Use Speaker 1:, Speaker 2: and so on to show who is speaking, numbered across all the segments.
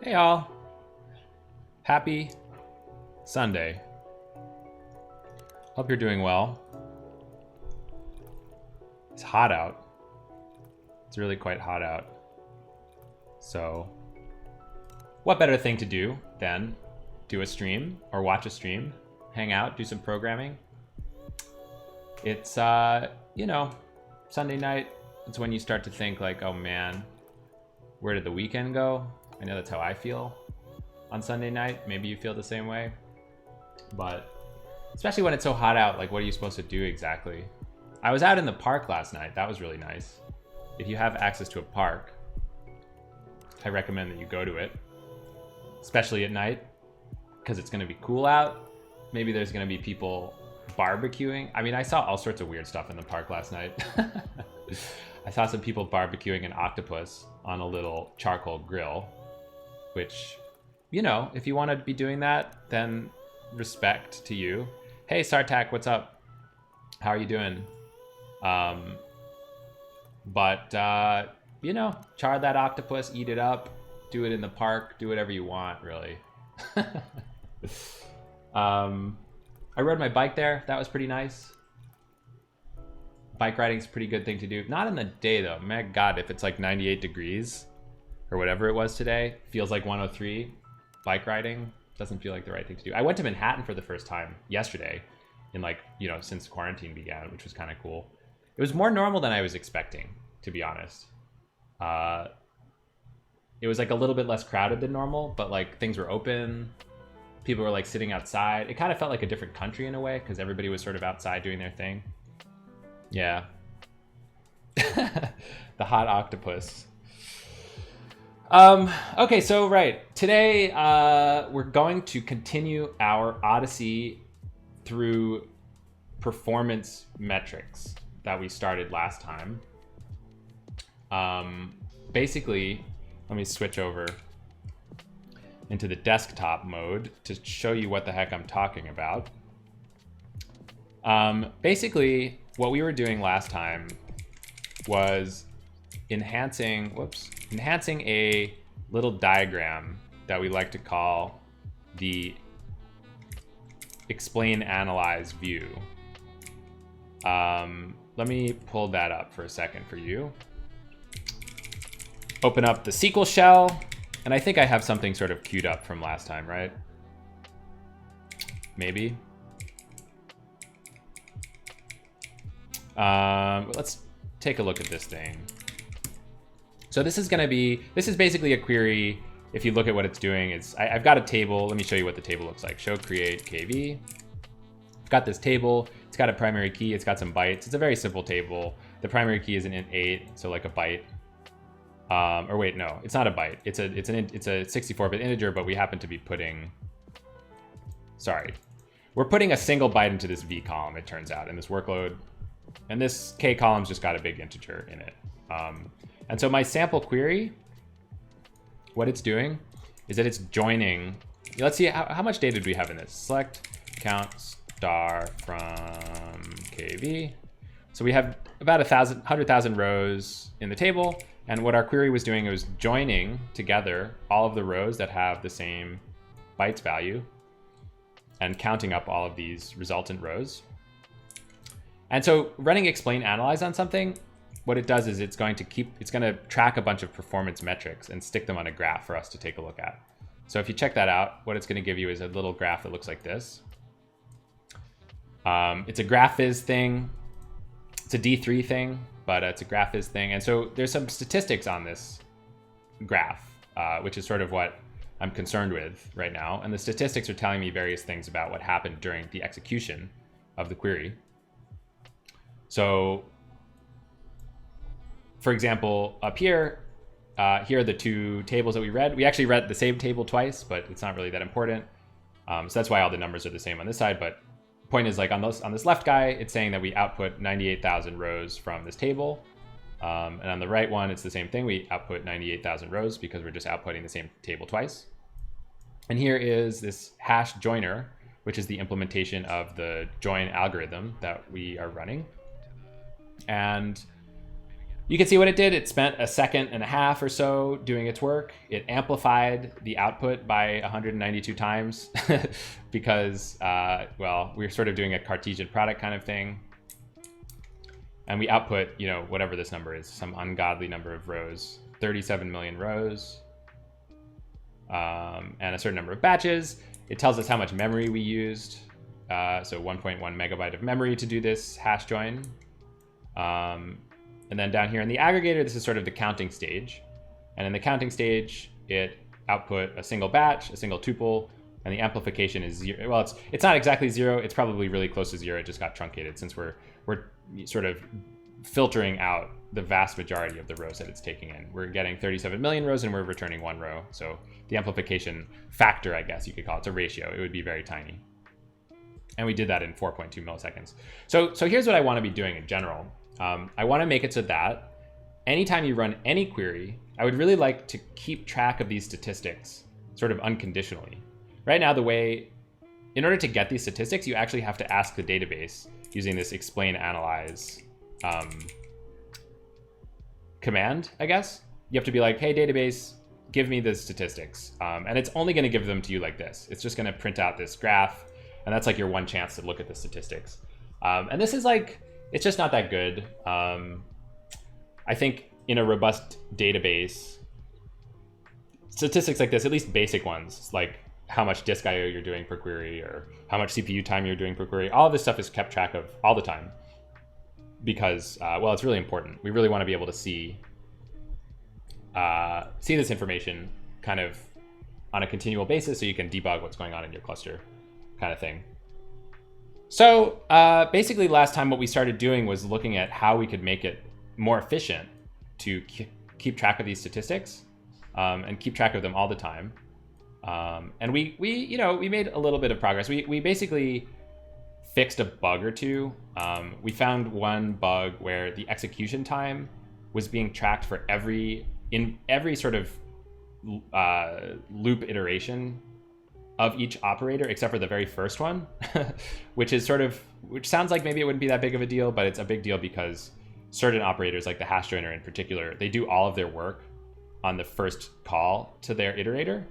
Speaker 1: Hey all, happy Sunday. Hope you're doing well. It's hot out. It's really quite hot out. So what better thing to do than do a stream or watch a stream, hang out, do some programming. It's, you know, Sunday night. It's when you start to think like, oh man, where did the weekend go? I know that's how I feel on Sunday night. Maybe you feel the same way, but especially when it's so hot out, like what are you supposed to do exactly? I was out in the park last night. That was really nice. If you have access to a park, I recommend that you go to it, especially at night, because it's going to be cool out. Maybe there's going to be people barbecuing. I mean, I saw all sorts of weird stuff in the park last night. I saw some people barbecuing an octopus on a little charcoal grill, which, you know, if you want to be doing that, then respect to you. Hey, Sartak, what's up? How are you doing? You know, char that octopus, eat it up, do it in the park, do whatever you want, really. I rode my bike there. That was pretty nice. Bike riding's a pretty good thing to do. Not in the day, though. My God, if it's like 98 degrees or whatever it was today, feels like 103. Bike riding doesn't feel like the right thing to do. I went to Manhattan for the first time yesterday in like, you know, since quarantine began, which was kind of cool. It was more normal than I was expecting, to be honest. It was like a little bit less crowded than normal, but like things were open. People were like sitting outside. It kind of felt like a different country in a way because everybody was sort of outside doing their thing. Yeah. The hot octopus. Okay, so right. Today, we're going to continue our odyssey through performance metrics that we started last time. Basically, let me switch over into the desktop mode to show you what the heck I'm talking about. Basically, what we were doing last time was enhancing a little diagram that we like to call the explain analyze view. Let me pull that up for a second for you. Open up the SQL shell, and I think I have something sort of queued up from last time, right? Maybe. Let's take a look at this thing. So this is basically a query. If you look at what it's doing, I've got a table. Let me show you what the table looks like. Show create KV. I've got this table. It's got a primary key. It's got some bytes. It's a very simple table. The primary key is an int 8, so like a byte. Or wait, no, it's not a byte. It's a 64-bit integer, but we happen to be putting. Sorry, we're putting a single byte into this v column. It turns out in this workload. And this k column's just got a big integer in it. And so my sample query, what it's doing is that it's joining. Let's see, how much data do we have in this? Select count star from KV. So we have about 100,000 rows in the table. And what our query was doing, it was joining together all of the rows that have the same bytes value and counting up all of these resultant rows. And so running explain analyze on something, what it does is it's going to track a bunch of performance metrics and stick them on a graph for us to take a look at. So if you check that out, what it's going to give you is a little graph that looks like this. It's a graph-viz thing. It's a D3 thing, but it's a graph-viz thing. And so there's some statistics on this graph, which is sort of what I'm concerned with right now. And the statistics are telling me various things about what happened during the execution of the query. So, for example, up here, here are the two tables that we read. We actually read the same table twice, but it's not really that important. So that's why all the numbers are the same on this side. But the point is, like on this left guy, it's saying that we output 98,000 rows from this table. And on the right one, it's the same thing. We output 98,000 rows because we're just outputting the same table twice. And here is this hash joiner, which is the implementation of the join algorithm that we are running. And You can see what it did. It spent 1.5 seconds or so doing its work. It amplified the output by 192 times because, well, we're sort of doing a Cartesian product kind of thing. And we output, you know, whatever this number is, some ungodly number of rows, 37 million rows, and a certain number of batches. It tells us how much memory we used. So 1.1 megabyte of memory to do this hash join. And then down here in the aggregator, this is sort of the counting stage. And in the counting stage, it output a single batch, a single tuple, and the amplification is 0. Well, it's not exactly 0. It's probably really close to 0. It just got truncated since we're sort of filtering out the vast majority of the rows that it's taking in. We're getting 37 million rows and we're returning 1 row. So the amplification factor, I guess you could call it, it's a ratio. It would be very tiny. And we did that in 4.2 milliseconds. So here's what I want to be doing in general. I want to make it so that anytime you run any query, I would really like to keep track of these statistics sort of unconditionally. Right now, in order to get these statistics, you actually have to ask the database using this explain analyze command, I guess. You have to be like, hey, database, give me the statistics. And it's only going to give them to you like this. It's just going to print out this graph. And that's like your one chance to look at the statistics. And this is like, it's just not that good. I think in a robust database, statistics like this, at least basic ones, like how much disk IO you're doing per query or how much CPU time you're doing per query, all of this stuff is kept track of all the time because, well, it's really important. We really want to be able to see this information kind of on a continual basis so you can debug what's going on in your cluster kind of thing. So basically last time what we started doing was looking at how we could make it more efficient to keep track of these statistics and keep track of them all the time. And we made a little bit of progress. We basically fixed a bug or two. We found one bug where the execution time was being tracked for in every sort of loop iteration of each operator except for the very first one, which sounds like maybe it wouldn't be that big of a deal, but it's a big deal because certain operators, like the hash joiner in particular, they do all of their work on the first call to their iterator.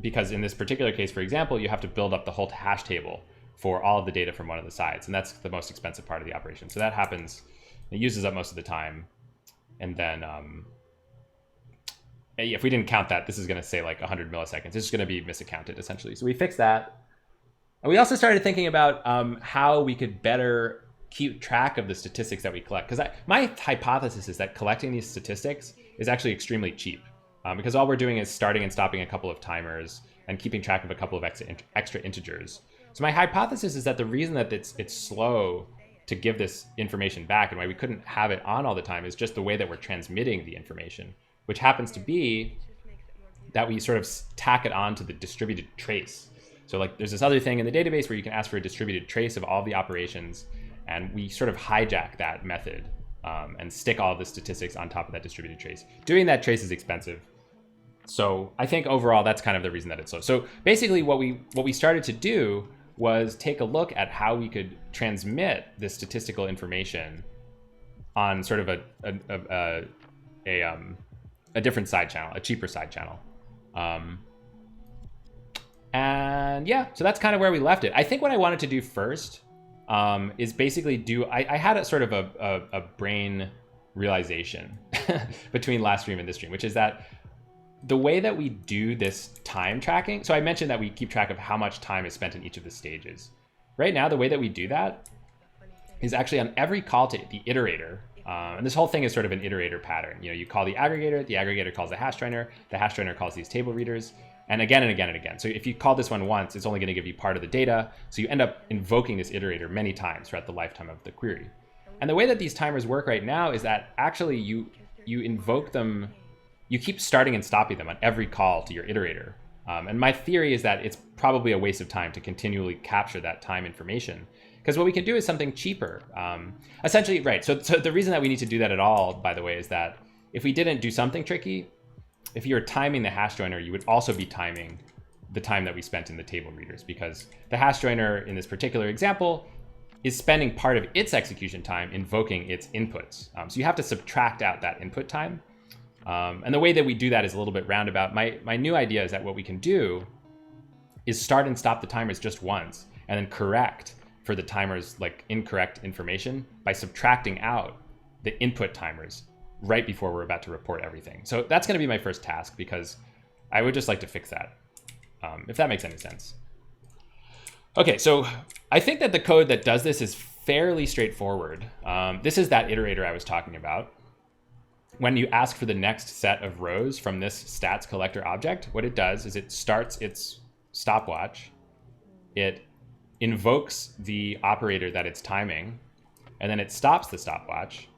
Speaker 1: Because in this particular case, for example, you have to build up the whole hash table for all of the data from one of the sides, and that's the most expensive part of the operation. So that happens, it uses up most of the time, and then if we didn't count that, this is going to say like 100 milliseconds. It's just going to be misaccounted essentially. So we fixed that. And we also started thinking about how we could better keep track of the statistics that we collect. Because my hypothesis is that collecting these statistics is actually extremely cheap because all we're doing is starting and stopping a couple of timers and keeping track of a couple of extra integers. So my hypothesis is that the reason that it's slow to give this information back and why we couldn't have it on all the time is just the way that we're transmitting the information, which happens to be that we sort of tack it on to the distributed trace. So like there's this other thing in the database where you can ask for a distributed trace of all the operations, and we sort of hijack that method and stick all of the statistics on top of that distributed trace. Doing that trace is expensive. So I think overall that's kind of the reason that it's slow. So basically what we started to do was take a look at how we could transmit this statistical information on sort of a different side channel, a cheaper side channel. And yeah, so that's kind of where we left it. I think what I wanted to do first is basically I had a sort of a brain realization between last stream and this stream, which is that the way that we do this time tracking, so I mentioned that we keep track of how much time is spent in each of the stages. Right now, the way that we do that is actually on every call to the iterator. And this whole thing is sort of an iterator pattern. You know, you call the aggregator calls the hash joiner calls these table readers, and again and again and again. So if you call this one once, it's only going to give you part of the data. So you end up invoking this iterator many times throughout the lifetime of the query. And the way that these timers work right now is that actually you invoke them, you keep starting and stopping them on every call to your iterator. And my theory is that it's probably a waste of time to continually capture that time information. Because what we can do is something cheaper. Essentially, right, so the reason that we need to do that at all, by the way, is that if we didn't do something tricky, if you were timing the hash joiner, you would also be timing the time that we spent in the table readers, because the hash joiner in this particular example is spending part of its execution time invoking its inputs. So you have to subtract out that input time. And the way that we do that is a little bit roundabout. My new idea is that what we can do is start and stop the timers just once, and then correct for the timer's like incorrect information by subtracting out the input timers right before we're about to report everything. So that's going to be my first task, because I would just like to fix that, if that makes any sense. Okay, so I think that the code that does this is fairly straightforward. This is that iterator I was talking about. When you ask for the next set of rows from this stats collector object, what it does is it starts its stopwatch, it invokes the operator that it's timing, and then it stops the stopwatch,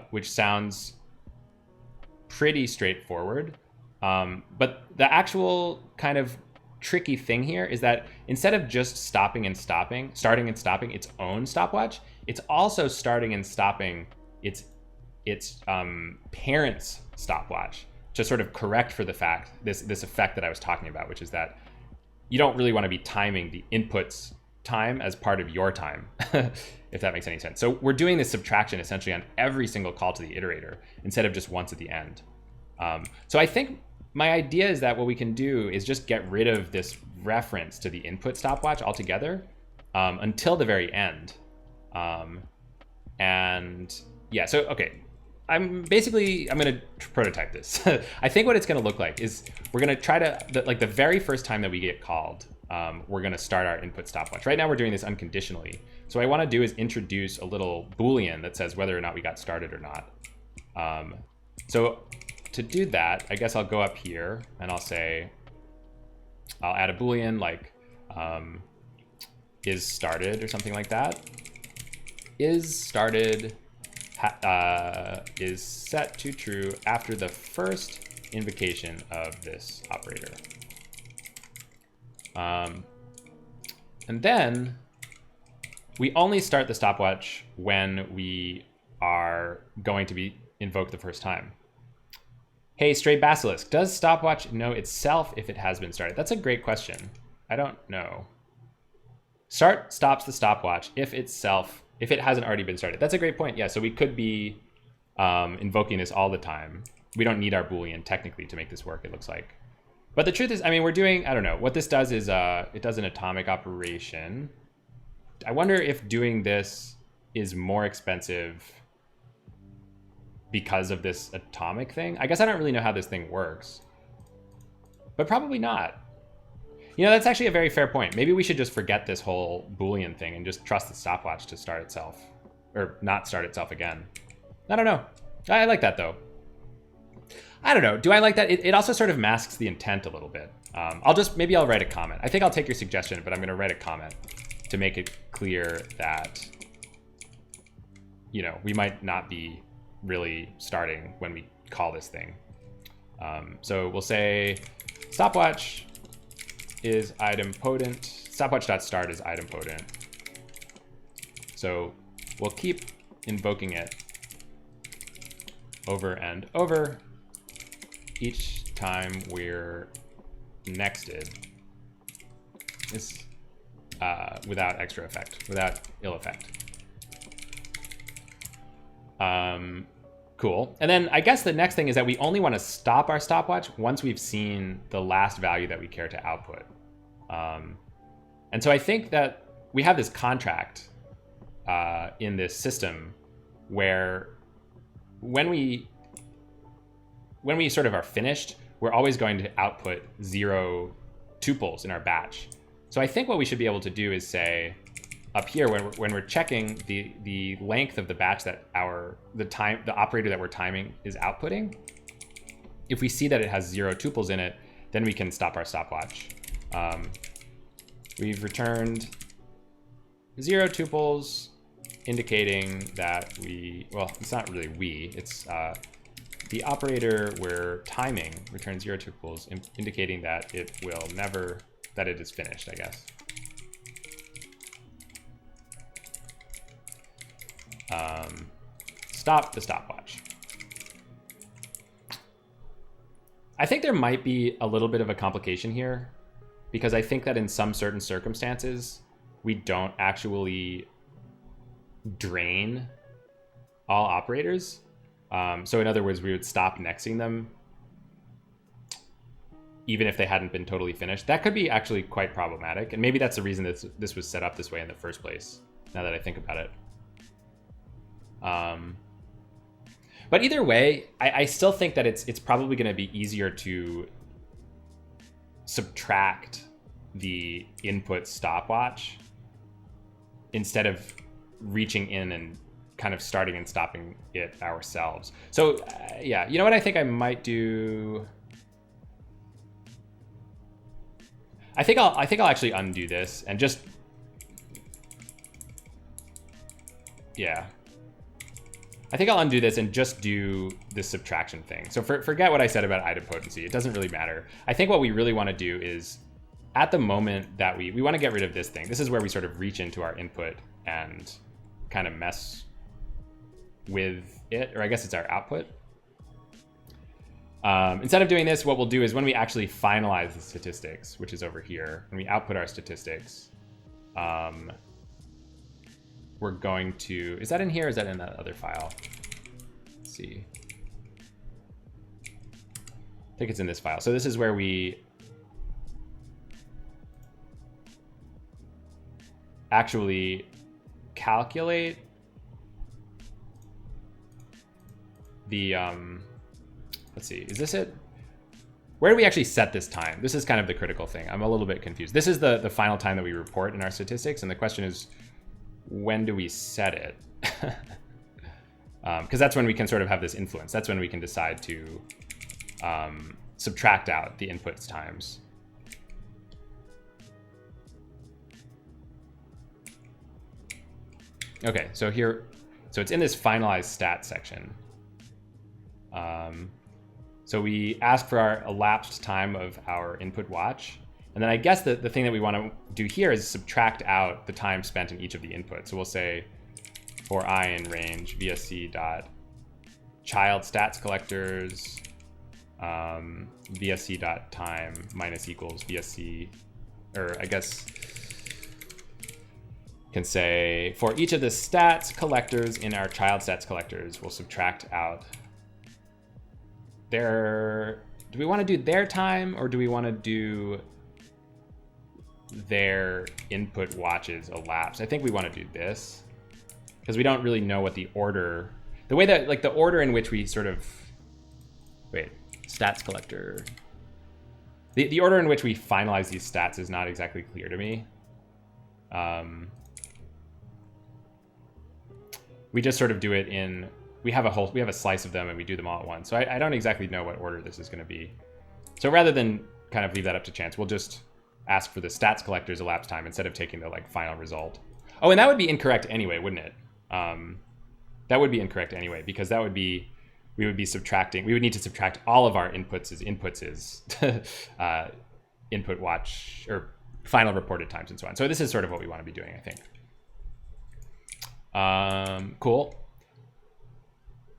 Speaker 1: which sounds pretty straightforward. But the actual kind of tricky thing here is that instead of just starting and stopping its own stopwatch, it's also starting and stopping its parent's stopwatch to sort of correct for the fact, this effect that I was talking about, which is that you don't really want to be timing the input's time as part of your time, if that makes any sense. So we're doing this subtraction essentially on every single call to the iterator instead of just once at the end. So I think my idea is that what we can do is just get rid of this reference to the input stopwatch altogether until the very end. And yeah, so, okay. I'm going to prototype this. I think what it's going to look like is we're going to try to, the very first time that we get called, we're going to start our input stopwatch. Right now we're doing this unconditionally. So what I want to do is introduce a little Boolean that says whether or not we got started or not. So to do that, I guess I'll go up here and I'll say, I'll add a Boolean like is started or something like that. Is started is set to true after the first invocation of this operator. And then we only start the stopwatch when we are going to be invoked the first time. Hey, Stray Basilisk, does stopwatch know itself if it has been started? That's a great question. I don't know. Start stops the stopwatch if it hasn't already been started. That's a great point. Yeah, so we could be invoking this all the time. We don't need our Boolean technically to make this work, it looks like. But the truth is, I mean, we're doing, I don't know. What this does is it does an atomic operation. I wonder if doing this is more expensive because of this atomic thing. I guess I don't really know how this thing works, but probably not. You know, that's actually a very fair point. Maybe we should just forget this whole Boolean thing and just trust the stopwatch to start itself, or not start itself again. I don't know. I like that though. I don't know. Do I like that? It also sort of masks the intent a little bit. Maybe I'll write a comment. I think I'll take your suggestion, but I'm going to write a comment to make it clear that, you know, we might not be really starting when we call this thing. So we'll say stopwatch is idempotent. Stopwatch.start is idempotent. So we'll keep invoking it over and over each time we're nexted. This without extra effect, without ill effect. Cool. And then I guess the next thing is that we only want to stop our stopwatch once we've seen the last value that we care to output. And so I think that we have this contract in this system where when we sort of are finished, we're always going to output 0 tuples in our batch. So I think what we should be able to do is say up here when we're checking the length of the batch that the operator that we're timing is outputting, if we see that it has 0 tuples in it, then we can stop our stopwatch. We've returned 0 tuples, indicating that well, it's not really it's the operator we're timing returns 0 tuples, indicating that it will never, that it is finished, I guess. Stop the stopwatch. I think there might be a little bit of a complication here, because I think that in some certain circumstances, we don't actually drain all operators. So in other words, we would stop nexting them even if they hadn't been totally finished. That could be actually quite problematic. And maybe that's the reason that this was set up this way in the first place, now that I think about it. But either way, I still think that it's probably going to be easier to subtract the input stopwatch instead of reaching in and kind of starting and stopping it ourselves. So yeah, you know what I think I might do? I think I'll actually undo this and just, yeah. I think I'll undo this and just do this subtraction thing. So forget what I said about idempotency. It doesn't really matter. I think what we really want to do is, at the moment that we want to get rid of this thing. This is where we sort of reach into our input and kind of mess with it, or I guess it's our output. Instead of doing this, what we'll do is when we actually finalize the statistics, which is over here, when we output our statistics, we're going to, is that in here or is that in that other file? Let's see. I think it's in this file. So this is where we actually calculate the, let's see, is this it? Where do we actually set this time? This is kind of the critical thing. I'm a little bit confused. This is the final time that we report in our statistics. And the question is, when do we set it? Because that's when we can sort of have this influence. That's when we can decide to subtract out the inputs times. Okay, so here, so it's in this finalized stat section. So we ask for our elapsed time of our input watch. And then I guess the thing that we want to do here is subtract out the time spent in each of the inputs. So we'll say for I in range VSC dot child stats collectors, VSC dot time minus equals VSC, or I guess can say for each of the stats collectors in our child stats collectors, we'll subtract out their, do we want to do their time or do we want to do their input watches elapsed? I think we want to do this because we don't really know what the order, the way that, like the order in which we sort of, wait, stats collector. The order in which we finalize these stats is not exactly clear to me. We just sort of do it in, we have a slice of them and we do them all at once. So I don't exactly know what order this is going to be. So rather than kind of leave that up to chance, we'll just ask for the stats collector's elapsed time instead of taking the like final result. Oh, and that would be incorrect anyway, wouldn't it? That would be incorrect anyway, because that would be, we would be subtracting, we would need to subtract all of our inputs input watch or final reported times and so on. So this is sort of what we want to be doing, I think. Cool.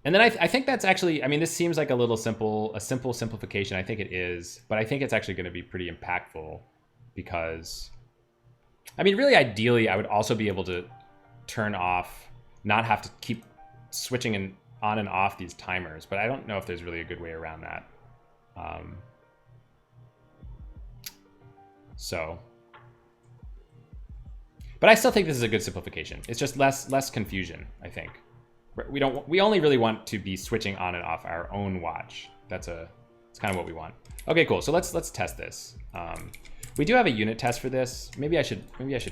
Speaker 1: And then I think that's actually, I mean, this seems like a simple simplification. I think it is, but I think it's actually going to be pretty impactful because, I mean, really ideally, I would also be able to turn off, not have to keep switching on and off these timers, but I don't know if there's really a good way around that. But I still think this is a good simplification. It's just less confusion, I think. We only really want to be switching on and off our own watch. It's kind of what we want. Okay, cool. So let's test this. We do have a unit test for this. Maybe I should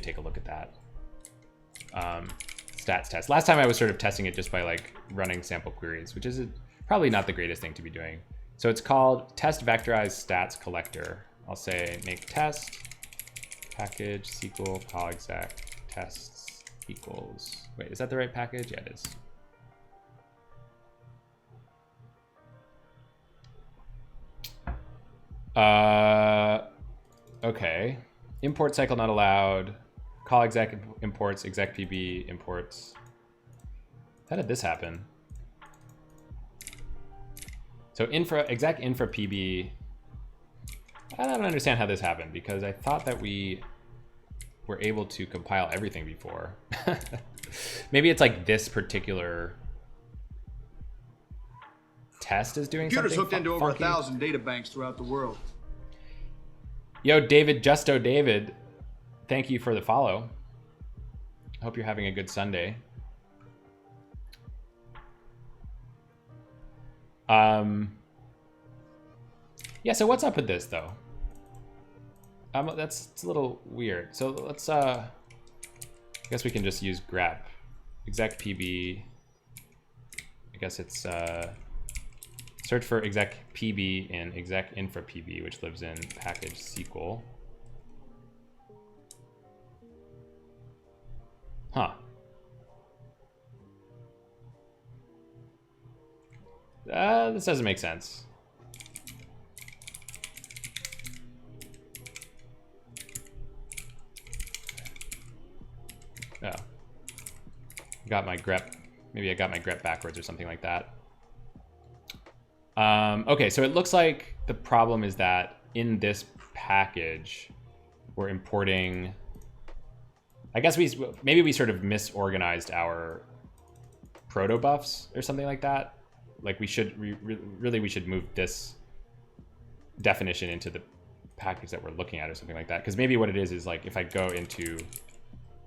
Speaker 1: take a look at that. Stats test. Last time I was sort of testing it just by like running sample queries, which is probably not the greatest thing to be doing. So it's called test vectorized stats collector. I'll say make test package SQL call exec tests equals. Wait, is that the right package? Yeah, it is. Okay. Import cycle not allowed. Call exec imports, exec pb imports. How did this happen? So exec infra pb. I don't understand how this happened because I thought that we were able to compile everything before. Maybe it's like this particular test is doing
Speaker 2: Computers
Speaker 1: something
Speaker 2: hooked into over
Speaker 1: funky.
Speaker 2: 1,000 data banks throughout the world.
Speaker 1: Yo, David, Justo David, thank you for the follow. Hope you're having a good Sunday. Yeah, so what's up with this though? It's a little weird. So let's I guess we can just use grep exec pb. I guess it's search for exec pb in exec infra pb, which lives in package SQL. Huh. This doesn't make sense. Oh. Got my grep. Maybe I got my grep backwards or something like that. Okay, so it looks like the problem is that in this package, we're importing... I guess maybe we sort of misorganized our protobufs or something like that. Like we should really we should move this definition into the package that we're looking at or something like that. Because maybe what it is like if I go into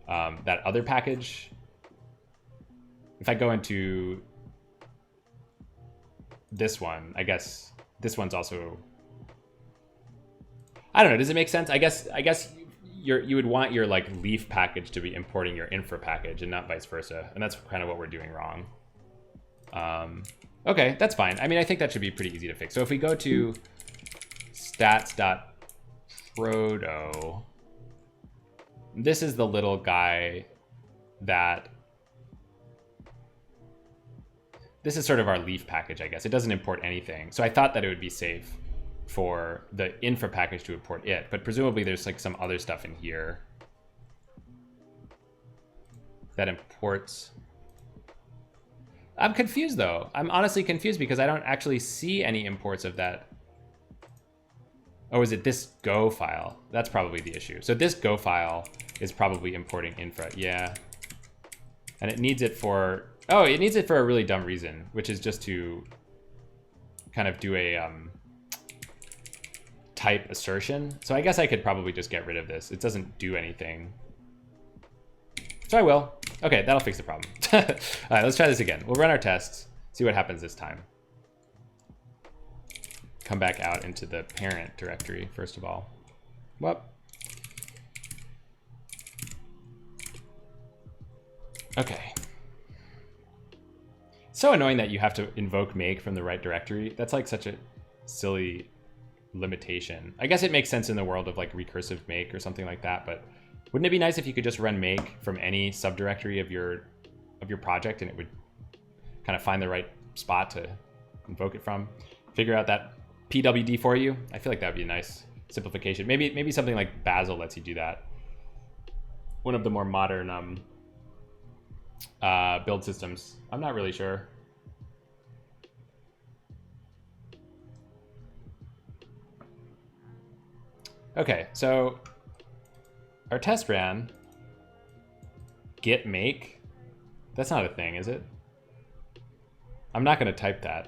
Speaker 1: that other package, if I go into this one, I guess this one's also, I don't know. Does it make sense? I guess you would want your like leaf package to be importing your infra package and not vice versa. And that's kind of what we're doing wrong. Okay, that's fine. I mean, I think that should be pretty easy to fix. So if we go to stats.proto, this is the little guy that, this is sort of our leaf package, I guess. It doesn't import anything. So I thought that it would be safe for the infra package to import it, but presumably there's like some other stuff in here that imports. I'm confused though. I'm honestly confused because I don't actually see any imports of that. Oh, is it this Go file? That's probably the issue. So this Go file is probably importing infra, yeah. And it needs it for, oh, it needs it for a really dumb reason, which is just to kind of do a type assertion. So I guess I could probably just get rid of this. It doesn't do anything. So I will. Okay, that'll fix the problem. All right, let's try this again. We'll run our tests, see what happens this time. Come back out into the parent directory, first of all. Whoop. Okay. So annoying that you have to invoke make from the right directory. That's like such a silly limitation. I guess it makes sense in the world of like recursive make or something like that, but wouldn't it be nice if you could just run make from any subdirectory of your project and it would kind of find the right spot to invoke it from? Figure out that PWD for you. I feel like that would be a nice simplification. Maybe something like Bazel lets you do that. One of the more modern build systems. I'm not really sure. Okay, so our test ran git make. That's not a thing, is it? I'm not going to type that.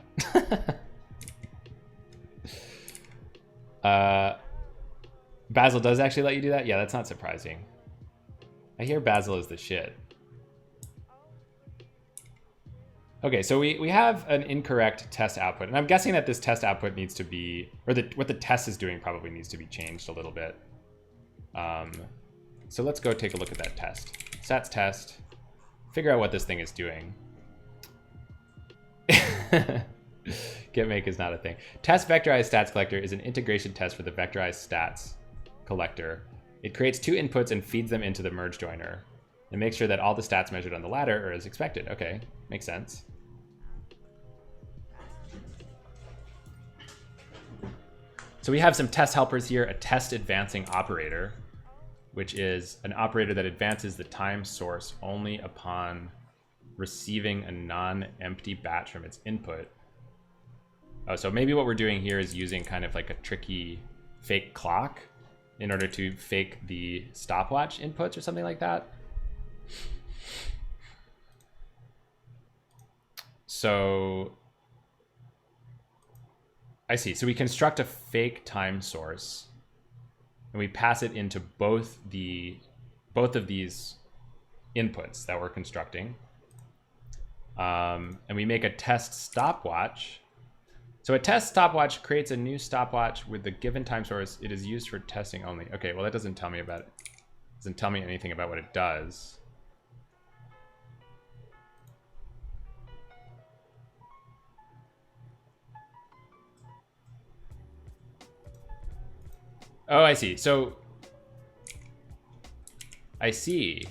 Speaker 1: Bazel does actually let you do that? Yeah, that's not surprising. I hear Bazel is the shit. Okay, so we have an incorrect test output, and I'm guessing that this test output needs to be, or what the test is doing probably needs to be changed a little bit. So let's go take a look at that test. Stats test, figure out what this thing is doing. Get make is not a thing. Test vectorized stats collector is an integration test for the vectorized stats collector. It creates two inputs and feeds them into the merge joiner and makes sure that all the stats measured on the ladder are as expected. Okay, makes sense. So we have some test helpers here, a test advancing operator, which is an operator that advances the time source only upon receiving a non-empty batch from its input. Oh, so maybe what we're doing here is using kind of like a tricky fake clock in order to fake the stopwatch inputs or something like that. So I see. So we construct a fake time source and we pass it into both of these inputs that we're constructing. And we make a test stopwatch. So a test stopwatch creates a new stopwatch with the given time source. It is used for testing only. Okay, well that doesn't tell me about it. Doesn't tell me anything about what it does. Oh, I see. So I see.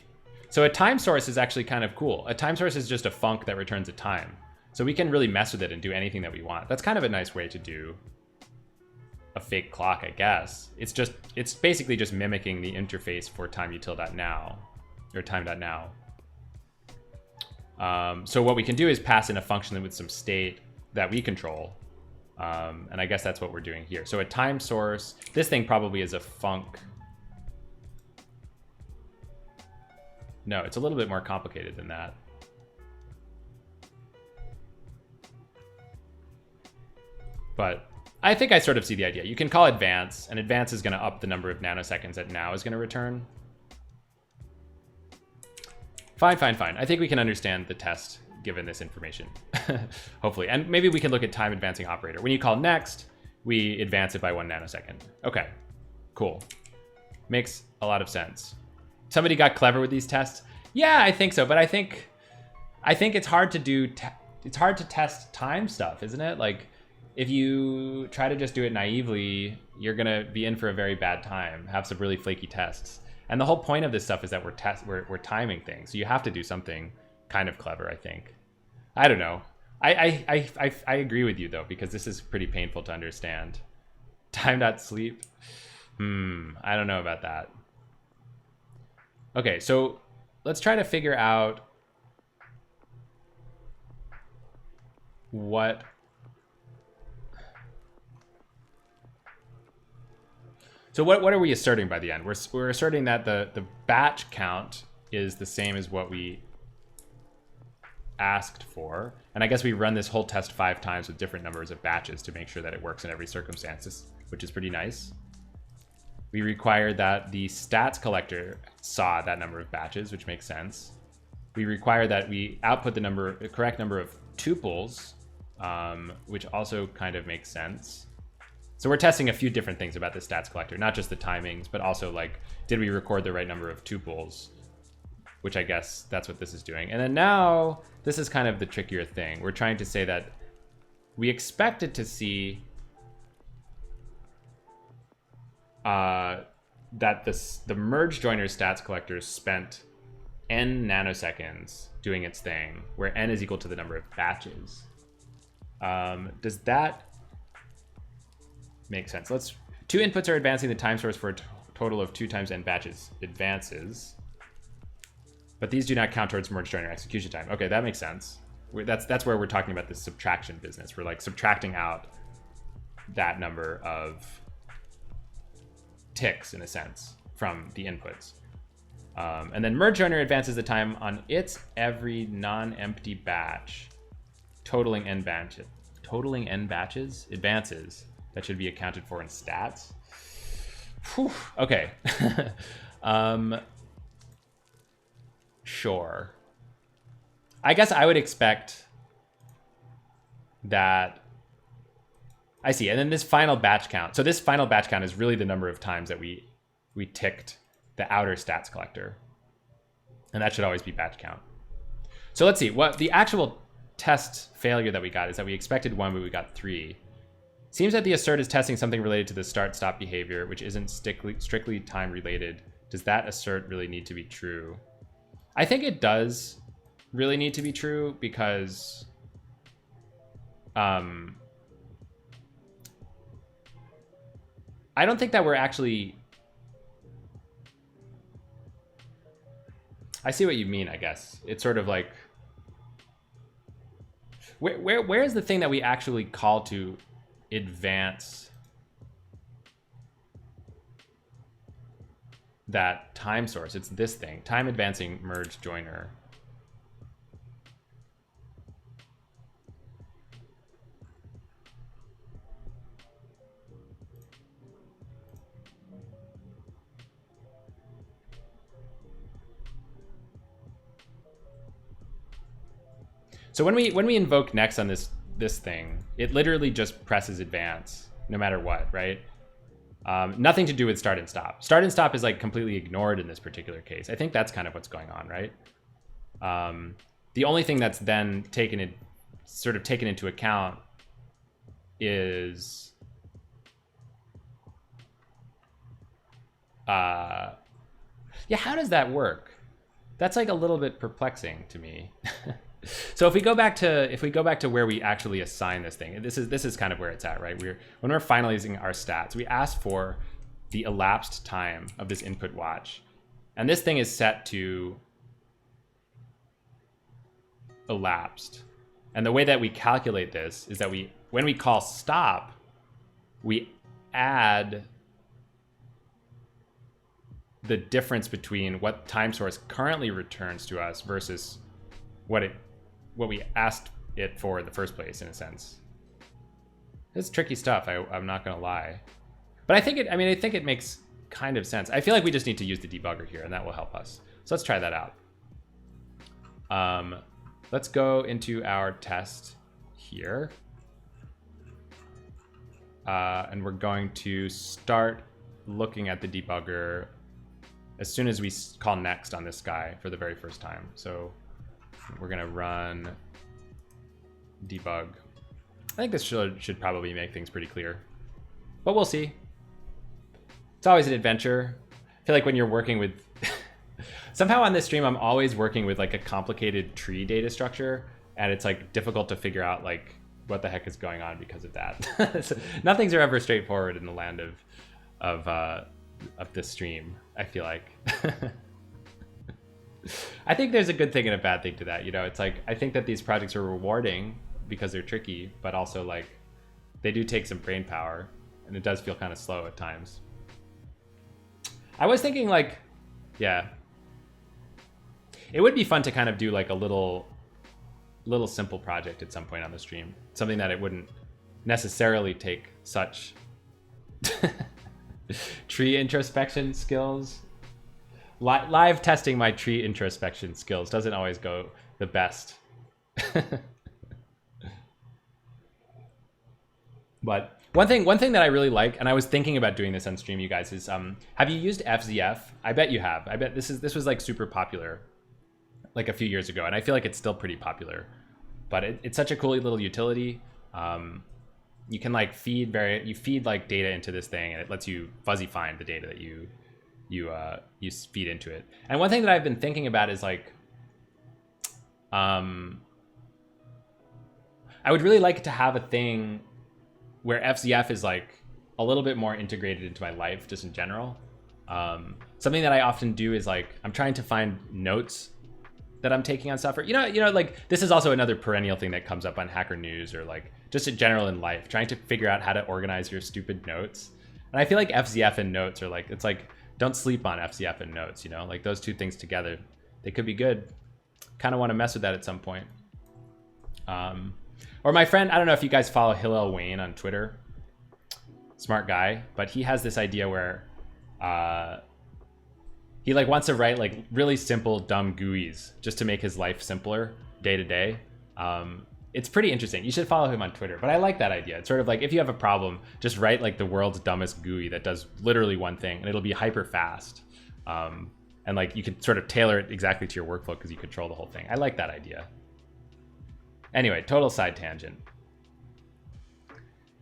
Speaker 1: So a time source is actually kind of cool. A time source is just a func that returns a time. So we can really mess with it and do anything that we want. That's kind of a nice way to do a fake clock, I guess. It's basically just mimicking the interface for timeutil.now or time.now. So what we can do is pass in a function with some state that we control. And I guess that's what we're doing here. So a time source, this thing probably is a func. No, it's a little bit more complicated than that. But I think I sort of see the idea. You can call advance, and advance is going to up the number of nanoseconds that now is going to return. Fine. I think we can understand the test given this information, hopefully. And maybe we can look at time advancing operator. When you call next, we advance it by 1 nanosecond. Okay, cool. Makes a lot of sense. Somebody got clever with these tests? Yeah, I think so. But I think it's hard to do. It's hard to test time stuff, isn't it? Like, if you try to just do it naively, you're gonna be in for a very bad time. Have some really flaky tests. And the whole point of this stuff is that we're timing things. So you have to do something kind of clever, I think. I don't know. I agree with you though, because this is pretty painful to understand. Time.sleep. I don't know about that. Okay, so let's try to figure out what. So what are we asserting by the end? We're asserting that the batch count is the same as what we asked for. And I guess we run this whole test 5 times with different numbers of batches to make sure that it works in every circumstance, which is pretty nice. We require that the stats collector saw that number of batches, which makes sense. We require that we output the correct number of tuples, which also kind of makes sense. So we're testing a few different things about the stats collector, not just the timings, but also like, did we record the right number of tuples? Which I guess that's what this is doing. And then now, this is kind of the trickier thing. We're trying to say that we expected to see that the merge joiner stats collector spent n nanoseconds doing its thing, where n is equal to the number of batches. Does that make sense? 2 inputs are advancing the time source for a total of 2 times n batches advances. But these do not count towards merge joiner execution time. Okay, that makes sense. That's where we're talking about this subtraction business. We're like subtracting out that number of ticks, in a sense, from the inputs. And then merge joiner advances the time on its every non-empty batch, totaling n batches. Totaling n batches advances that should be accounted for in stats. Whew, okay. Sure. I guess I would expect that. I see. And then this final batch count. So this final batch count is really the number of times that we ticked the outer stats collector. And that should always be batch count. So let's see. What the actual test failure that we got is that we expected 1, but we got 3. Seems that the assert is testing something related to the start-stop behavior, which isn't strictly time-related. Does that assert really need to be true? I think it does really need to be true because I don't think that we're actually. I see what you mean, I guess. It's sort of like where is the thing that we actually call to advance that time source? It's this thing, time advancing merge joiner. So when we invoke next on this thing, it literally just presses advance no matter what, right? Nothing to do with start and stop. Start and stop is like completely ignored in this particular case. I think that's kind of what's going on, right? The only thing that's then taken into account is yeah, how does that work? That's like a little bit perplexing to me. So if we go back to where we actually assign this thing, this is kind of where it's at, right? When we're finalizing our stats, we ask for the elapsed time of this input watch, and this thing is set to elapsed. And the way that we calculate this is that when we call stop, we add the difference between what time source currently returns to us versus what we asked it for in the first place, in a sense. It's tricky stuff, I'm not gonna lie. But I think it makes kind of sense. I feel like we just need to use the debugger here, and that will help us. So let's try that out. Let's go into our test here. And we're going to start looking at the debugger as soon as we call next on this guy for the very first time. So we're gonna run debug. I think this should probably make things pretty clear, but we'll see. It's always an adventure. I feel like when you're working with, somehow on this stream, I'm always working with like a complicated tree data structure, and it's like difficult to figure out like what the heck is going on because of that. So nothing's are ever straightforward in the land of this stream, I feel like. I think there's a good thing and a bad thing to that. You know, it's like, I think that these projects are rewarding because they're tricky, but also like they do take some brain power, and it does feel kind of slow at times. I was thinking like, yeah, it would be fun to kind of do like a little simple project at some point on the stream. Something that it wouldn't necessarily take such tree introspection skills. Live testing my tree introspection skills doesn't always go the best. But one thing that I really like, and I was thinking about doing this on stream, you guys, is have you used FZF? I bet you have. I bet this was like super popular like a few years ago, and I feel like it's still pretty popular. But it's such a cool little utility. You can like feed like data into this thing, and it lets you fuzzy find the data that you feed into it. And one thing that I've been thinking about is like, I would really like to have a thing where FZF is like a little bit more integrated into my life, just in general. Something that I often do is like, I'm trying to find notes that I'm taking on stuff, or you know, like this is also another perennial thing that comes up on Hacker News, or like just in general in life, trying to figure out how to organize your stupid notes. And I feel like FZF and notes are like, it's like, don't sleep on FZF and notes, you know, like those two things together, they could be good. Kind of want to mess with that at some point. Or my friend, I don't know if you guys follow Hillel Wayne on Twitter, smart guy, but he has this idea where he like wants to write like really simple, dumb GUIs just to make his life simpler day to day. It's pretty interesting. You should follow him on Twitter, but I like that idea. It's sort of like, if you have a problem, just write like the world's dumbest GUI that does literally one thing, and it'll be hyper fast. And like you can sort of tailor it exactly to your workflow because you control the whole thing. I like that idea. Anyway, total side tangent.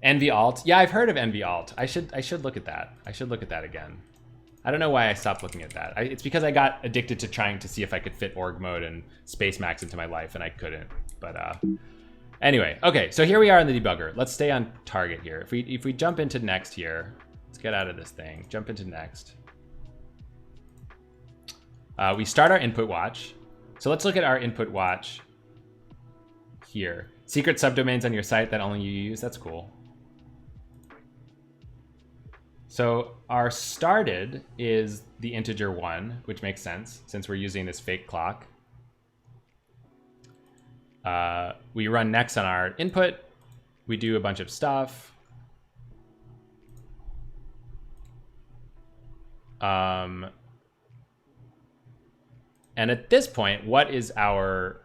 Speaker 1: NV Alt. Yeah, I've heard of NV Alt. I should look at that. I should look at that again. I don't know why I stopped looking at that. It's because I got addicted to trying to see if I could fit org mode and Spacemax into my life, and I couldn't. But anyway, okay, so here we are in the debugger. Let's stay on target here. If we jump into next here, let's get out of this thing. Jump into next. We start our input watch. So let's look at our input watch here. Secret subdomains on your site that only you use. That's cool. So our started is the integer 1, which makes sense since we're using this fake clock. We run next on our input. We do a bunch of stuff. And at this point, what is our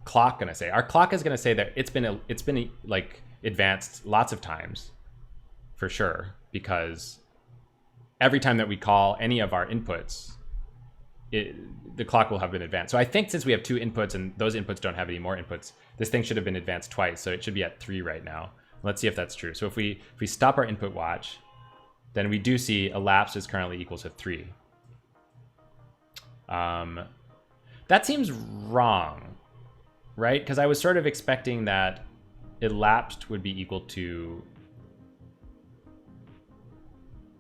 Speaker 1: clock gonna say? Our clock is gonna say that it's been like advanced lots of times, for sure, because every time that we call any of our inputs, the clock will have been advanced. So I think since we have 2 inputs and those inputs don't have any more inputs, this thing should have been advanced twice. So it should be at 3 right now. Let's see if that's true. So if we stop our input watch, then we do see elapsed is currently equal to 3. That seems wrong, right? Because I was sort of expecting that elapsed would be equal to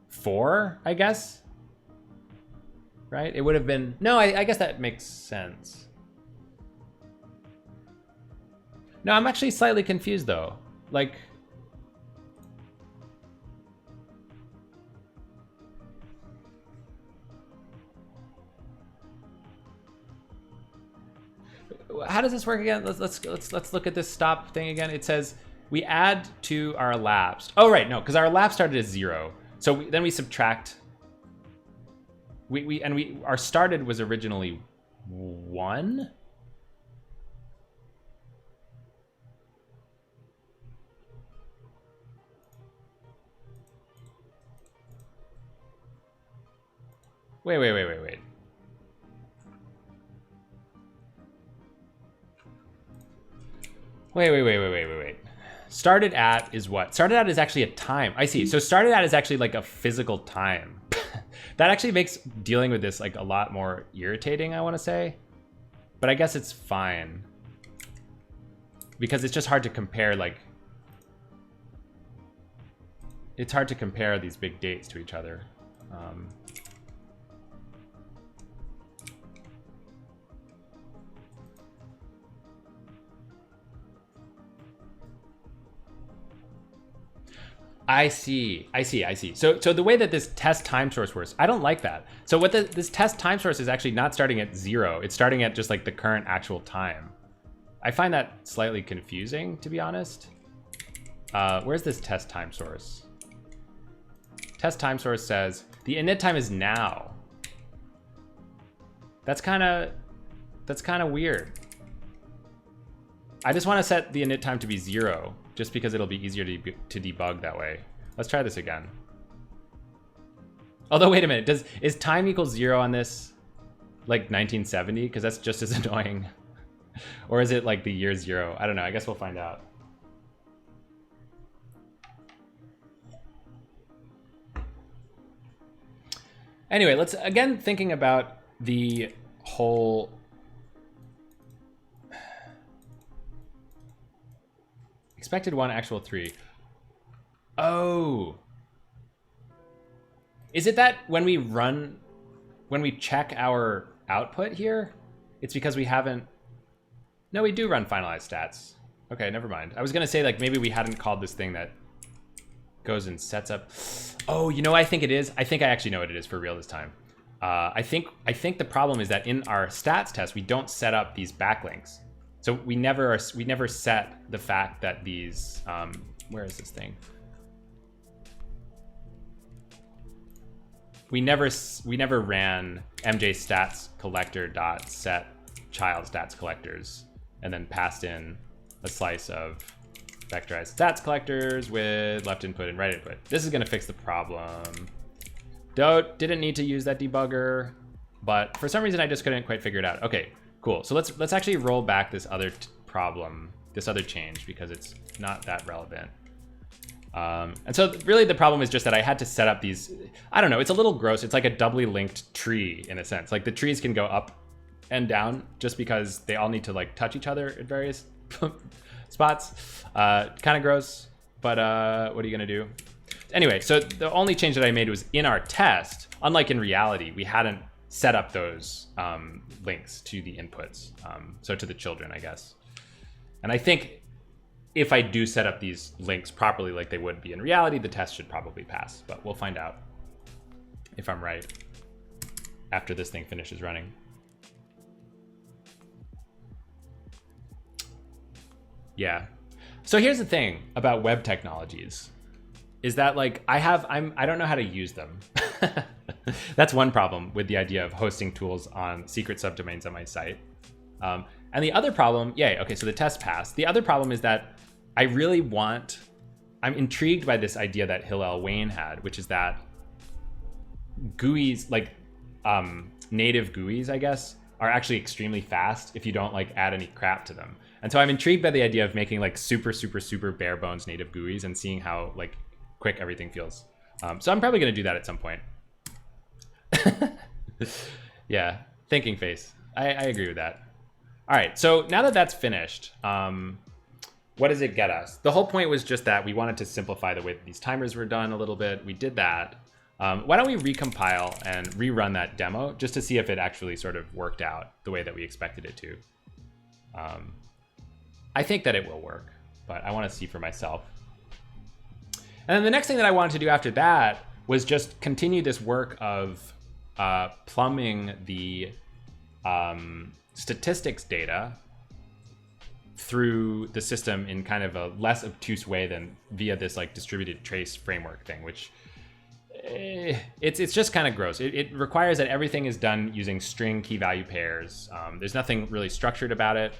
Speaker 1: 4, I guess. Right? It would have been... No, I guess that makes sense. No, I'm actually slightly confused, though. Like... How does this work again? Let's look at this stop thing again. It says we add to our elapsed. Oh, right. No, because our elapsed started as 0. So then we subtract... Our started was originally 1. Wait. Wait. Started at is what? Started at is actually a time. I see. So started at is actually like a physical time. That actually makes dealing with this like a lot more irritating, I want to say. But I guess it's fine. Because it's just hard to compare, like... It's hard to compare these big dates to each other. I see. So the way that this test time source works, I don't like that. So what this test time source is actually not starting at 0. It's starting at just like the current actual time. I find that slightly confusing, to be honest. Where's this test time source? Test time source says the init time is now. That's kind of weird. I just want to set the init time to be 0. Just because it'll be easier to debug that way. Let's try this again. Although, wait a minute, is time equals 0 on this like 1970? Because that's just as annoying. Or is it like the year 0? I don't know, I guess we'll find out. Anyway, let's, again, thinking about the whole... Expected 1, actual 3. Oh. Is it that when we check our output here, it's because we haven't... No, we do run finalized stats. Okay, never mind. I was gonna say like maybe we hadn't called this thing that goes and sets up... Oh, you know what I think it is? I think I actually know what it is for real this time. I think the problem is that in our stats test, we don't set up these backlinks. So we never set the fact that these, where is this thing? We never ran mj stats collector dot set child stats collectors and then passed in a slice of vectorized stats collectors with left input and right input. This is gonna fix the problem. Didn't need to use that debugger, but for some reason I just couldn't quite figure it out. Okay. Cool. So let's actually roll back this other problem, this other change, because it's not that relevant. And so really the problem is just that I had to set up these, I don't know, it's a little gross. It's like a doubly linked tree in a sense. Like the trees can go up and down just because they all need to like touch each other at various spots. Kind of gross, but what are you gonna do? Anyway, so the only change that I made was in our test, unlike in reality, we hadn't set up those links to the inputs, so to the children, I guess. And I think if I do set up these links properly like they would be in reality, the test should probably pass, but we'll find out if I'm right after this thing finishes running. Yeah. So here's the thing about web technologies is that like I don't know how to use them. That's one problem with the idea of hosting tools on secret subdomains on my site. And the other problem, yay, okay, so the test passed. The other problem is that I'm intrigued by this idea that Hillel Wayne had, which is that GUIs, like native GUIs, I guess, are actually extremely fast if you don't like add any crap to them. And so I'm intrigued by the idea of making like super bare bones native GUIs and seeing how like quick everything feels. So I'm probably gonna do that at some point. Yeah, thinking face. I agree with that. All right, so now that that's finished, what does it get us? The whole point was just that we wanted to simplify the way that these timers were done a little bit. We did that. Why don't we recompile and rerun that demo just to see if it actually sort of worked out the way that we expected it to. I think that it will work, but I want to see for myself. And then the next thing that I wanted to do after that was just continue this work of plumbing the statistics data through the system in kind of a less obtuse way than via this like distributed trace framework thing, which it's just kind of gross. It requires that everything is done using string key value pairs. There's nothing really structured about it.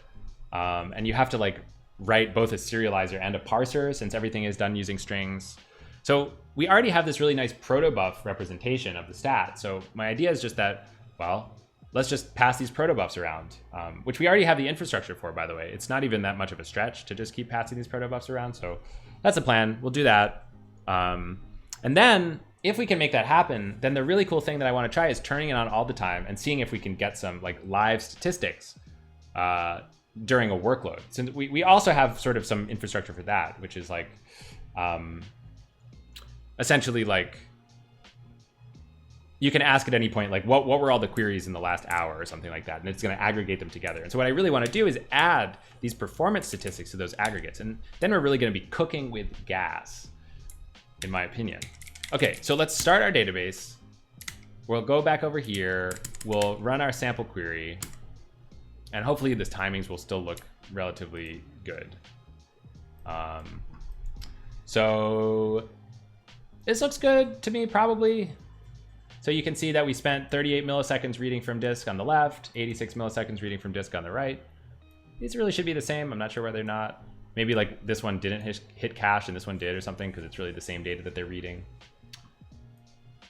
Speaker 1: And you have to like write both a serializer and a parser since everything is done using strings. So we already have this really nice protobuf representation of the stat. So my idea is just that, well, let's just pass these protobufs around, which we already have the infrastructure for, by the way. It's not even that much of a stretch to just keep passing these protobufs around. So that's the plan. We'll do that. And then if we can make that happen, then the really cool thing that I want to try is turning it on all the time and seeing if we can get some like live statistics during a workload. Since we also have sort of some infrastructure for that, which is like essentially like you can ask at any point, like what were all the queries in the last hour or something like that, and it's going to aggregate them together. And so what I really want to do is add these performance statistics to those aggregates, and then we're really going to be cooking with gas, in my opinion. Okay, so let's start our database. We'll go back over here. We'll run our sample query, and hopefully the timings will still look relatively good. So this looks good to me, probably. So you can see that we spent 38 milliseconds reading from disk on the left, 86 milliseconds reading from disk on the right. These really should be the same. I'm not sure why they're not. Maybe like this one didn't hit cache and this one did or something, because it's really the same data that they're reading.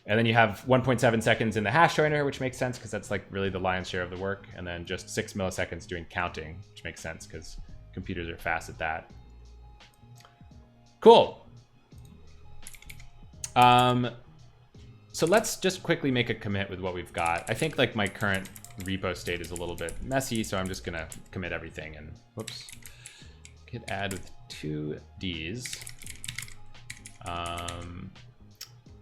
Speaker 1: And then you have 1.7 seconds in the hash joiner, which makes sense because that's like really the lion's share of the work. And then just 6 milliseconds doing counting, which makes sense because computers are fast at that. Cool. So let's just quickly make a commit with what we've got. I think like my current repo state is a little bit messy, so I'm just gonna commit everything and whoops. Git add with 2 Ds.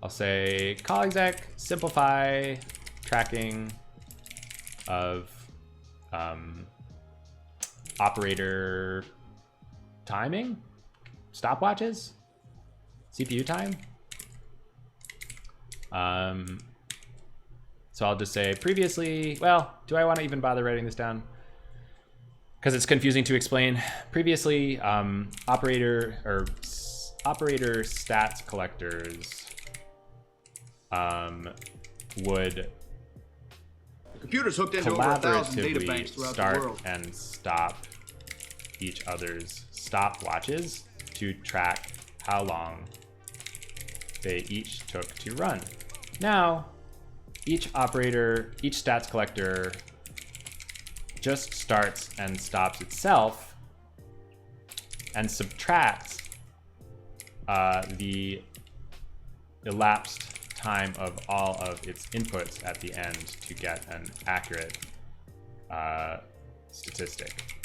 Speaker 1: I'll say call exec, simplify tracking of operator timing, stopwatches, CPU time. So I'll just say previously, well, do I want to even bother writing this down? Because it's confusing to explain. Previously, operator stats collectors would
Speaker 2: Computers hooked into over 1,000 data
Speaker 1: collaboratively
Speaker 2: banks throughout the
Speaker 1: start
Speaker 2: world.
Speaker 1: and stop each other's stopwatches to track how long they each took to run. Now, each stats collector just starts and stops itself and subtracts the elapsed time of all of its inputs at the end to get an accurate statistic.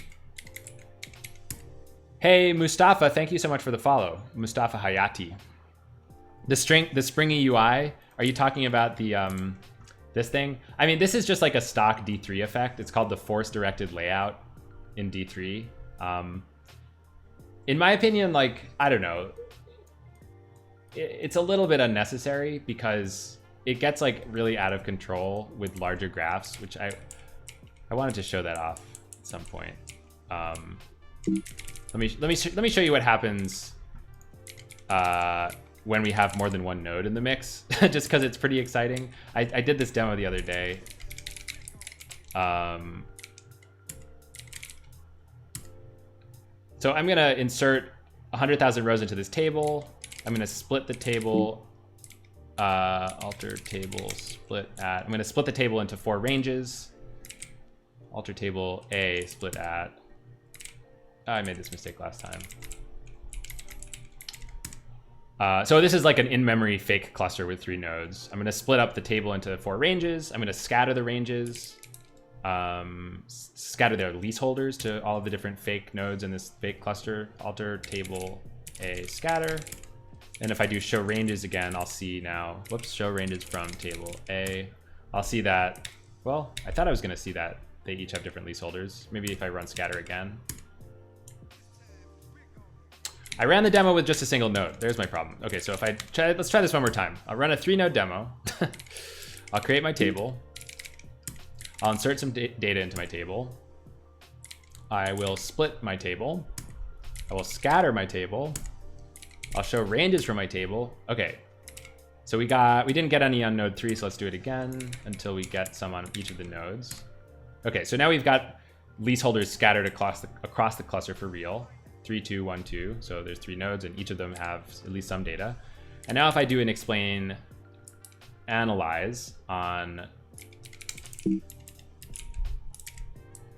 Speaker 1: Hey, Mustafa, thank you so much for the follow. Mustafa Hayati. The springy UI, are you talking about the this thing? I mean, this is just like a stock D3 effect. It's called the force directed layout in D3. In my opinion, like, I don't know, it's a little bit unnecessary because it gets like really out of control with larger graphs, which I wanted to show that off at some point. Let me show you what happens when we have more than one node in the mix, just because it's pretty exciting. I did this demo the other day. So I'm gonna insert 100,000 rows into this table. I'm gonna split the table, alter table split at, I'm gonna split the table into 4 ranges. Alter table A split at, I made this mistake last time. So this is like an in-memory fake cluster with 3 nodes. I'm gonna split up the table into 4 ranges. I'm gonna scatter the ranges, scatter their leaseholders to all of the different fake nodes in this fake cluster. Alter table A scatter. And if I do show ranges again, I'll see now, whoops, show ranges from table A. I'll see that, well, I thought I was gonna see that they each have different leaseholders. Maybe if I run scatter again. I ran the demo with just a single node. There's my problem. Okay, so if I try, let's try this one more time. I'll run a 3-node demo. I'll create my table. I'll insert some data into my table. I will split my table. I will scatter my table. I'll show ranges from my table. Okay, so we didn't get any on node 3, so let's do it again until we get some on each of the nodes. Okay, so now we've got leaseholders scattered across the cluster for real. 3, 2, 1, 2. So there's 3 nodes, and each of them have at least some data. And now if I do an explain analyze on,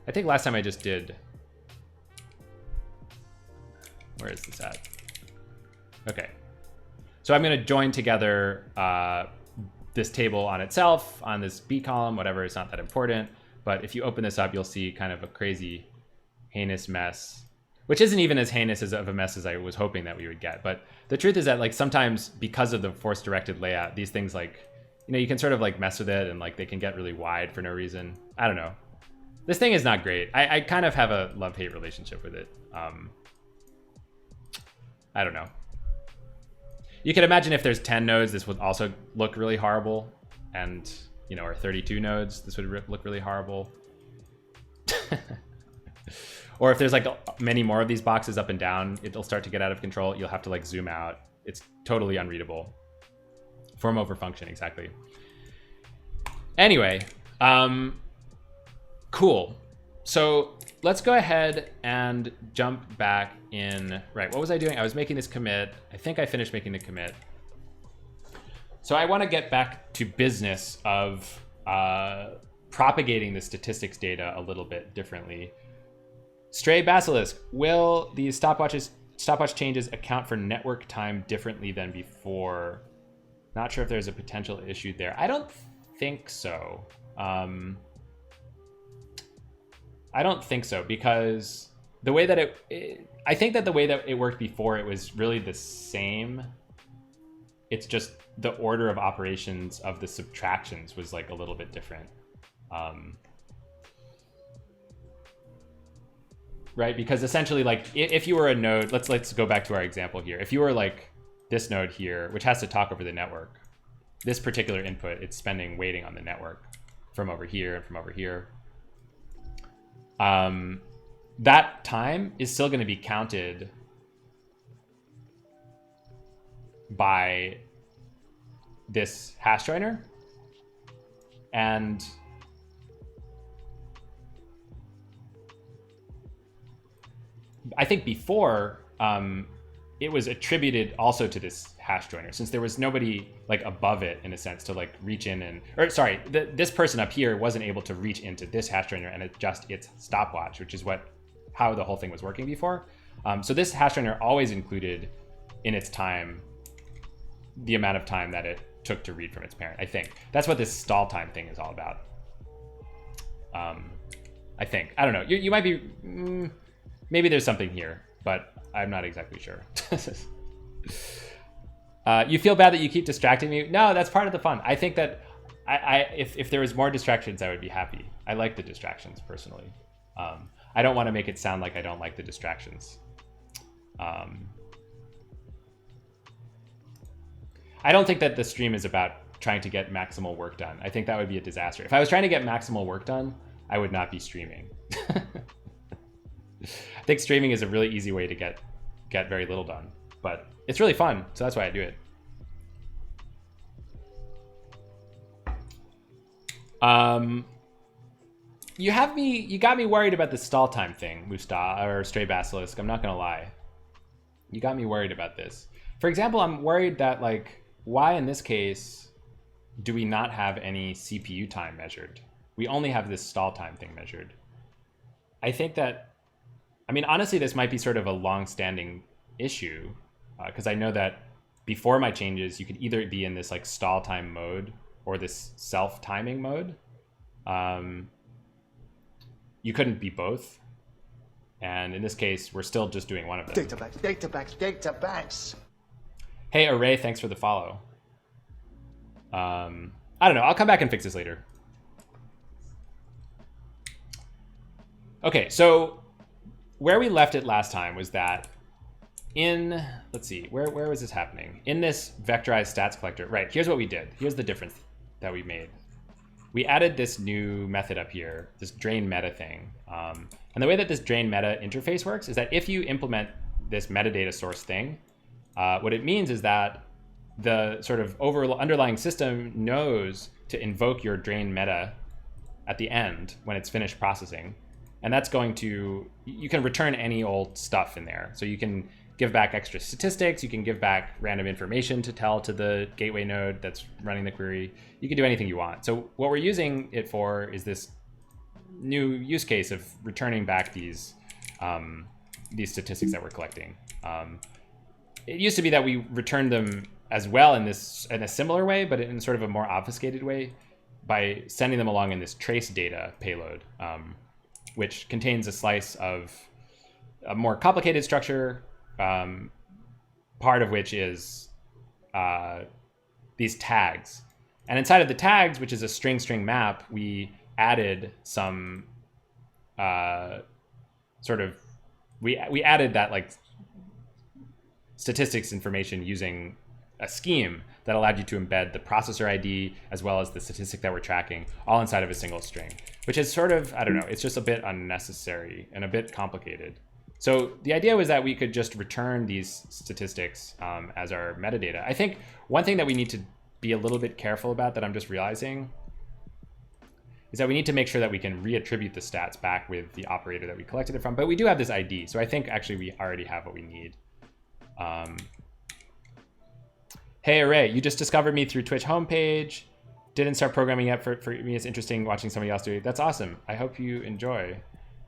Speaker 1: I think last time I just did, where is this at? Okay, so I'm going to join together this table on itself, on this B column, whatever. It's not that important. But if you open this up, you'll see kind of a crazy, heinous mess, which isn't even as heinous of a mess as I was hoping that we would get. But the truth is that like sometimes because of the force directed layout, these things like, you know, you can sort of like mess with it and like they can get really wide for no reason. I don't know. This thing is not great. I kind of have a love-hate relationship with it. I don't know. You can imagine if there's 10 nodes, this would also look really horrible. And, you know, or 32 nodes, this would look really horrible. Or if there's like many more of these boxes up and down, it'll start to get out of control. You'll have to like zoom out. It's totally unreadable. Form over function, exactly. Anyway, cool. So let's go ahead and jump back in. Right, what was I doing? I was making this commit. I think I finished making the commit. So I want to get back to business of propagating the statistics data a little bit differently. Stray Basilisk, will these stopwatch changes account for network time differently than before? Not sure if there's a potential issue there. I don't think so. I don't think so, because the way that I think that the way that it worked before, it was really the same. It's just the order of operations of the subtractions was like a little bit different. Right, because essentially like if you were a node, let's go back to our example here. If you were like this node here, which has to talk over the network, this particular input, it's spending waiting on the network from over here and from over here. That time is still going to be counted by this hash joiner. And I think before, it was attributed also to this hash joiner, since there was nobody like above it in a sense to like reach in and, or sorry, this person up here wasn't able to reach into this hash joiner and adjust its stopwatch, which is how the whole thing was working before. So this hash joiner always included in its time the amount of time that it took to read from its parent. I think that's what this stall time thing is all about. I think, I don't know. You might be, maybe there's something here, but I'm not exactly sure. You feel bad that you keep distracting me? No, that's part of the fun. I think that if there was more distractions, I would be happy. I like the distractions personally. I don't want to make it sound like I don't like the distractions. I don't think that the stream is about trying to get maximal work done. I think that would be a disaster. If I was trying to get maximal work done, I would not be streaming. I think streaming is a really easy way to get very little done, but it's really fun, so that's why I do it. You got me worried about the stall time thing, Musta, or Stray Basilisk. I'm not gonna lie. You got me worried about this. For example, I'm worried that, like, why in this case do we not have any CPU time measured? We only have this stall time thing measured. I think that, I mean, honestly, this might be sort of a long-standing issue, because I know that before my changes, you could either be in this like stall time mode or this self-timing mode. You couldn't be both. And in this case, we're still just doing one of them.
Speaker 3: Databanks.
Speaker 1: Hey, Array, thanks for the follow. I don't know. I'll come back and fix this later. Okay, so where we left it last time was that in, let's see, where was this happening? In this vectorized stats collector, right, here's what we did. Here's the difference that we made. We added this new method up here, this drain meta thing. And the way that this drain meta interface works is that if you implement this metadata source thing, what it means is that the sort of underlying system knows to invoke your drain meta at the end when it's finished processing. And that's going to, you can return any old stuff in there. So you can give back extra statistics, you can give back random information to tell to the gateway node that's running the query. You can do anything you want. So what we're using it for is this new use case of returning back these statistics that we're collecting. It used to be that we returned them as well in a similar way, but in sort of a more obfuscated way by sending them along in this trace data payload, which contains a slice of a more complicated structure, part of which is these tags. And inside of the tags, which is a string map, we added some we added that like statistics information using a scheme that allowed you to embed the processor ID as well as the statistic that we're tracking all inside of a single string, which is sort of, I don't know, it's just a bit unnecessary and a bit complicated. So the idea was that we could just return these statistics as our metadata. I think one thing that we need to be a little bit careful about that I'm just realizing is that we need to make sure that we can reattribute the stats back with the operator that we collected it from. But we do have this ID, so I think actually we already have what we need. Hey, Array, you just discovered me through Twitch homepage. Didn't start programming yet. For me, it's interesting watching somebody else do it. That's awesome. I hope you enjoy.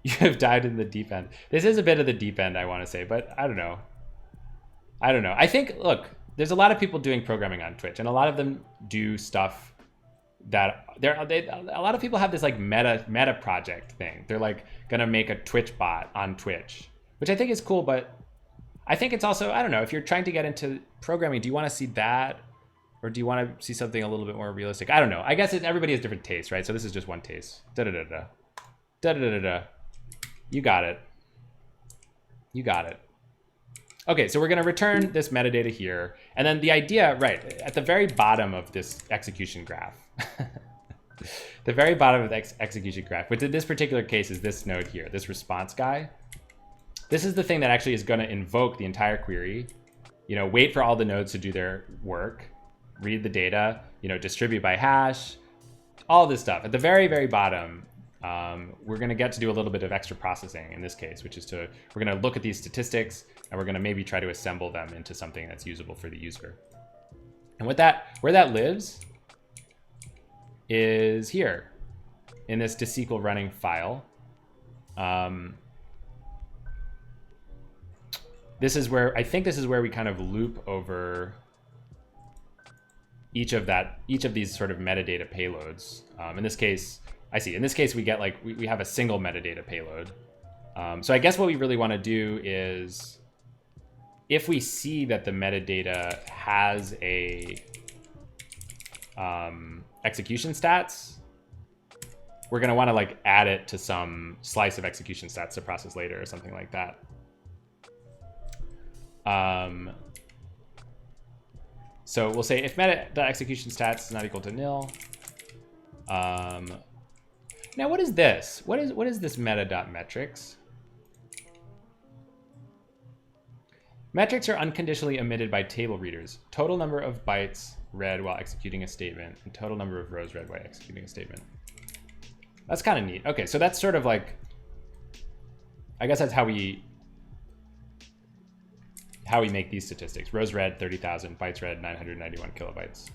Speaker 1: You have dived in the deep end. This is a bit of the deep end, I want to say, but I don't know. I think, look, there's a lot of people doing programming on Twitch, and a lot of them do stuff that a lot of people have this like meta project thing. They're like gonna make a Twitch bot on Twitch, which I think is cool, but I think it's also, I don't know, if you're trying to get into programming, do you want to see that, or do you want to see something a little bit more realistic? I don't know. I guess everybody has different tastes, right? So this is just one taste. You got it. You got it. Okay, so we're going to return this metadata here. And then the idea, right, at the very bottom of this execution graph, the very bottom of the execution graph, which in this particular case is this node here, this response guy. This is the thing that actually is going to invoke the entire query, wait for all the nodes to do their work, read the data, distribute by hash, all this stuff. At the very, very bottom, we're going to get to do a little bit of extra processing in this case, which is we're going to look at these statistics and we're going to maybe try to assemble them into something that's usable for the user. And where that lives is here in this SQL running file. This is where we kind of loop over each of these sort of metadata payloads. In this case, we get we have a single metadata payload. So I guess what we really want to do is, if we see that the metadata has a execution stats, we're going to want to add it to some slice of execution stats to process later or something like that. So we'll say if meta.execution stats is not equal to nil. Now what is this? What is this meta.metrics? Metrics are unconditionally emitted by table readers. Total number of bytes read while executing a statement, and total number of rows read while executing a statement. That's kind of neat. Okay, so that's sort of like, I guess that's how we make these statistics. Rows read 30,000, bytes read 991 kilobytes.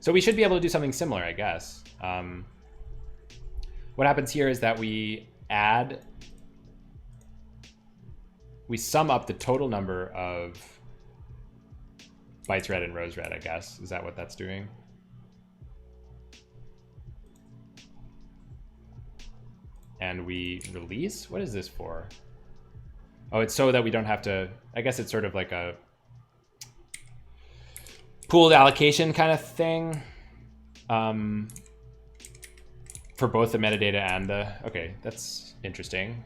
Speaker 1: So we should be able to do something similar, I guess. What happens here is that we sum up the total number of bytes read and rows read, I guess. Is that what that's doing? And we release? What is this for? Oh, it's so that we don't have to, I guess it's sort of like a pooled allocation kind of thing. For both the metadata and the, okay, that's interesting.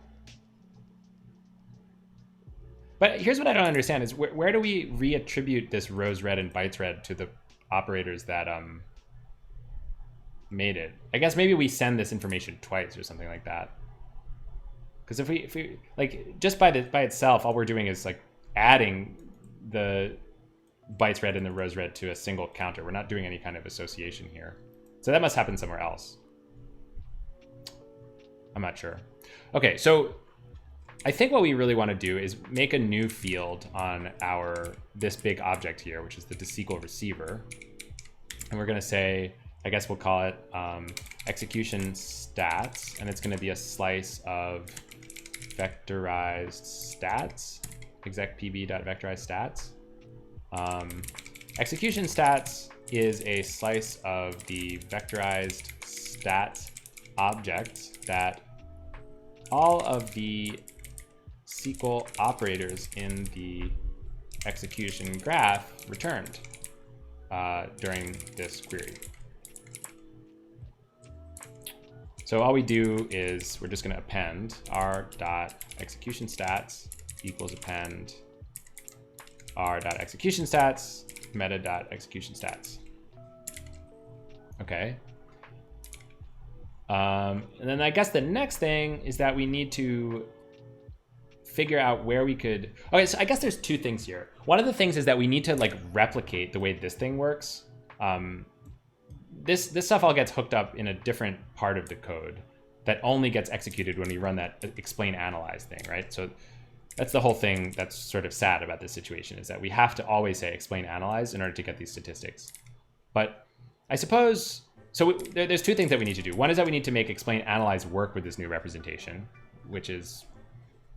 Speaker 1: But here's what I don't understand is where do we reattribute this rows read and bytes read to the operators that made it? I guess maybe we send this information twice or something like that. Because if we like just by itself, all we're doing is like adding the bytes read and the rows read to a single counter. We're not doing any kind of association here. So that must happen somewhere else. I'm not sure. Okay, so I think what we really want to do is make a new field on this big object here, which is the SQL receiver. And we're going to say, I guess we'll call it execution stats, and it's going to be a slice of vectorized stats, execpb.vectorized stats. Execution stats is a slice of the vectorized stats object that all of the SQL operators in the execution graph returned during this query. So all we do is we're just going to append r.executionstats equals append r.executionstats meta.executionstats. Okay. And then I guess the next thing is that we need to figure out where we could, okay, so I guess there's two things here. One of the things is that we need to like replicate the way this thing works. This stuff all gets hooked up in a different part of the code that only gets executed when we run that explain analyze thing, right? So that's the whole thing that's sort of sad about this situation, is that we have to always say explain analyze in order to get these statistics. But I suppose, so there's two things that we need to do. One is that we need to make explain analyze work with this new representation, which is,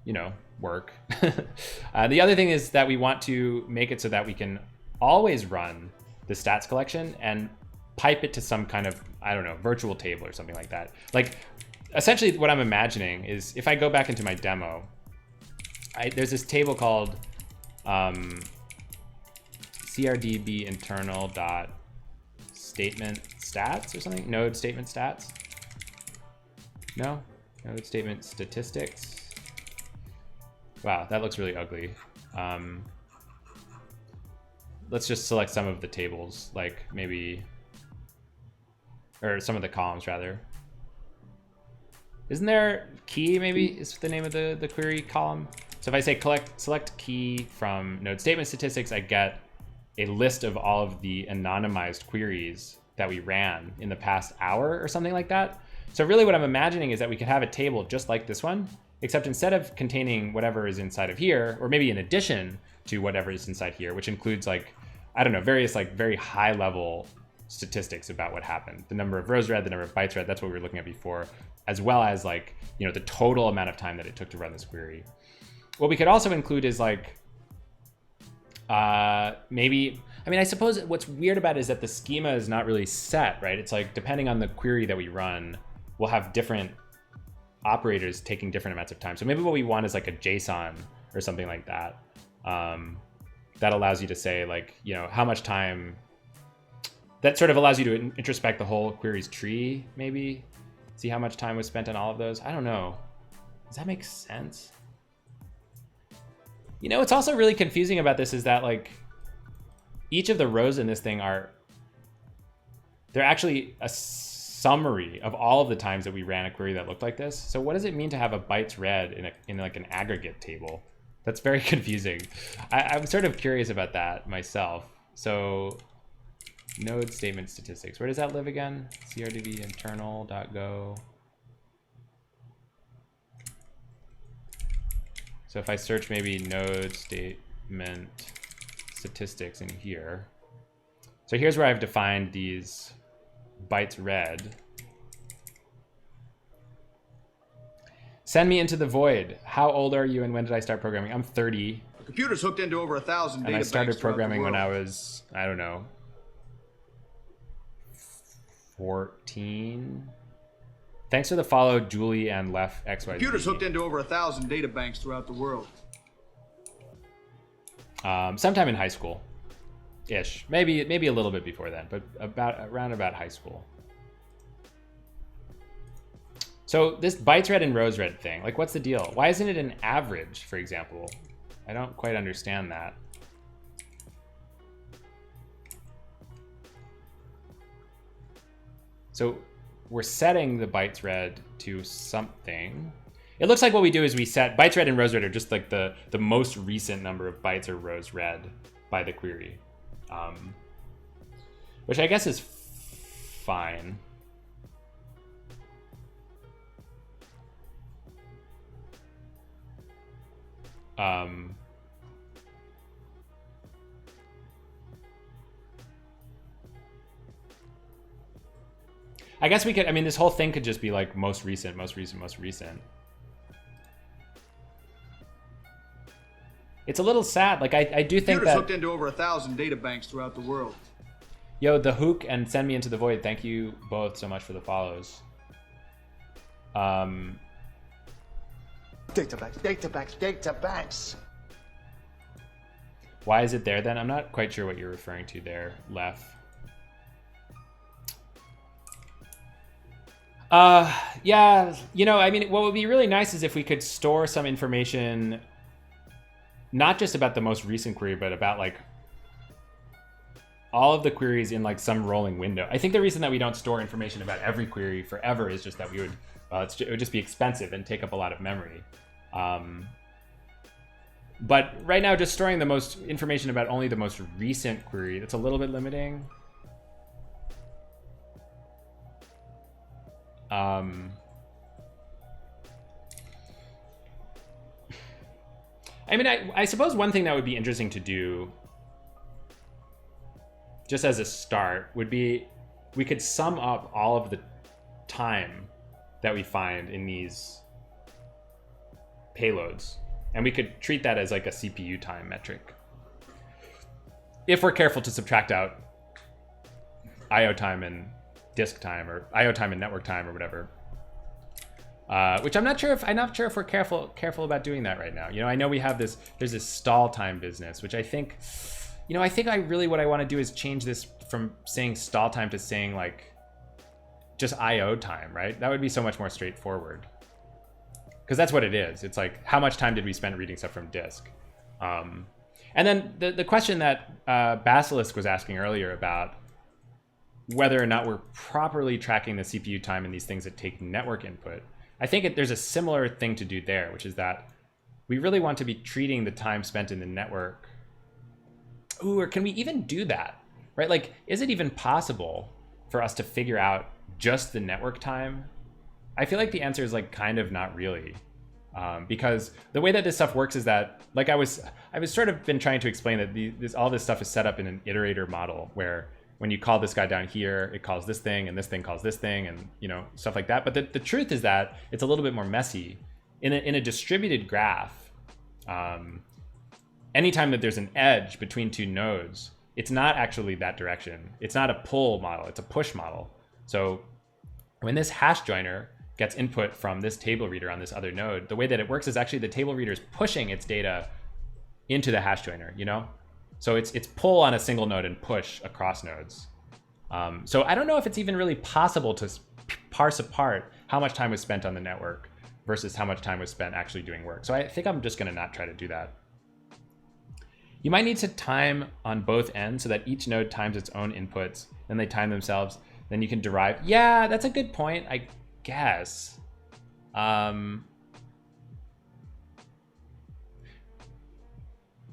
Speaker 1: you know, work. The other thing is that we want to make it so that we can always run the stats collection and pipe it to some kind of, I don't know, virtual table or something like that. Like, essentially what I'm imagining is if I go back into my demo, there's this table called CRDB internal dot statement stats or something. Node statement stats. No, node statement statistics. Wow, that looks really ugly. Let's just select some of the tables, like maybe, or some of the columns rather. Isn't there key maybe is the name of the query column? So if I say select key from node statement statistics, I get a list of all of the anonymized queries that we ran in the past hour or something like that. So really what I'm imagining is that we could have a table just like this one, except instead of containing whatever is inside of here, or maybe in addition to whatever is inside here, which includes like, I don't know, various like very high level statistics about what happened. The number of rows read, the number of bytes read, that's what we were looking at before, as well as like, you know, the total amount of time that it took to run this query. What we could also include is like, maybe, I mean, I suppose what's weird about it is that the schema is not really set, right? It's like, depending on the query that we run, we'll have different operators taking different amounts of time. So maybe what we want is like a JSON or something like that. That allows you to say like, you know, how much time, that sort of allows you to introspect the whole query's tree, maybe. See how much time was spent on all of those. I don't know. Does that make sense? You know, what's also really confusing about this is that like each of the rows in this thing they're actually a summary of all of the times that we ran a query that looked like this. So what does it mean to have a bytes read in like an aggregate table? That's very confusing. I'm sort of curious about that myself. So node statement statistics. Where does that live again? CRDB internal.go. So if I search maybe node statement statistics in here. So here's where I've defined these bytes read. Send me into the void. How old are you and when did I start programming? I'm 30.
Speaker 2: The computer's hooked into over 1,000 data
Speaker 1: And I
Speaker 2: banks
Speaker 1: started
Speaker 2: throughout the
Speaker 1: programming when
Speaker 2: world.
Speaker 1: I was, I don't know, 14. Thanks for the follow, Julie and Lef XYZ.
Speaker 2: The computer's hooked into over 1,000 data banks throughout the world.
Speaker 1: Sometime in high school, ish. Maybe a little bit before then, but around about high school. So this bytes read and rows read thing, like what's the deal? Why isn't it an average, for example? I don't quite understand that. So we're setting the bytes read to something. It looks like what we do is we set bytes read and rows read are just like the most recent number of bytes or rows read by the query, which I guess is fine. I guess we could, I mean, this whole thing could just be like most recent, most recent, most recent. It's a little sad. Like, I do think
Speaker 2: Computer's
Speaker 1: that...
Speaker 2: hooked into over 1,000 data banks throughout the world.
Speaker 1: Yo, the Hook and Send Me Into the Void, thank you both so much for the follows.
Speaker 3: Data banks, data banks, data banks.
Speaker 1: Why is it there then? I'm not quite sure what you're referring to there, Lef. Yeah, you know, I mean, what would be really nice is if we could store some information, not just about the most recent query, but about like all of the queries in like some rolling window. I think the reason that we don't store information about every query forever is just that we would, it would just be expensive and take up a lot of memory. But right now, just storing the most information about only the most recent query, that's a little bit limiting. I mean, I suppose one thing that would be interesting to do, just as a start, would be we could sum up all of the time that we find in these payloads, and we could treat that as like a CPU time metric. If we're careful to subtract out IO time and disk time, or IO time and network time, or whatever. Which I'm not sure if we're careful about doing that right now. You know, I know we have there's this stall time business, which I think, you know, what I want to do is change this from saying stall time to saying like just IO time, right? That would be so much more straightforward. Because that's what it is. It's like, how much time did we spend reading stuff from disk? And then the question that Basilisk was asking earlier about whether or not we're properly tracking the CPU time in these things that take network input. I think there's a similar thing to do there, which is that we really want to be treating the time spent in the network. Ooh, or can we even do that, right? Like, is it even possible for us to figure out just the network time? I feel like the answer is like kind of not really. Because the way that this stuff works is that, like I was sort of been trying to explain that all this stuff is set up in an iterator model where when you call this guy down here, it calls this thing, and this thing calls this thing, and you know, stuff like that. But the truth is that it's a little bit more messy. In a distributed graph, anytime that there's an edge between two nodes, it's not actually that direction. It's not a pull model, it's a push model. So when this hash joiner gets input from this table reader on this other node, the way that it works is actually the table reader is pushing its data into the hash joiner, you know? So it's pull on a single node and push across nodes. So I don't know if it's even really possible to parse apart how much time was spent on the network versus how much time was spent actually doing work. So I think I'm just gonna not try to do that. You might need to time on both ends so that each node times its own inputs, then they time themselves, then you can derive. Yeah, that's a good point, I guess.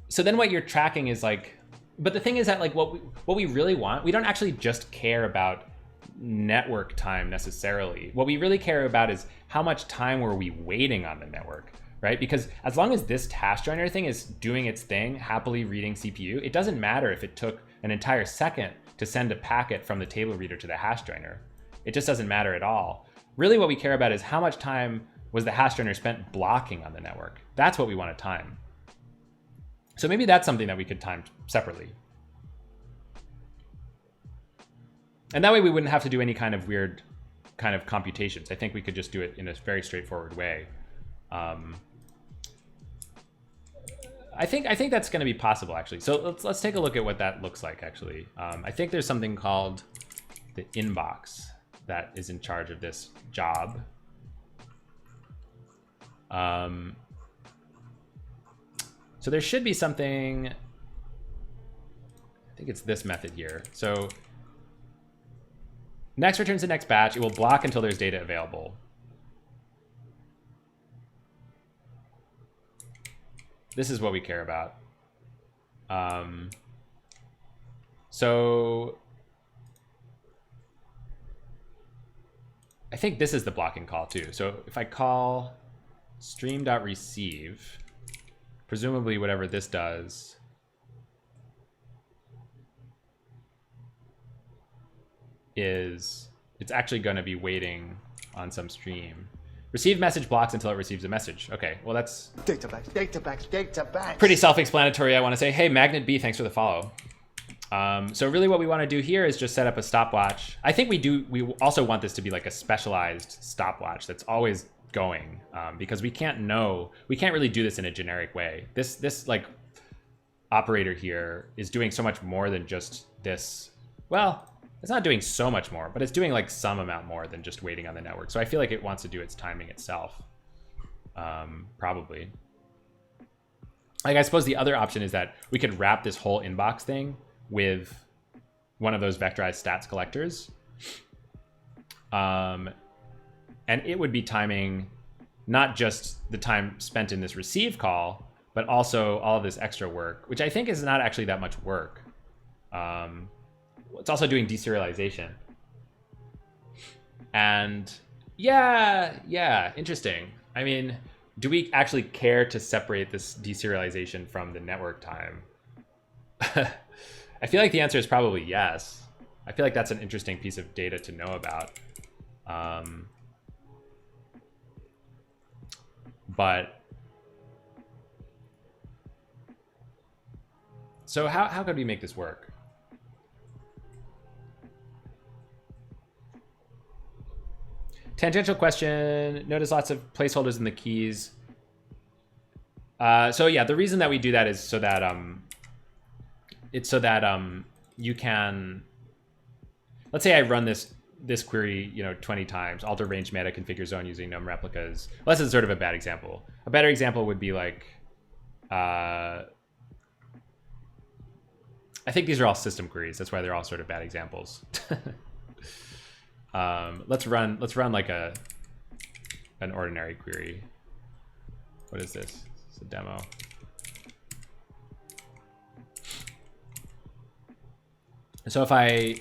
Speaker 1: So then what you're tracking is like But the thing is that like what we really want, we don't actually just care about network time necessarily. What we really care about is how much time were we waiting on the network, right? Because as long as this hash joiner thing is doing its thing, happily reading CPU, it doesn't matter if it took an entire second to send a packet from the table reader to the hash joiner. It just doesn't matter at all. Really what we care about is how much time was the hash joiner spent blocking on the network. That's what we want to time. So maybe that's something that we could time separately. And that way we wouldn't have to do any kind of weird kind of computations. I think we could just do it in a very straightforward way. I think that's going to be possible actually. So let's take a look at what that looks like actually. I think there's something called the inbox that is in charge of this job. So there should be something, I think it's this method here. So next returns the next batch. It will block until there's data available. This is what we care about. So I think this is the blocking call too. So if I call stream.receive, presumably whatever this does is it's actually going to be waiting on some stream. Receive message blocks until it receives a message. Okay, well that's
Speaker 3: Databanks.
Speaker 1: pretty self-explanatory. I want to say, hey, Magnet B, thanks for the follow. So really what we want to do here is just set up a stopwatch. I think we also want this to be like a specialized stopwatch that's always going, because we can't really do this in a generic way. This like operator here is doing so much more than just this. Well, it's not doing so much more, but it's doing like some amount more than just waiting on the network. So I feel like it wants to do its timing itself, probably. Like I suppose the other option is that we could wrap this whole inbox thing with one of those vectorized stats collectors. And it would be timing not just the time spent in this receive call, but also all of this extra work, which I think is not actually that much work. It's also doing deserialization. And yeah, interesting. I mean, do we actually care to separate this deserialization from the network time? I feel like the answer is probably yes. I feel like that's an interesting piece of data to know about. But so how could we make this work? Tangential question. Notice lots of placeholders in the keys. So yeah, the reason that we do that is so that you can, let's say I run this query, 20 times, alter range meta, configure zone using num replicas. Well, this is sort of a bad example. A better example would be like, I think these are all system queries. That's why they're all sort of bad examples. Let's run like an ordinary query. What is this? It's a demo. So if I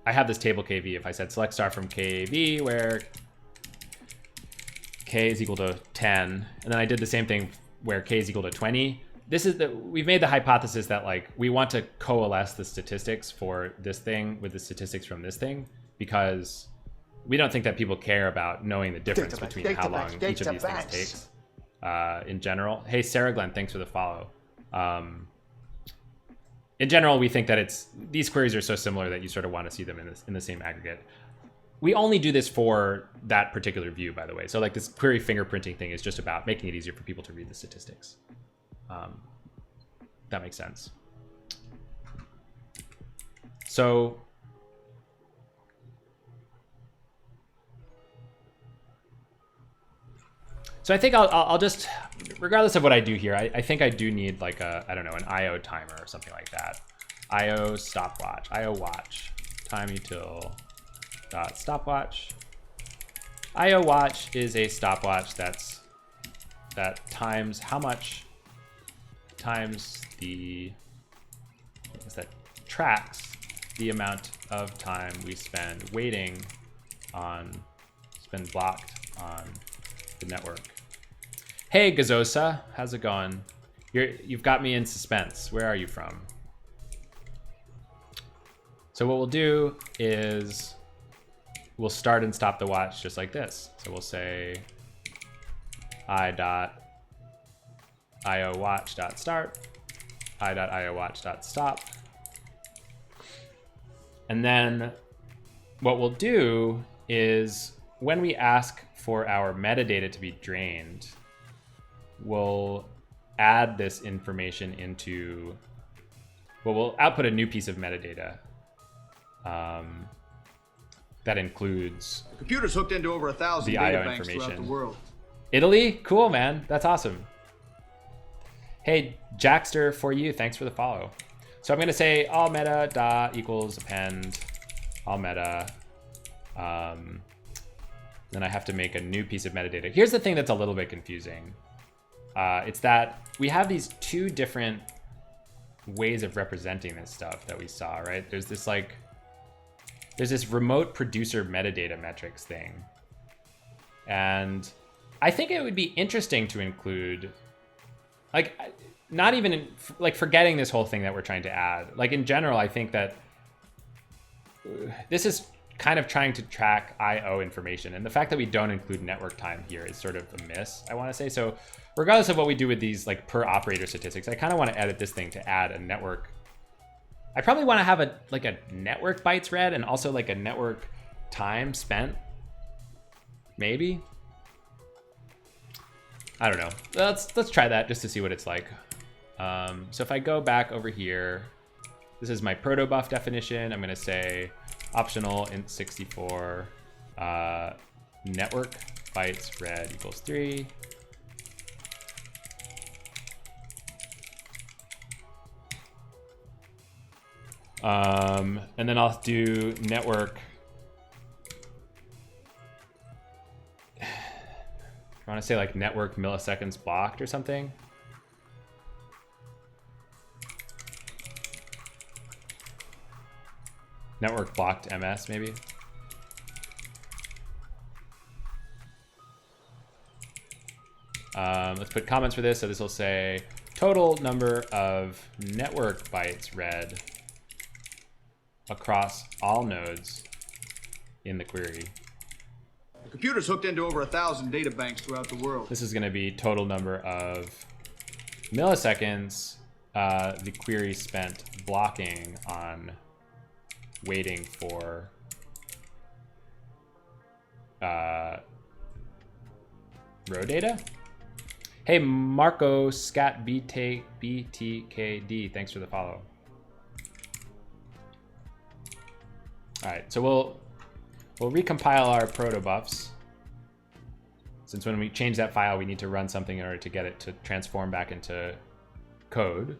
Speaker 1: have this table KV, if I said select star from KV where K is equal to 10, and then I did the same thing where K is equal to 20, we've made the hypothesis that like we want to coalesce the statistics for this thing with the statistics from this thing, because we don't think that people care about knowing the difference between how long each of these things takes in general. Hey, Sarah Glenn, thanks for the follow. In general, we think that these queries are so similar that you sort of want to see them in the same aggregate. We only do this for that particular view, by the way. So like this query fingerprinting thing is just about making it easier for people to read the statistics. That makes sense. So I think I'll just, regardless of what I do here, I think I do need like I don't know, an IO timer or something like that. IO stopwatch, IO watch, time util dot stopwatch. IO watch is a stopwatch that times how much times the, what is that, tracks the amount of time we spend waiting on, spend blocked on the network. Hey Gazosa, how's it going? You've got me in suspense. Where are you from? So what we'll do is we'll start and stop the watch just like this. So we'll say i.iowatch.start, i.iowatch.stop. And then what we'll do is when we ask for our metadata to be drained, we'll add this information into, well, we'll output a new piece of metadata that includes
Speaker 2: The computer's hooked into over 1,000
Speaker 1: the
Speaker 2: data
Speaker 1: IO
Speaker 2: banks throughout
Speaker 1: information.
Speaker 2: the world.
Speaker 1: Italy? Cool, man. That's awesome. Hey, Jackster, for you, thanks for the follow. So I'm going to say all meta dot equals append all meta. Then I have to make a new piece of metadata. Here's the thing that's a little bit confusing. It's that we have these two different ways of representing this stuff that we saw, right? There's this remote producer metadata metrics thing. And I think it would be interesting to include, like, not even like forgetting this whole thing that we're trying to add. Like in general, I think that this is kind of trying to track IO information. And the fact that we don't include network time here is sort of a miss, I want to say. So regardless of what we do with these like per operator statistics, I kind of want to edit this thing to add a network. I probably want to have a network bytes read and also like a network time spent. Maybe. I don't know. Let's try that just to see what it's like. So if I go back over here, this is my protobuf definition. I'm going to say optional int 64 network bytes read equals 3. And then I'll do network. I want to say like network milliseconds blocked or something. Network blocked MS maybe. Let's put comments for this. So this will say total number of network bytes read across all nodes in the query.
Speaker 2: The computer's hooked into over 1,000 data banks throughout the world.
Speaker 1: This is going to be total number of milliseconds the query spent blocking on waiting for row data. Hey, Marco Scat BTKD, thanks for the follow. All right, so we'll recompile our protobufs. Since when we change that file, we need to run something in order to get it to transform back into code.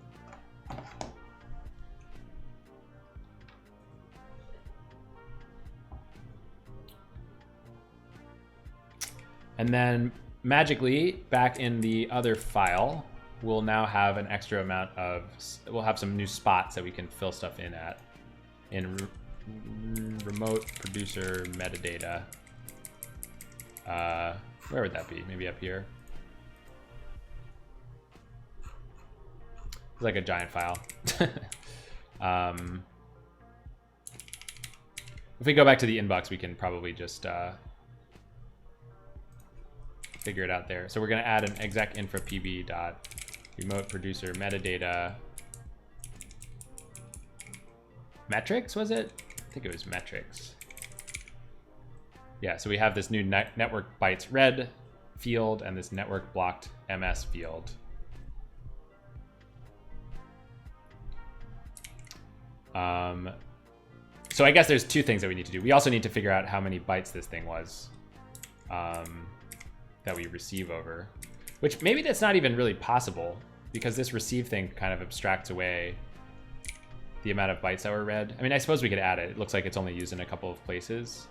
Speaker 1: And then magically, back in the other file, we'll now have an extra amount of, we'll have some new spots that we can fill stuff in at. In remote producer metadata. Where would that be? Maybe up here. It's like a giant file. If we go back to the inbox, we can probably just figure it out there. So we're going to add an exec infra pb dot remote producer metadata metrics, was it? I think it was metrics. Yeah, so we have this new network bytes read field and this network blocked MS field. So I guess there's two things that we need to do. We also need to figure out how many bytes this thing was that we receive over, which maybe that's not even really possible because this receive thing kind of abstracts away the amount of bytes that were read. I mean, I suppose we could add it. It looks like it's only used in a couple of places.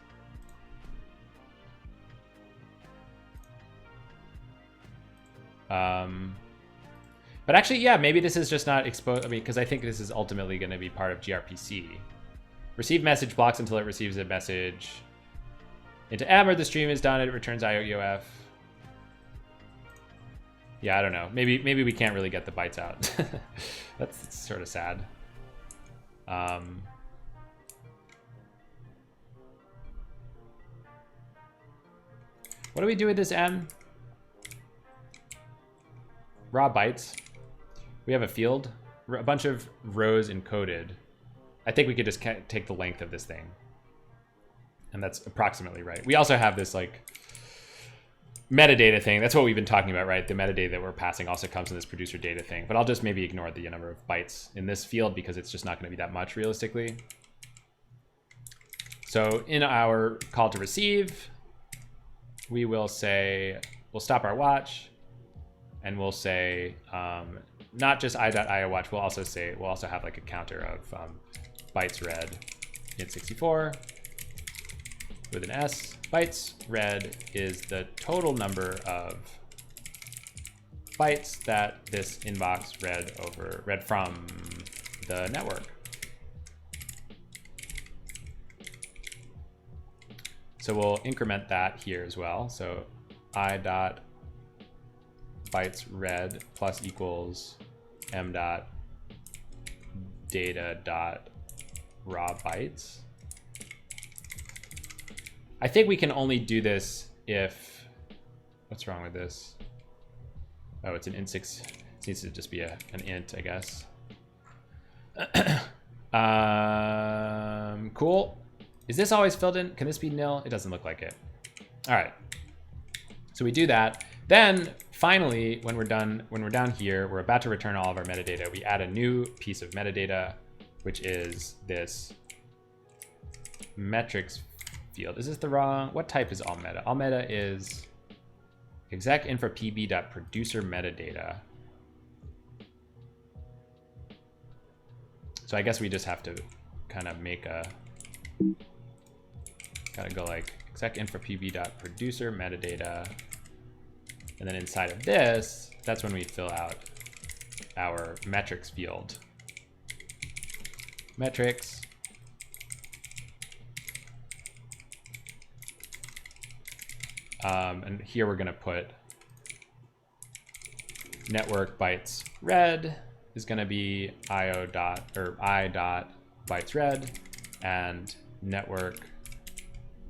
Speaker 1: But actually, yeah, maybe this is just not exposed. I mean, because I think this is ultimately going to be part of gRPC. Receive message blocks until it receives a message into M, or the stream is done. It returns IOEOF. Yeah, I don't know. Maybe we can't really get the bytes out. That's sort of sad. What do we do with this M? Raw bytes. We have a field, a bunch of rows encoded. I think we could just take the length of this thing. And that's approximately right. We also have this like metadata thing. That's what we've been talking about, right? The metadata that we're passing also comes in this producer data thing. But I'll just maybe ignore the number of bytes in this field because it's just not going to be that much realistically. So in our call to receive, we will say, we'll stop our watch, and we'll say, not just i.iowatch, we'll also have like a counter of bytes read int64 with an S. Bytes read is the total number of bytes that this inbox read from the network. So we'll increment that here as well. So I dot bytes read plus equals m dot data dot raw bytes. I think we can only do this if, what's wrong with this? Oh, it's an int6. It needs to just be an int, I guess. Cool. Is this always filled in? Can this be nil? It doesn't look like it. All right. So we do that. Then finally, when we're down here, we're about to return all of our metadata. We add a new piece of metadata, which is this metrics field. Is this the wrong? What type is all meta? All meta is exec infra pb.producer metadata. So I guess we just have to kind of make a, gotta go like exec infra pb.producer metadata. And then inside of this, that's when we fill out our metrics field. Metrics. And here we're gonna put network bytes read is gonna be i dot bytes read, and network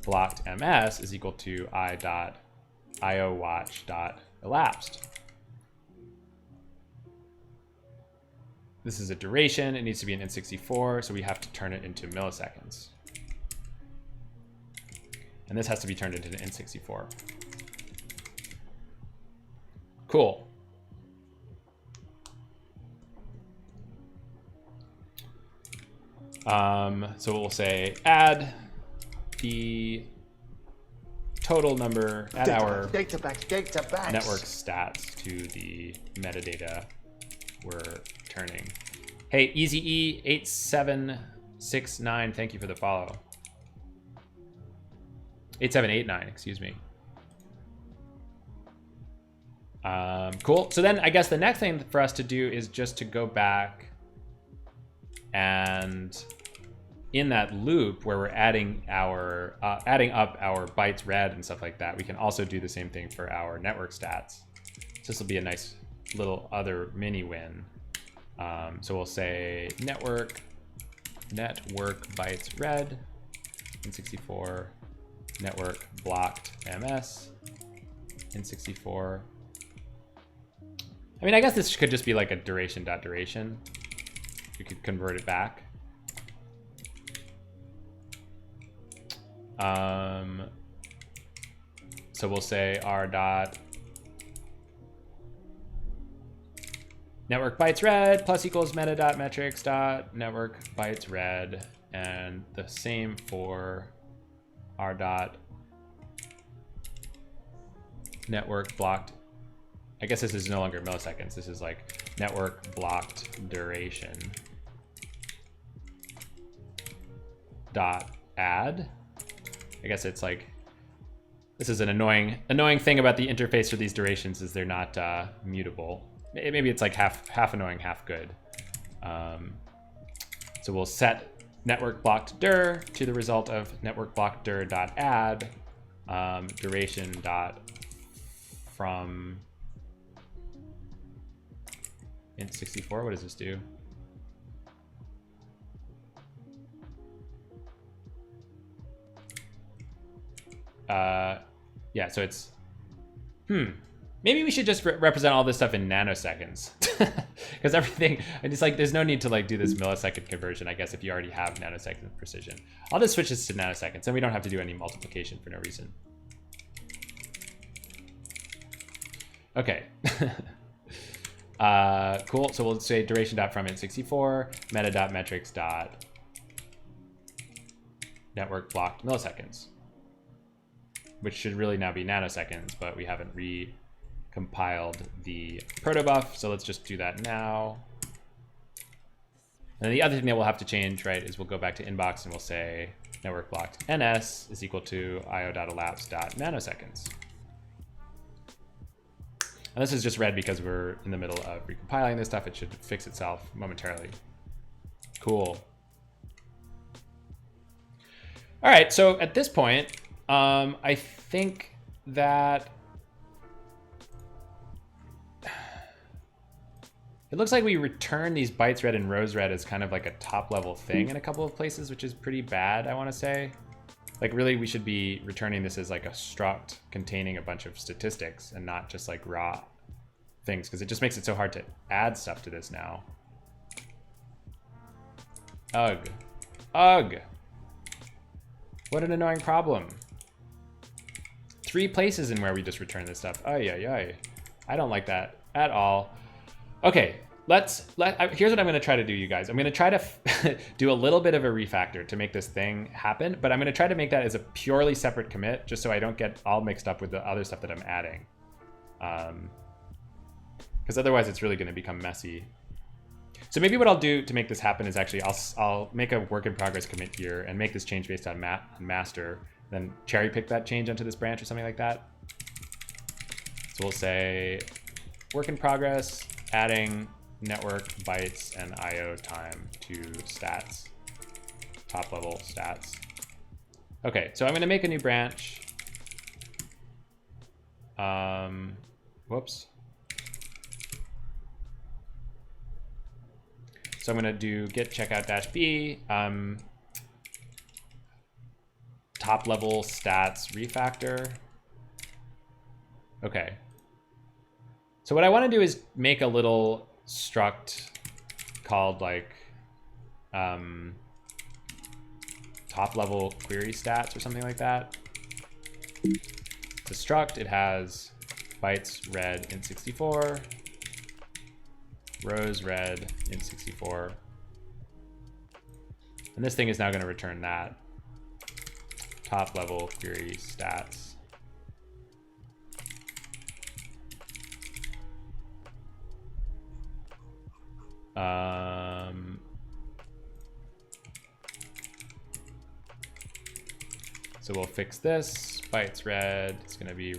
Speaker 1: blocked ms is equal to i dot iowatch dot elapsed. This is a duration. It needs to be an int64, so we have to turn it into milliseconds. And this has to be turned into an int64. Cool. So we'll say add the total number, add our
Speaker 3: data
Speaker 1: network stats to the metadata we're turning. Hey, EasyE8769, thank you for the follow. 8789, excuse me. Cool. So then I guess the next thing for us to do is just to go back and in that loop where we're adding our adding up our bytes read and stuff like that, we can also do the same thing for our network stats. So this will be a nice little other mini win. So we'll say network bytes read int64 network blocked ms int64. I mean, I guess this could just be like a duration dot duration. We could convert it back. So we'll say r dot network bytes read plus equals meta dot metrics dot network bytes read, and the same for r dot network blocked. I guess this is no longer milliseconds. This is like network blocked duration dot add. I guess it's like, this is an annoying thing about the interface for these durations is they're not mutable. maybe it's like half annoying, half good. So we'll set network blocked dir to the result of network blocked dir dot add duration dot from int64. What does this do? Yeah, so it's maybe we should just represent all this stuff in nanoseconds, because everything, it's like there's no need to like do this millisecond conversion, I guess, if you already have nanosecond precision. I'll just switch this to nanoseconds, and we don't have to do any multiplication for no reason. Okay. Cool. So we'll say duration dot from int64 meta dot metrics dot network blocked milliseconds, which should really now be nanoseconds, but we haven't recompiled the protobuf, so let's just do that now. And the other thing that we'll have to change, right, is we'll go back to inbox and we'll say network blocked ns is equal to io.elapsed.nanoseconds. And this is just red because we're in the middle of recompiling this stuff. It should fix itself momentarily. Cool. All right, so at this point, I think that it looks like we return these bytes red and rows red as kind of like a top level thing in a couple of places, which is pretty bad, I want to say. Like really, we should be returning this as like a struct containing a bunch of statistics and not just like raw things, because it just makes it so hard to add stuff to this now. Ugh. Ugh. What an annoying problem. 3 places in where we just return this stuff. Ay, ay, ay. I don't like that at all. Okay, here's what I'm gonna try to do, you guys. I'm gonna try to do a little bit of a refactor to make this thing happen, but I'm gonna try to make that as a purely separate commit, just so I don't get all mixed up with the other stuff that I'm adding. Because otherwise it's really gonna become messy. So maybe what I'll do to make this happen is actually I'll make a work in progress commit here and make this change based on master, then cherry pick that change onto this branch or something like that. So we'll say work in progress, adding network bytes and IO time to stats, top level stats. Okay, so I'm gonna make a new branch. Whoops. So I'm gonna do get checkout dash B, top level stats refactor. Okay. So what I want to do is make a little struct called like top level query stats or something like that. The struct, it has bytes red int64, rows red int64, and this thing is now going to return that top level query stats. So we'll fix this. Bytes red, it's going to be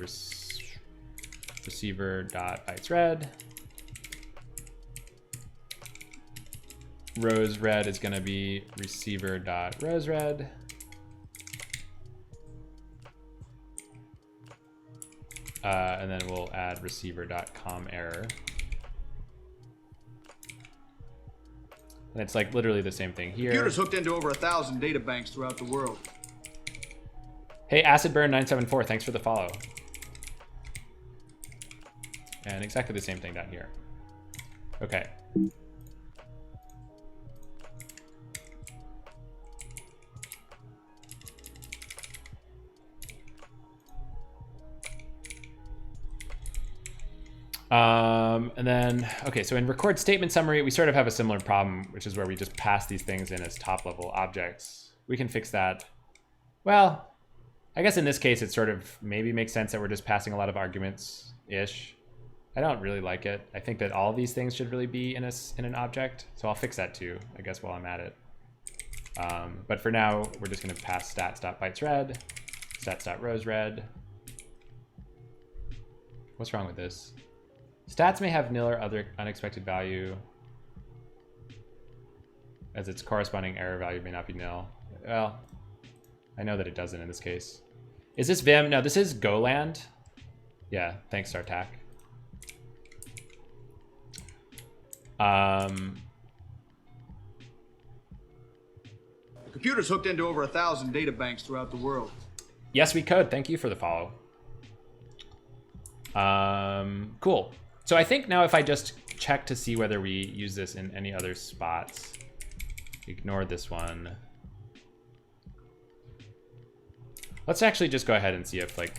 Speaker 1: receiver dot bytes red. Rows red is going to be receiver dot rows red. And then we'll add receiver dot com error. And it's like literally the same thing here.
Speaker 2: Computers hooked into over 1,000 data banks throughout the world.
Speaker 1: Hey, AcidBurn974, thanks for the follow. And exactly the same thing down here. Okay. And then, okay, so in record statement summary, we sort of have a similar problem, which is where we just pass these things in as top level objects. We can fix that. Well, I guess in this case, it sort of maybe makes sense that we're just passing a lot of arguments-ish. I don't really like it. I think that all of these things should really be in an object. So I'll fix that too, I guess, while I'm at it. But for now, we're just going to pass stats.bytesRed, stats.rowsRed. What's wrong with this? Stats may have nil or other unexpected value, as its corresponding error value may not be nil. Well, I know that it doesn't in this case. Is this Vim? No, this is Goland. Yeah, thanks, Sartak.
Speaker 2: The computer's hooked into over 1,000 data banks throughout the world.
Speaker 1: Yes, we could. Thank you for the follow. Cool. So I think now if I just check to see whether we use this in any other spots, ignore this one. Let's actually just go ahead and see if like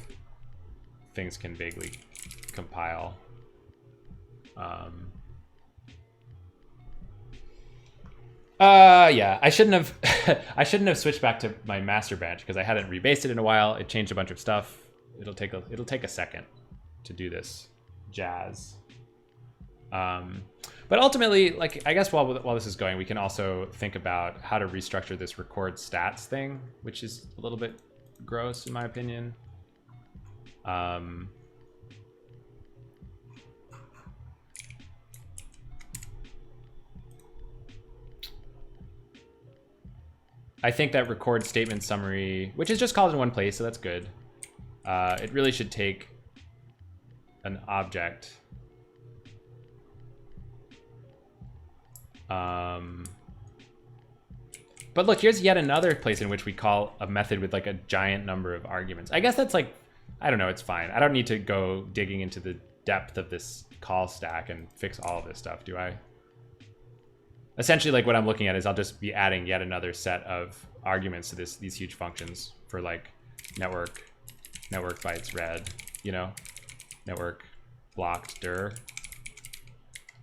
Speaker 1: things can vaguely compile. Yeah, I shouldn't have I shouldn't have switched back to my master branch because I hadn't rebased it in a while. It changed a bunch of stuff. It'll take a second to do this jazz. But ultimately, like, I guess while this is going, we can also think about how to restructure this record stats thing, which is a little bit gross in my opinion. I think that record statement summary, which is just called in one place, so that's good. It really should take an object. But look, here's yet another place in which we call a method with like a giant number of arguments. I guess that's like, I don't know, it's fine. I don't need to go digging into the depth of this call stack and fix all of this stuff, do I? Essentially, like what I'm looking at is I'll just be adding yet another set of arguments to these huge functions for like network bytes read, you know, network blocked dir.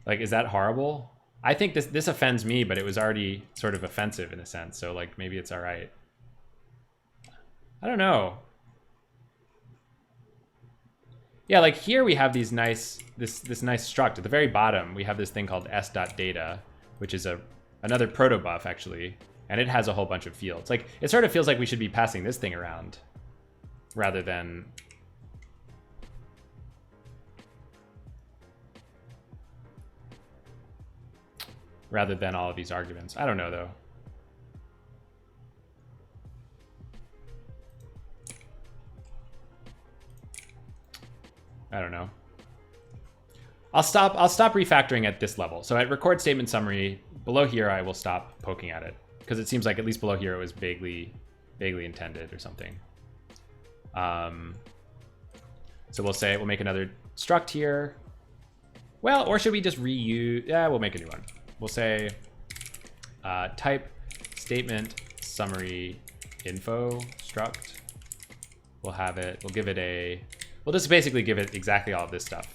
Speaker 1: Like, is that horrible? I think this offends me, but it was already sort of offensive in a sense. So like maybe it's all right. I don't know. Yeah, like here we have these nice this nice struct at the very bottom. We have this thing called s.data, which is another protobuf actually, and it has a whole bunch of fields. Like it sort of feels like we should be passing this thing around rather than all of these arguments. I don't know though. I don't know. I'll stop refactoring at this level. So at record statement summary, below here I will stop poking at it because it seems like at least below here it was vaguely intended or something. So we'll make another struct here. Well, or should we just reuse? Yeah, we'll make a new one. We'll say type statement summary info struct. We'll have it. We'll give it a. We'll just basically give it exactly all of this stuff.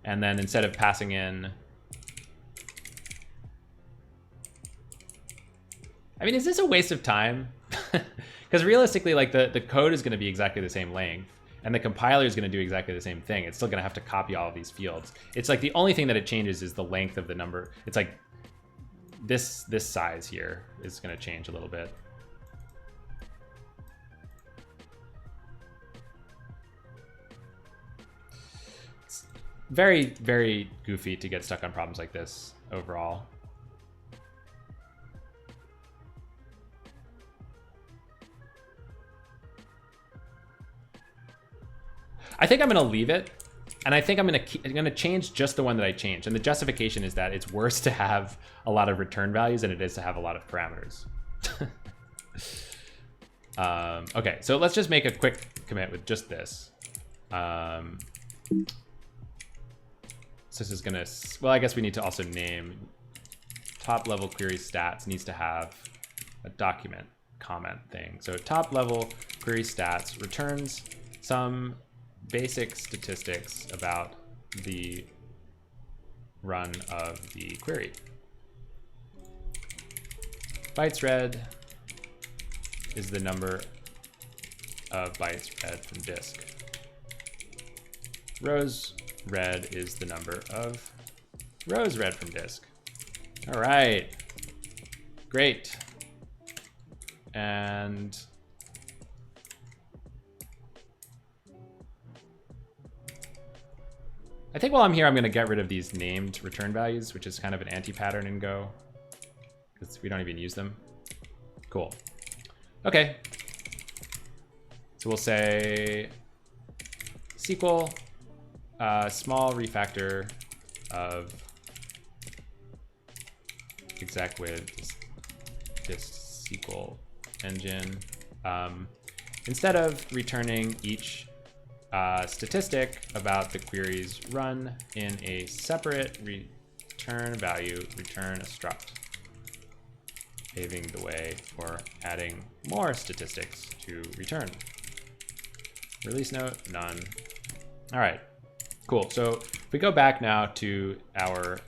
Speaker 1: And then instead of passing in, I mean, is this a waste of time? Because realistically, like the code is going to be exactly the same length, and the compiler is going to do exactly the same thing. It's still going to have to copy all of these fields. It's like the only thing that it changes is the length of the number. It's like this size here is going to change a little bit. It's very, very goofy to get stuck on problems like this overall. I think I'm gonna leave it, and I think I'm gonna change just the one that I changed. And the justification is that it's worse to have a lot of return values than it is to have a lot of parameters. Okay, so let's just make a quick commit with just this. So this is gonna, well, I guess we need to also name top level query stats needs to have a document comment thing. So top level query stats returns some basic statistics about the run of the query. Bytes read is the number of bytes read from disk. Rows read is the number of rows read from disk. All right, great. And I think while I'm here, I'm going to get rid of these named return values, which is kind of an anti-pattern in Go, because we don't even use them. Cool. Okay. So we'll say SQL, small refactor of exec with this SQL engine. Instead of returning each statistic about the queries run in a separate return value, return a struct, paving the way for adding more statistics to return. Release note, none. All right, cool. So if we go back now to our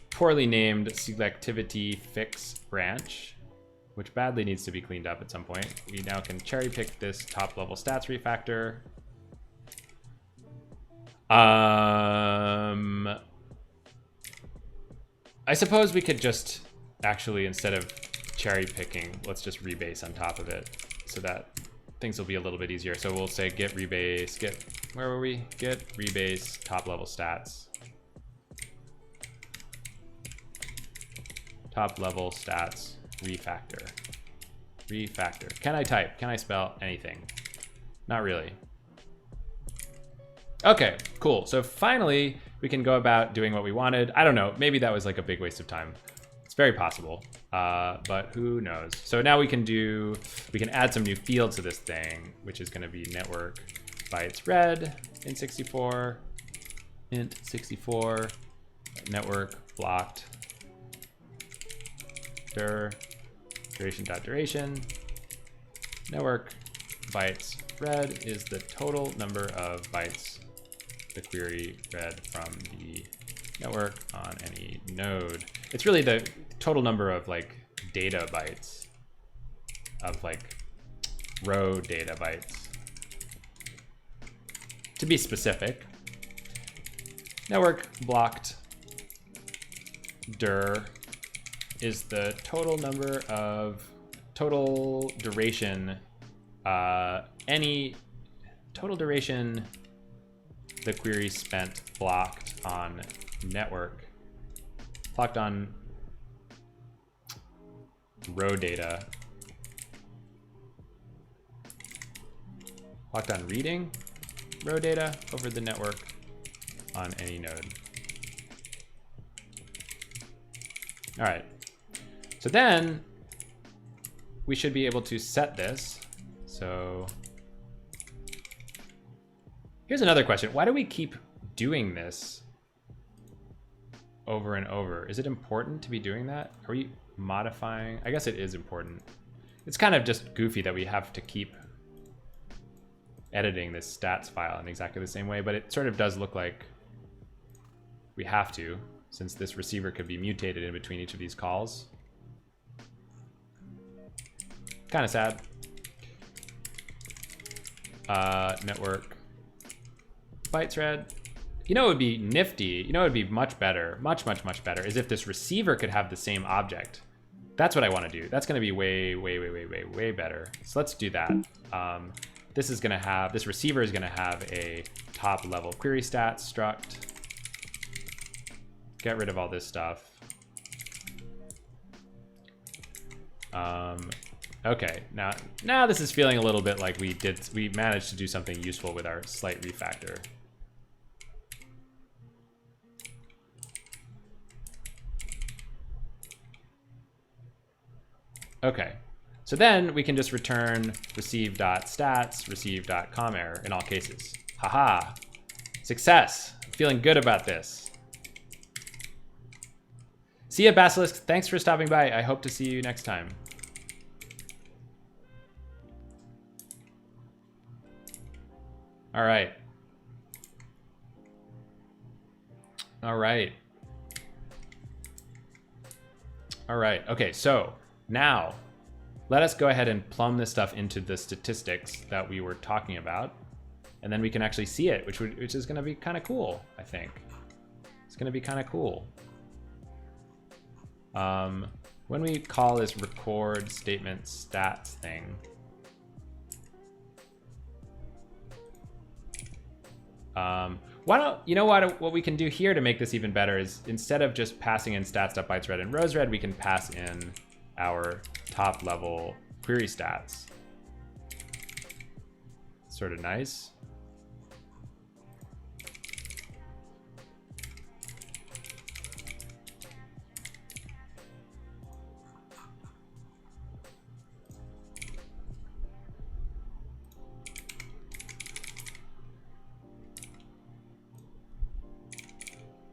Speaker 1: poorly named selectivity fix branch, which badly needs to be cleaned up at some point, we now can cherry pick this top level stats refactor. I suppose we could just actually, instead of cherry picking, let's just rebase on top of it so that things will be a little bit easier. So we'll say git rebase, where were we? Git rebase top level stats. Top level stats refactor. Refactor. Can I type? Can I spell anything? Not really. Okay, cool. So finally, we can go about doing what we wanted. I don't know, maybe that was like a big waste of time. It's very possible, but who knows? So now we can add some new fields to this thing, which is gonna be network bytes read int 64, network blocked, duration.duration, network bytes read is the total number of bytes the query read from the network on any node. It's really the total number of like data bytes, of like row data bytes. To be specific, network blocked dir is the total number of total duration, any total duration the query spent blocked on network, blocked on row data, blocked on reading row data over the network on any node. All right, so then we should be able to set this. So here's another question. Why do we keep doing this over and over? Is it important to be doing that? Are we modifying? I guess it is important. It's kind of just goofy that we have to keep editing this stats file in exactly the same way, but it sort of does look like we have to, since this receiver could be mutated in between each of these calls. Kind of sad. Network bytes read. You know, it would be nifty. You know, it would be much better, much better, is if this receiver could have the same object. That's what I want to do. That's going to be way better. So let's do that. This receiver is going to have a top level query stats struct. Get rid of all this stuff. Okay, now this is feeling a little bit like we managed to do something useful with our slight refactor. Okay, so then we can just return receive.stats, receive.com error in all cases. Haha, success. I'm feeling good about this. See ya, Basilisk. Thanks for stopping by. I hope to see you next time. All right. All right. All right. Okay, so now let us go ahead and plumb this stuff into the statistics that we were talking about, and then we can actually see it, which is going to be kind of cool, I think. It's going to be kind of cool. when we call this record statement stats thing, why don't, you know what we can do here to make this even better is instead of just passing in stats.bytesRead and rowsRead, we can pass in our top level query stats. Sort of nice.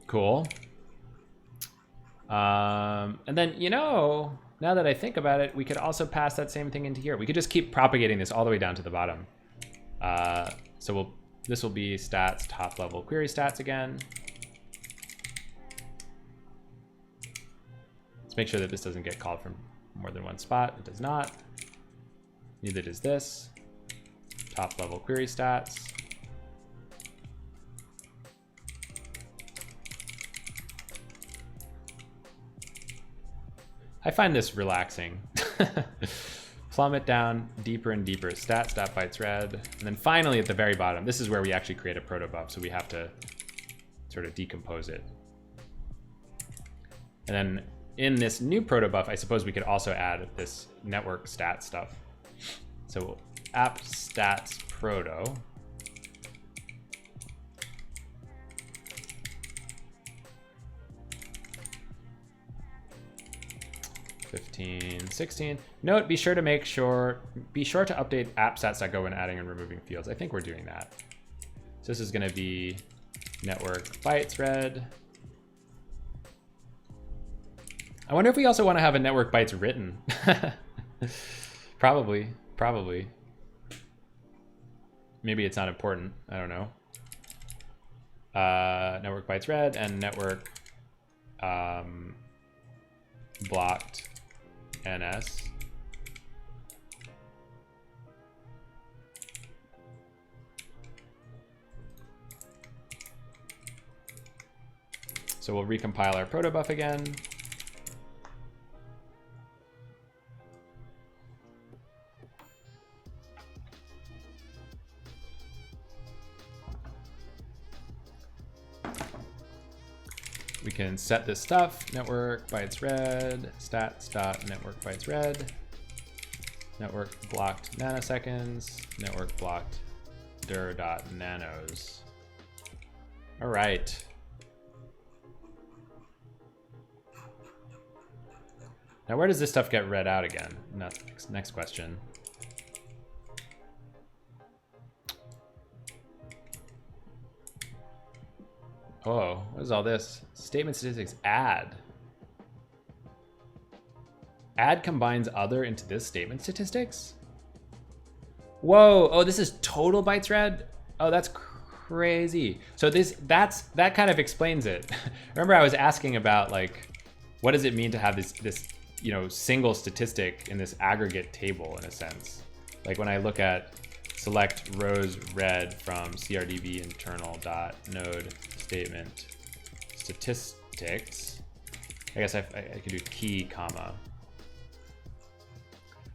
Speaker 1: Cool. And then, you know, now that I think about it, we could also pass that same thing into here. We could just keep propagating this all the way down to the bottom. So this will be stats top level query stats again. Let's make sure that this doesn't get called from more than one spot. It does not. Neither does this. Top level query stats. I find this relaxing. Plumb it down deeper and deeper. Stats.bytesRead. And then finally at the very bottom, this is where we actually create a protobuf, so we have to sort of decompose it. And then in this new protobuf, I suppose we could also add this network stat stuff. So app stats proto. 15, 16. Note, be sure to update appstats.go when adding and removing fields. I think we're doing that. So this is going to be network bytes read. I wonder if we also want to have a network bytes written. Probably. Maybe it's not important. I don't know. Network bytes read and network blocked NS. So we'll recompile our protobuf again. We can set this stuff, network bytes read, stats.network bytes read, network blocked nanoseconds, network blocked dir.nanos. All right. Now where does this stuff get read out again? Next question. Oh, what is all this? Statement statistics add. Add combines other into this statement statistics? Whoa, oh, this is total bytes read? Oh, that's crazy. So that kind of explains it. Remember I was asking about like, what does it mean to have this you know, single statistic in this aggregate table in a sense? Like when I look at select rows read from CRDB internal dot node statement statistics. I guess I could do key comma.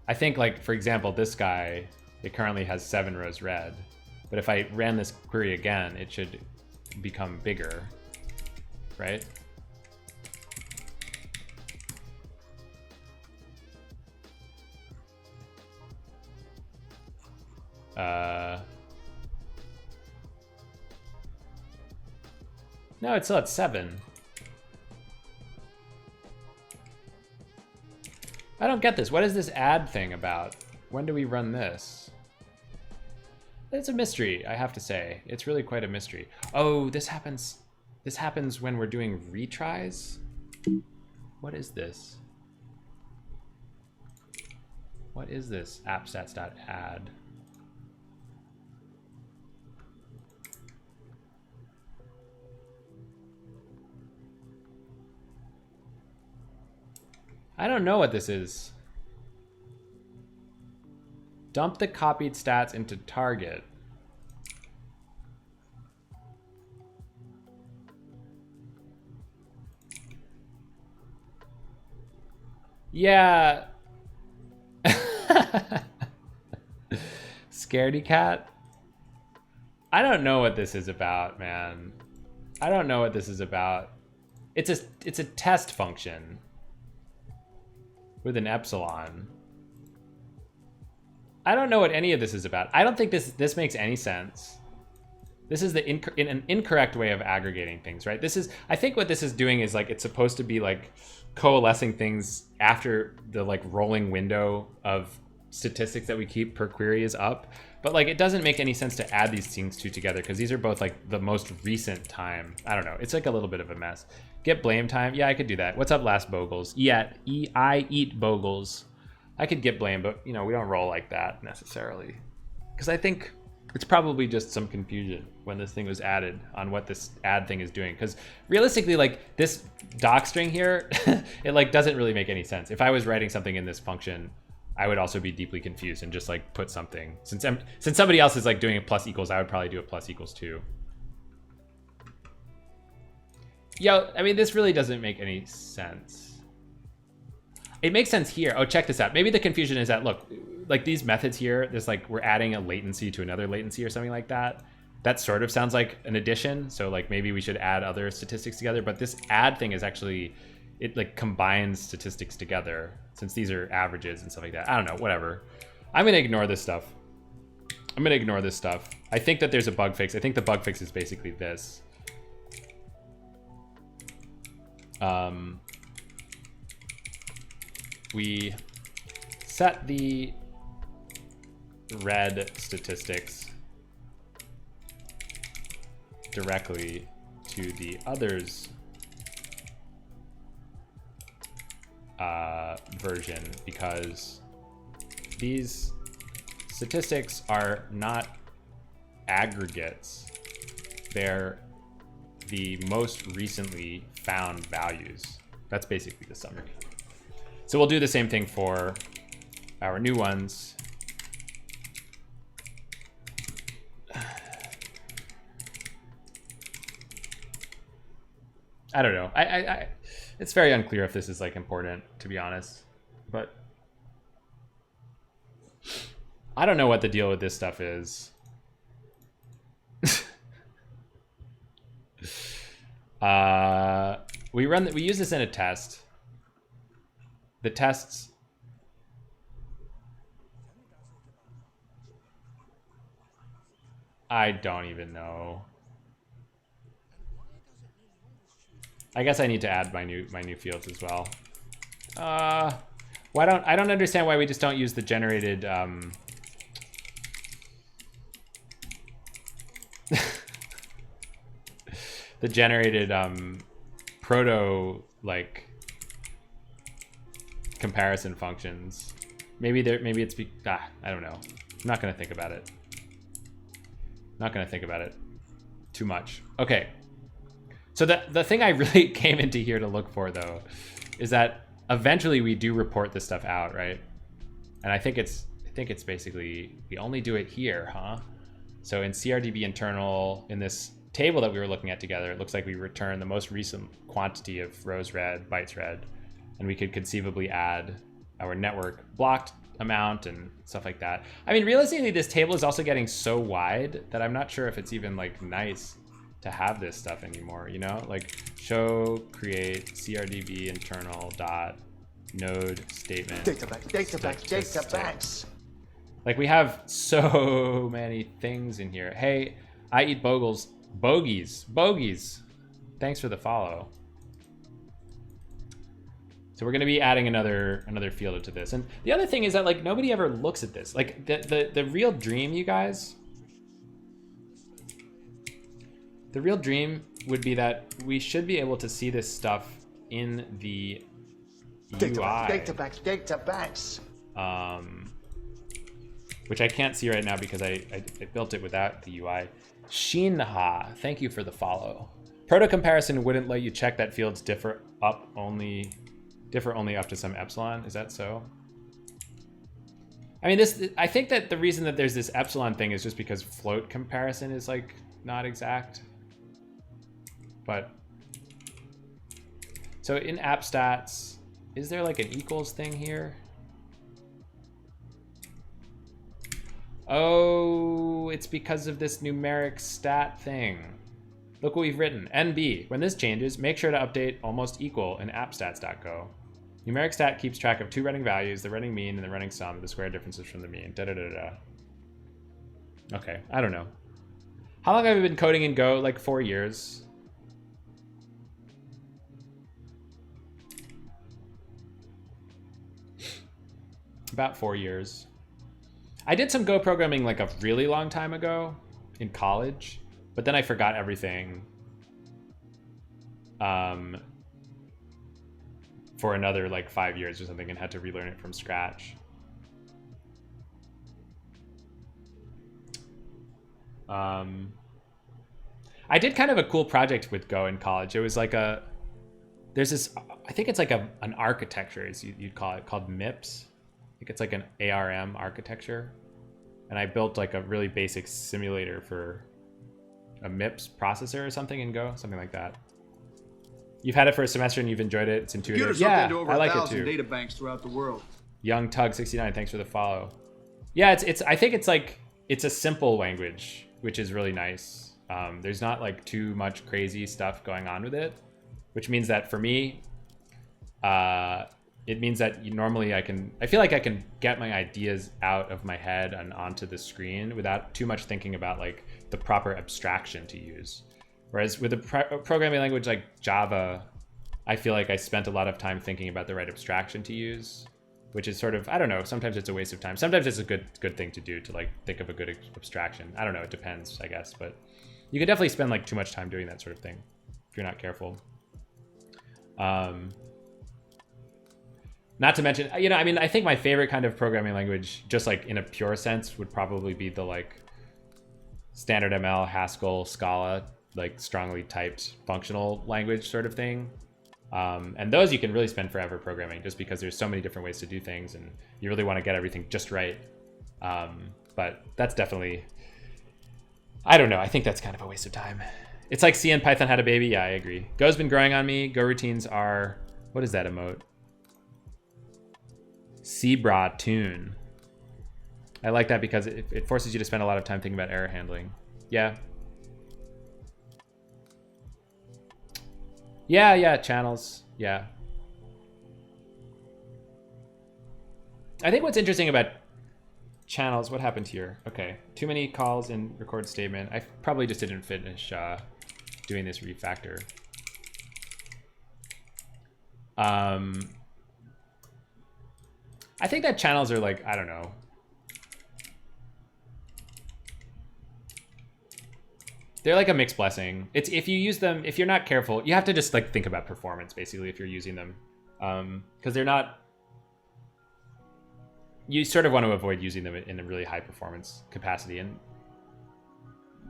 Speaker 1: I think like, for example, this guy, it currently has 7 rows read, but if I ran this query again, it should become bigger, right? No, it's still at 7. I don't get this. What is this add thing about? When do we run this? It's a mystery, I have to say. It's really quite a mystery. Oh, this happens when we're doing retries? What is this? What is this appstats.add? I don't know what this is. Dump the copied stats into target. Yeah. Scaredy cat. I don't know what this is about, man. I don't know what this is about. It's a test function with an epsilon. I don't know what any of this is about. I don't think this makes any sense. This is an incorrect way of aggregating things, right? I think what this is doing is like it's supposed to be like coalescing things after the like rolling window of statistics that we keep per query is up. But like it doesn't make any sense to add these things two together because these are both like the most recent time. I don't know. It's like a little bit of a mess. Get blame time. Yeah, I could do that. What's up, last Bogles? I eat Bogles. I could get blame, but you know, we don't roll like that necessarily. Because I think it's probably just some confusion when this thing was added on what this add thing is doing. Because realistically, like this doc string here, it like doesn't really make any sense. If I was writing something in this function, I would also be deeply confused and just like put something. Since somebody else is like doing a plus equals, I would probably do a plus equals too. Yo, I mean, this really doesn't make any sense. It makes sense here. Oh, check this out. Maybe the confusion is that, look, like these methods here, there's like, we're adding a latency to another latency or something like that. That sort of sounds like an addition. So like maybe we should add other statistics together, but this add thing is actually, it like combines statistics together since these are averages and stuff like that. I don't know, whatever. I'm gonna ignore this stuff. I think that there's a bug fix. I think the bug fix is basically this. We set the red statistics directly to the others version because these statistics are not aggregates. They're the most recently found values. That's basically the summary. So we'll do the same thing for our new ones. I don't know. It's very unclear if this is like important, to be honest. But I don't know what the deal with this stuff is. We use this in a test. The tests. I don't even know. I guess I need to add my new fields as well. I don't understand why we just don't use the generated the generated proto like comparison functions. Maybe it's I don't know. I'm not gonna think about it. Too much. Okay. So the thing I really came into here to look for though is that eventually we do report this stuff out, right? And I think it's basically we only do it here, huh? So in CRDB internal, in this table that we were looking at together, it looks like we return the most recent quantity of rows read, bytes read. And we could conceivably add our network blocked amount and stuff like that. I mean, realistically, this table is also getting so wide that I'm not sure if it's even like nice to have this stuff anymore, you know? Like show create CRDB internal dot node statement.
Speaker 3: Databanks.
Speaker 1: Like we have so many things in here. Hey, I eat Bogies. Thanks for the follow. So we're going to be adding another field to this. And the other thing is that like nobody ever looks at this. Like the real dream, you guys, the real dream would be that we should be able to see this stuff in the UI.
Speaker 3: Databanks.
Speaker 1: Which I can't see right now because I built it without the UI. Shinha, thank you for the follow. Proto comparison wouldn't let you check that fields differ only up to some epsilon. Is that so? I mean, I think that the reason that there's this epsilon thing is just because float comparison is like not exact. But so in app stats, Is there like an equals thing here? Oh, it's because of this numeric stat thing. Look what we've written. NB, when this changes, make sure to update almost equal in appstats.go. Numeric stat keeps track of two running values, the running mean and the running sum, the square differences from the mean. Da da da da. Okay, I don't know. How long have I been coding in Go? Like 4 years. About 4 years. I did some Go programming like a really long time ago in college, but then I forgot everything for another like 5 years or something and had to relearn it from scratch. I did kind of a cool project with Go in college. It was like there's this, I think it's like an architecture, as you'd call it, called MIPS. I think it's like an ARM architecture. And I built like a really basic simulator for a MIPS processor or something in Go, something like that. You've had it for a semester and you've enjoyed it. It's intuitive.
Speaker 2: Computers
Speaker 1: Yeah,
Speaker 2: hooked into over
Speaker 1: I like it
Speaker 2: 1,000
Speaker 1: too.
Speaker 2: data banks throughout the world.
Speaker 1: Young Tug 69, thanks for the follow. Yeah, it's. I think it's like it's a simple language, which is really nice. There's not like too much crazy stuff going on with it, which means that for me, it means that normally I feel like I can get my ideas out of my head and onto the screen without too much thinking about like the proper abstraction to use. Whereas with a programming language like Java, I feel like I spent a lot of time thinking about the right abstraction to use, which is sort of, I don't know, sometimes it's a waste of time. Sometimes it's a good thing to do to like think of a good abstraction. I don't know, it depends, I guess, but you could definitely spend like too much time doing that sort of thing if you're not careful. Not to mention, you know, I mean, I think my favorite kind of programming language, just like in a pure sense, would probably be the like standard ML, Haskell, Scala, like strongly typed functional language sort of thing. And those you can really spend forever programming just because there's so many different ways to do things and you really want to get everything just right. But that's definitely, I don't know, I think that's kind of a waste of time. It's like C and Python had a baby. Yeah, I agree. Go's been growing on me. Go routines are, what is that emote? Zebra tune. I like that because it forces you to spend a lot of time thinking about error handling. Yeah. Yeah, channels. Yeah. I think what's interesting about channels, what happened here? Okay, too many calls in record statement. I probably just didn't finish doing this refactor. I think that channels are like, I don't know. They're like a mixed blessing. It's if you use them, if you're not careful, you have to just like think about performance basically if you're using them. Because they're not, you sort of want to avoid using them in a really high performance capacity. And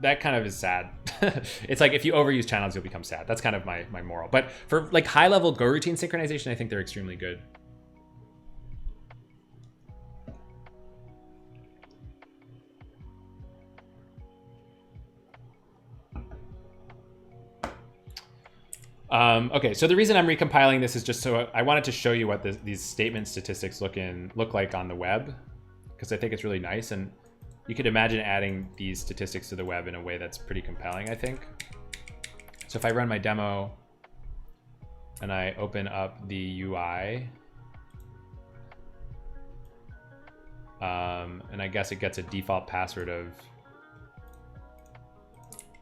Speaker 1: that kind of is sad. It's like if you overuse channels, you'll become sad. That's kind of my moral. But for like high level Go routine synchronization, I think they're extremely good. Okay, so the reason I'm recompiling this is just so I wanted to show you what these statement statistics look like on the web, because I think it's really nice, and you could imagine adding these statistics to the web in a way that's pretty compelling, I think. So if I run my demo and I open up the UI, and I guess it gets a default password of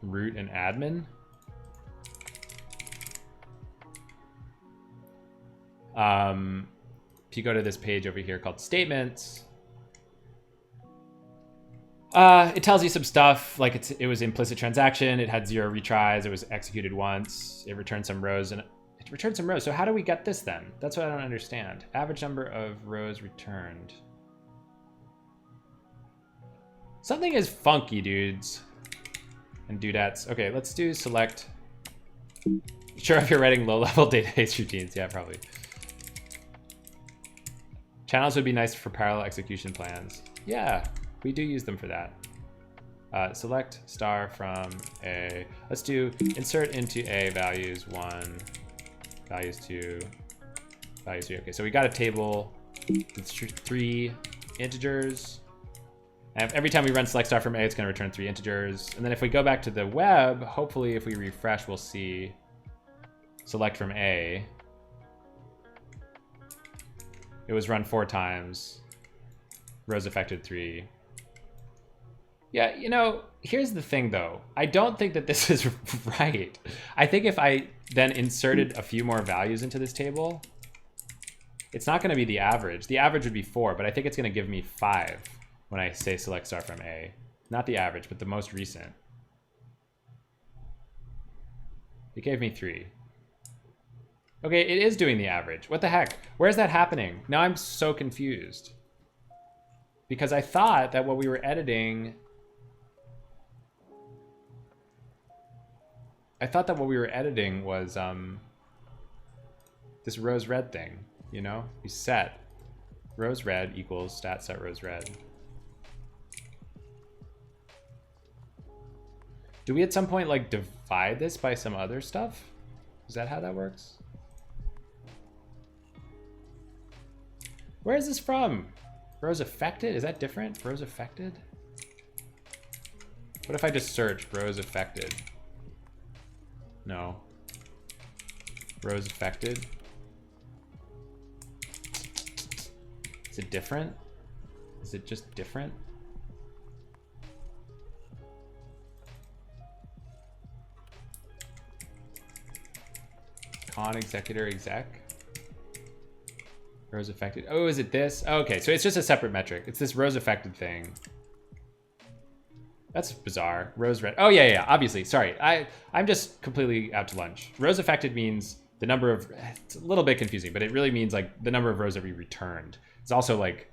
Speaker 1: root and admin. If you go to this page over here called statements, it tells you some stuff like it was implicit transaction, it had 0 retries, it was executed once, it returned some rows, and it returned some rows. So how do we get this then? That's what I don't understand. Average number of rows returned. Something is funky, dudes and dudettes. Okay, let's do select. Sure, if you're writing low-level database routines, yeah, probably. Channels would be nice for parallel execution plans. Yeah, we do use them for that. Select star from a, let's do insert into a values 1, values 2, value 3. Okay, so we got a table with 3 integers. And every time we run select star from A, it's going to return 3 integers. And then if we go back to the web, hopefully if we refresh, we'll see select from A. It was run 4 times. Rows affected 3. Yeah, you know, here's the thing though. I don't think that this is right. I think if I then inserted a few more values into this table, it's not going to be the average. The average would be 4, but I think it's going to give me 5 when I say select star from A. Not the average, but the most recent. It gave me 3. Okay, it is doing the average. What the heck? Where's that happening? Now I'm so confused. Because I thought that what we were editing... was this rows red thing, you know? We set rows red equals stat set rows red. Do we at some point like divide this by some other stuff? Is that how that works? Where is this from? Rows affected? Is that different? Rows affected? What if I just search rows affected? No. Rows affected? Is it different? Is it just different? Con executor exec? Rows affected. Oh, is it this? Oh, okay, so it's just a separate metric. It's this rows affected thing. That's bizarre. Rows red. Oh, yeah, obviously. Sorry, I'm just completely out to lunch. Rows affected means the number of... It's a little bit confusing, but it really means like the number of rows that we returned. It's also like...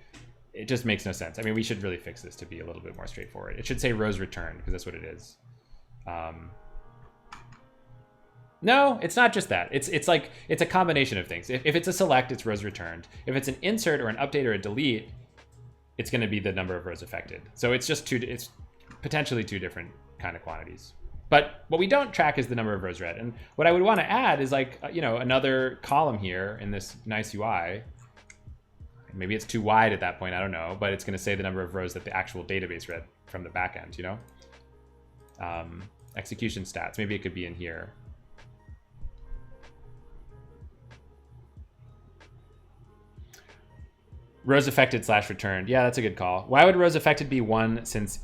Speaker 1: It just makes no sense. I mean, we should really fix this to be a little bit more straightforward. It should say rows returned because that's what it is. No, it's not just that. It's like, it's a combination of things. If it's a select, it's rows returned. If it's an insert or an update or a delete, it's going to be the number of rows affected. So it's just it's potentially 2 different kind of quantities. But what we don't track is the number of rows read. And what I would want to add is like, you know, another column here in this nice UI. Maybe it's too wide at that point, I don't know, but it's going to say the number of rows that the actual database read from the backend, you know? Execution stats, maybe it could be in here. Rows affected / returned. Yeah, that's a good call. Why would rows affected be 1 since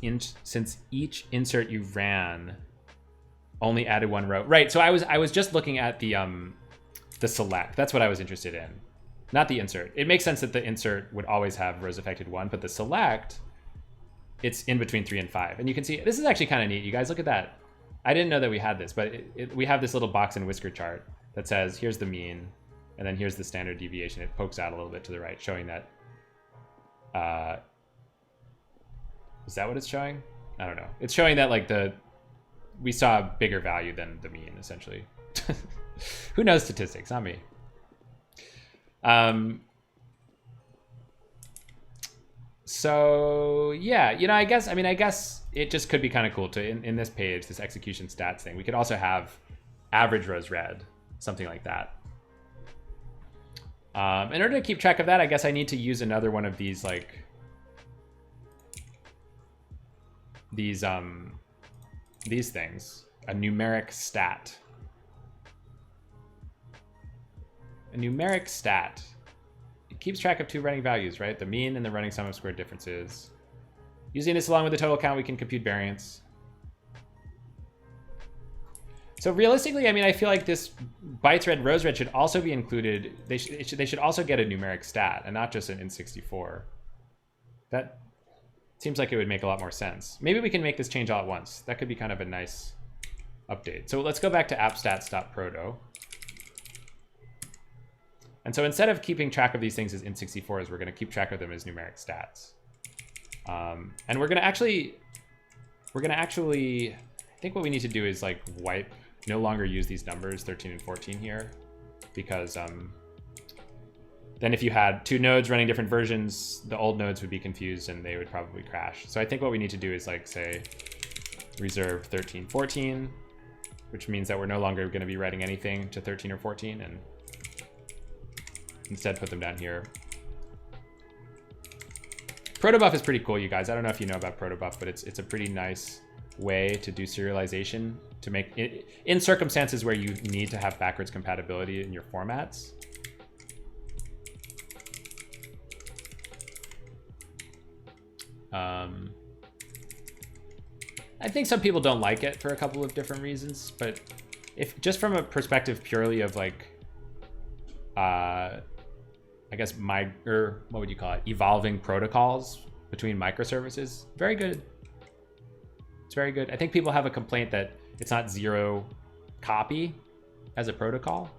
Speaker 1: each insert you ran only added 1 row? Right. So I was just looking at the select. That's what I was interested in, not the insert. It makes sense that the insert would always have rows affected 1, but the select, it's in between 3 and 5. And you can see this is actually kind of neat. You guys look at that. I didn't know that we had this, but we have this little box and whisker chart that says here's the mean, and then here's the standard deviation. It pokes out a little bit to the right, showing that. Is that what it's showing? I don't know. It's showing that like we saw a bigger value than the mean, essentially. Who knows statistics? Not me. So yeah, you know, I guess it just could be kind of cool to in this page, this execution stats thing. We could also have average rows read, something like that. In order to keep track of that, I guess I need to use another one of these, like, these things, a numeric stat. A numeric stat. It keeps track of 2 running values, right? The mean and the running sum of squared differences. Using this along with the total count, we can compute variance. So realistically, I mean, I feel like this bytes read, rows read should also be included. They should also get a numeric stat and not just an int64. That seems like it would make a lot more sense. Maybe we can make this change all at once. That could be kind of a nice update. So let's go back to appstats.proto. And so instead of keeping track of these things as int64s, we're going to keep track of them as numeric stats. And we're going to actually, I think what we need to do is like no longer use these numbers 13 and 14 here, because then if you had 2 nodes running different versions, the old nodes would be confused and they would probably crash. So I think what we need to do is like say reserve 13, 14, which means that we're no longer going to be writing anything to 13 or 14, and instead put them down here. Protobuf is pretty cool, you guys. I don't know if you know about Protobuf, but it's a pretty nice way to do serialization to make it in circumstances where you need to have backwards compatibility in your formats. I think some people don't like it for a couple of different reasons, but if just from a perspective purely of like, I guess what would you call it? Evolving protocols between microservices, very good. It's very good. I think people have a complaint that it's not zero copy as a protocol.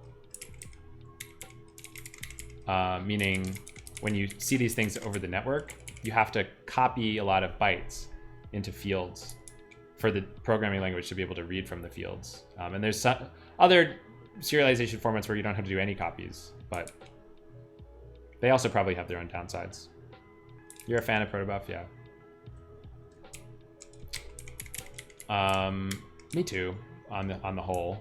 Speaker 1: Meaning when you see these things over the network, you have to copy a lot of bytes into fields for the programming language to be able to read from the fields. And there's some other serialization formats where you don't have to do any copies, but they also probably have their own downsides. You're a fan of Protobuf? Yeah. Me too, on the whole.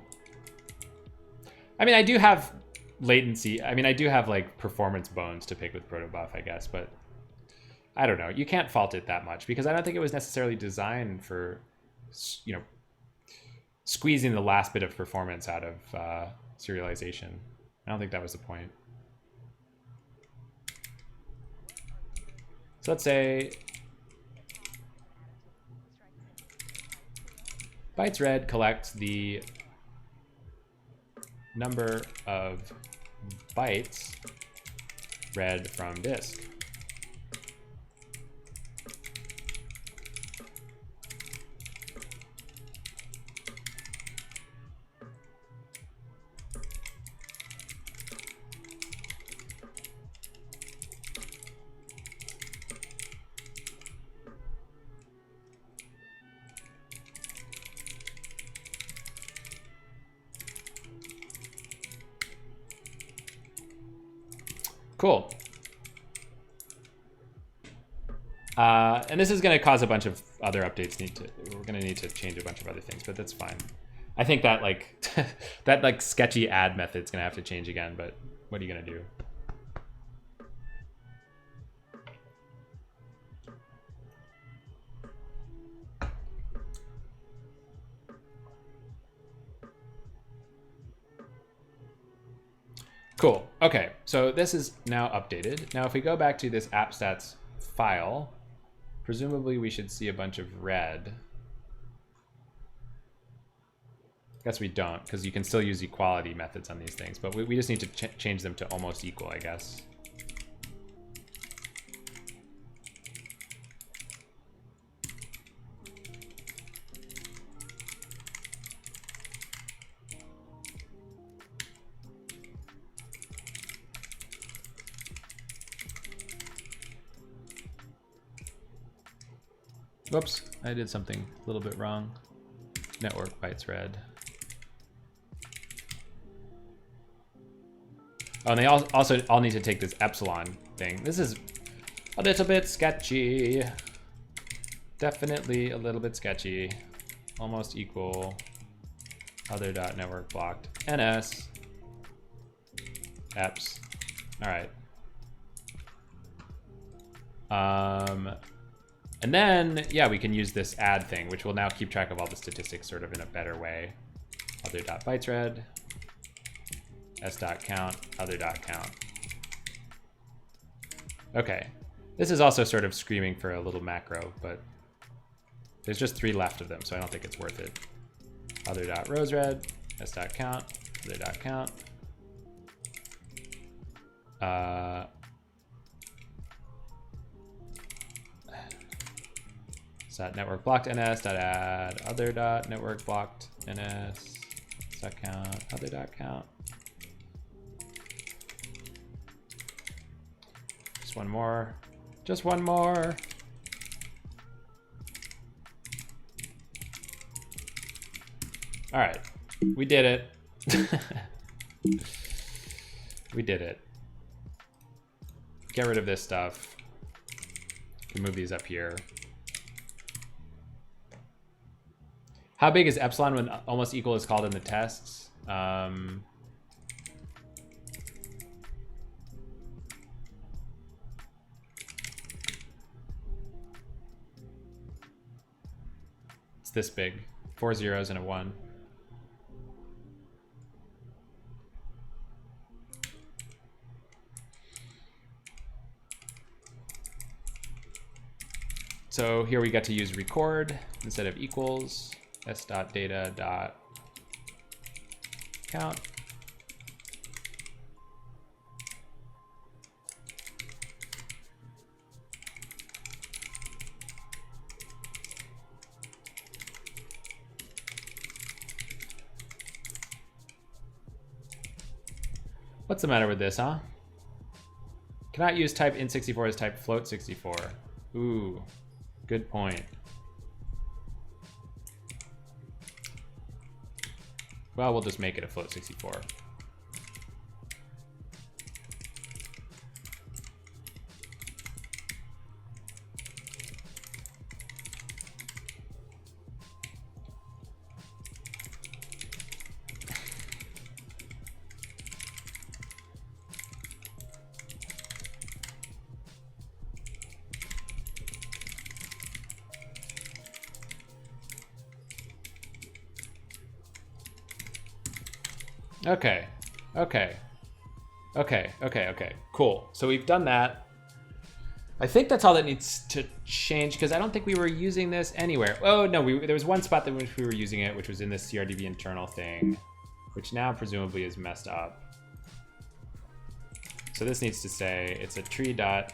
Speaker 1: I mean, I do have latency. I mean, I do have like performance bones to pick with Protobuf, I guess, but I don't know. You can't fault it that much because I don't think it was necessarily designed for, you know, squeezing the last bit of performance out of serialization. I don't think that was the point. So let's say bytes read collects the number of bytes read from disk. Cool. And this is going to cause a bunch of other updates. We're going to need to change a bunch of other things, but that's fine. I think that like that like sketchy add method's going to have to change again, but what are you going to do? Cool. Okay, so this is now updated. Now, if we go back to this app.stats file, presumably we should see a bunch of red. Guess we don't, because you can still use equality methods on these things, but we just need to change them to almost equal, I guess. Whoops, I did something a little bit wrong. Network bytes read. Oh, and they also all need to take this epsilon thing. This is a little bit sketchy. Definitely a little bit sketchy. Almost equal other dot network blocked ns eps. All right. And then, yeah, we can use this add thing, which will now keep track of all the statistics sort of in a better way. Other.bytesread, s.count, other.count. Okay, this is also sort of screaming for a little macro, but there's just 3 left of them, so I don't think it's worth it. Other.rowsread, s.count, other.count. Network blocked ns dot add other dot network blocked ns dot count other dot count. Just one more. Just one more. All right, we did it. We did it. Get rid of this stuff. We move these up here. How big is epsilon when almost equal is called in the tests? this big. 4 zeros and a 1. So here we got to use record instead of equals. s.data.count. What's the matter with this, huh? Cannot use type int64 as type float64. Ooh, good point. Well, we'll just make it a float64. Okay. Cool. So we've done that. I think that's all that needs to change because I don't think we were using this anywhere. Oh, no, there was one spot in which we were using it, which was in this CRDB internal thing, which now presumably is messed up. So this needs to say it's a tree dot.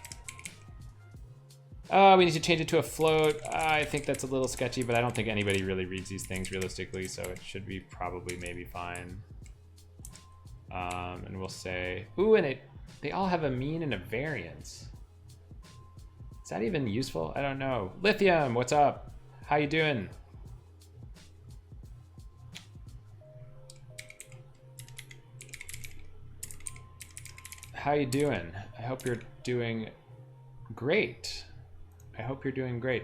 Speaker 1: Oh, we need to change it to a float. I think that's a little sketchy, but I don't think anybody really reads these things realistically, so it should be probably maybe fine. And we'll say, ooh, and they all have a mean and a variance. Is that even useful? I don't know. Lithium, what's up? How you doing? How you doing? I hope you're doing great. I hope you're doing great.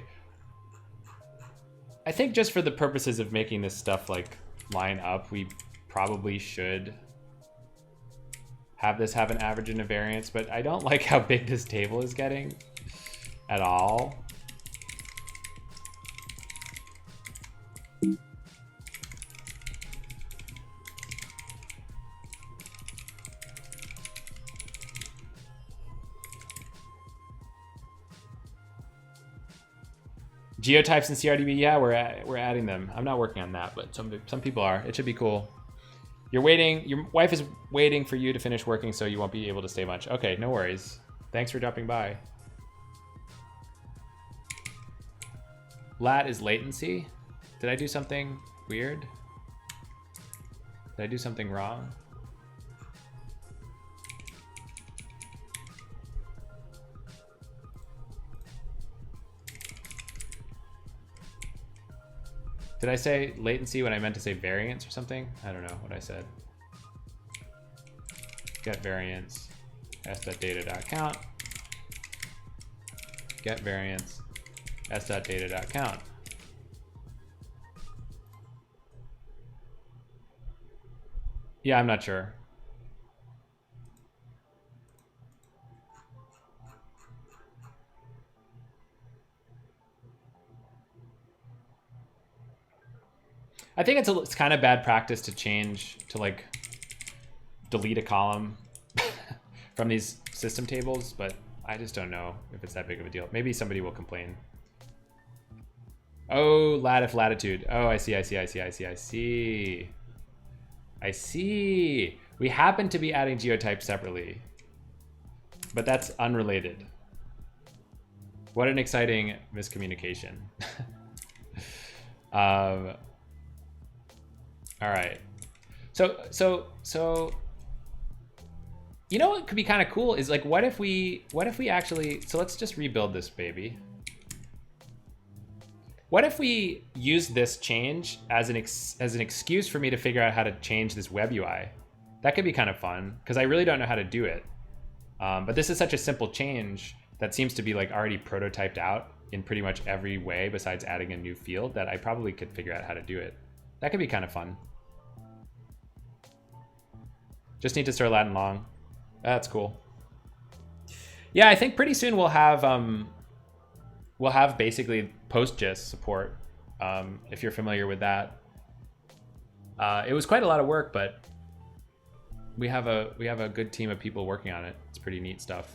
Speaker 1: I think just for the purposes of making this stuff like line up, we probably should have this have an average and a variance, but I don't like how big this table is getting at all. Geotypes in CRDB, yeah, we're adding them. I'm not working on that, but some people are. It should be cool. You're waiting, your wife is waiting for you to finish working, so you won't be able to stay much. Okay, no worries. Thanks for dropping by. Lat is latency. Did I do something weird? Did I do something wrong? Did I say latency when I meant to say variance or something? I don't know what I said. Get variance, s.data.count. Get variance, s.data.count. Yeah, I'm not sure. I think it's kind of bad practice to change to like delete a column from these system tables, but I just don't know if it's that big of a deal. Maybe somebody will complain. Oh, lat if latitude. Oh, I see. I see. We happen to be adding geotypes separately, but that's unrelated. What an exciting miscommunication. All right. So you know what could be kind of cool is like what if we actually, so let's just rebuild this baby. What if we use this change as an excuse for me to figure out how to change this web UI? That could be kind of fun because I really don't know how to do it. But this is such a simple change that seems to be like already prototyped out in pretty much every way besides adding a new field that I probably could figure out how to do it. That could be kind of fun. Just need to start Latin long. That's cool. Yeah, I think pretty soon we'll have basically PostGIS support if you're familiar with that. It was quite a lot of work, but we have a good team of people working on it. It's pretty neat stuff.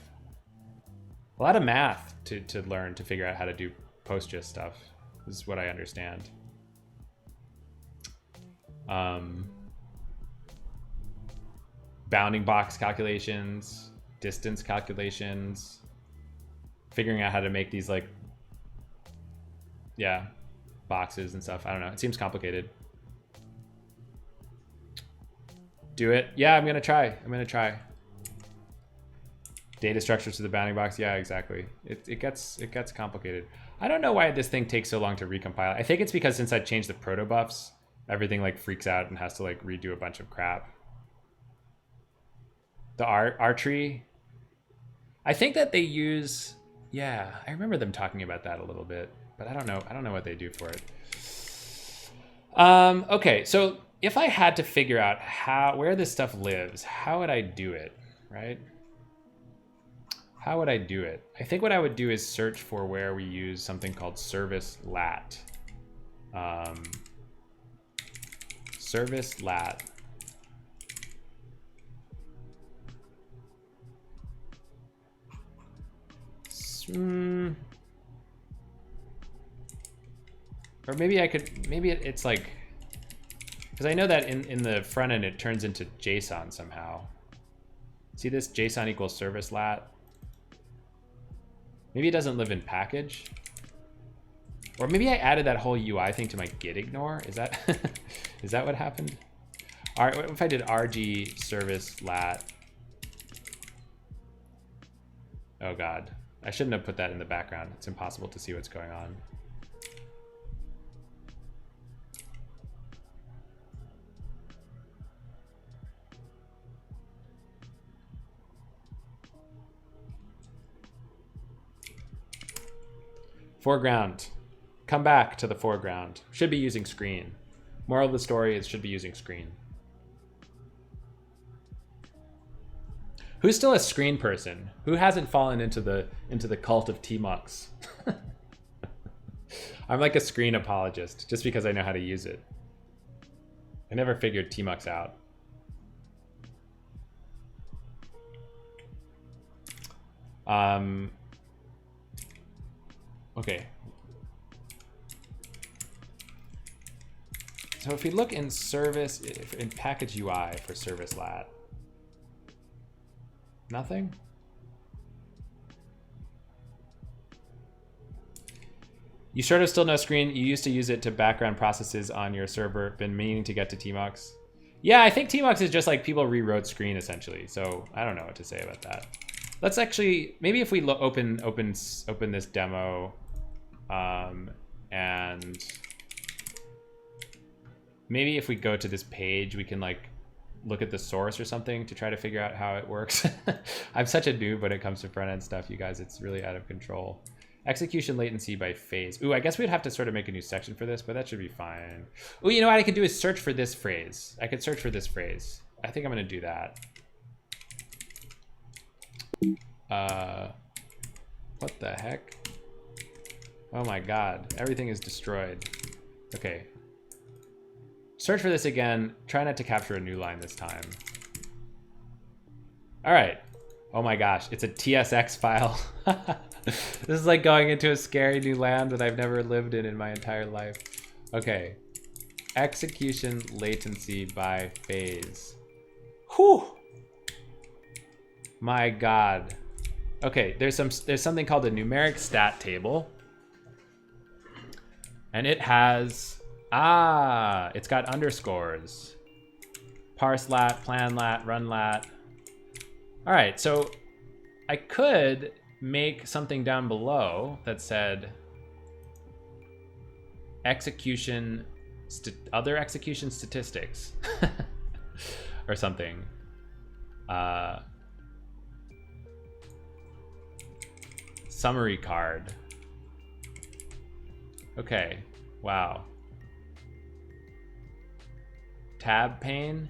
Speaker 1: A lot of math to learn to figure out how to do PostGIS stuff. This is what I understand. Bounding box calculations, distance calculations, figuring out how to make these like, yeah, boxes and stuff. I don't know. It seems complicated. Do it. Yeah, I'm gonna try. Data structures to the bounding box. Yeah, exactly. It gets complicated. I don't know why this thing takes so long to recompile. I think it's because since I changed the proto buffs, everything like freaks out and has to like redo a bunch of crap. The R tree. I think that they use, yeah, I remember them talking about that a little bit, but I don't know what they do for it. Okay, so if I had to figure out where this stuff lives, how would I do it, right? How would I do it? I think what I would do is search for where we use something called service lat. Service lat. Or maybe I could, maybe it's like, because I know that in the front end it turns into JSON somehow. See this JSON equals service lat? Maybe it doesn't live in package. Or maybe I added that whole UI thing to my git ignore. Is that is that what happened? If I did rg service lat. Oh god. I shouldn't have put that in the background. It's impossible to see what's going on. Foreground. Come back to the foreground. Should be using screen. Moral of the story is should be using screen. Who's still a screen person? Who hasn't fallen into the cult of tmux? I'm like a screen apologist just because I know how to use it. I never figured tmux out. Okay. So if we look in service, in package UI for service lat, nothing? You sort of still know screen. You used to use it to background processes on your server. Been meaning to get to tmux. Yeah, I think tmux is just like people rewrote screen essentially. So I don't know what to say about that. Let's actually, maybe if we open this demo, and maybe if we go to this page, we can like look at the source or something to try to figure out how it works. I'm such a noob when it comes to front end stuff, you guys. It's really out of control. Execution latency by phase. Ooh, I guess we'd have to sort of make a new section for this, but that should be fine. Ooh, you know what I could do is search for this phrase. I could search for this phrase. I think I'm gonna do that. What the heck? Oh my god, everything is destroyed. Okay. Search for this again. Try not to capture a new line this time. All right. Oh my gosh, it's a TSX file. This is like going into a scary new land that I've never lived in my entire life. Okay. Execution latency by phase. Whew. My god. Okay, there's something called a numeric stat table. And it has, it's got underscores. Parse lat, plan lat, run lat. All right, so I could make something down below that said other execution statistics or something. Summary card. Okay, wow. Tab pane.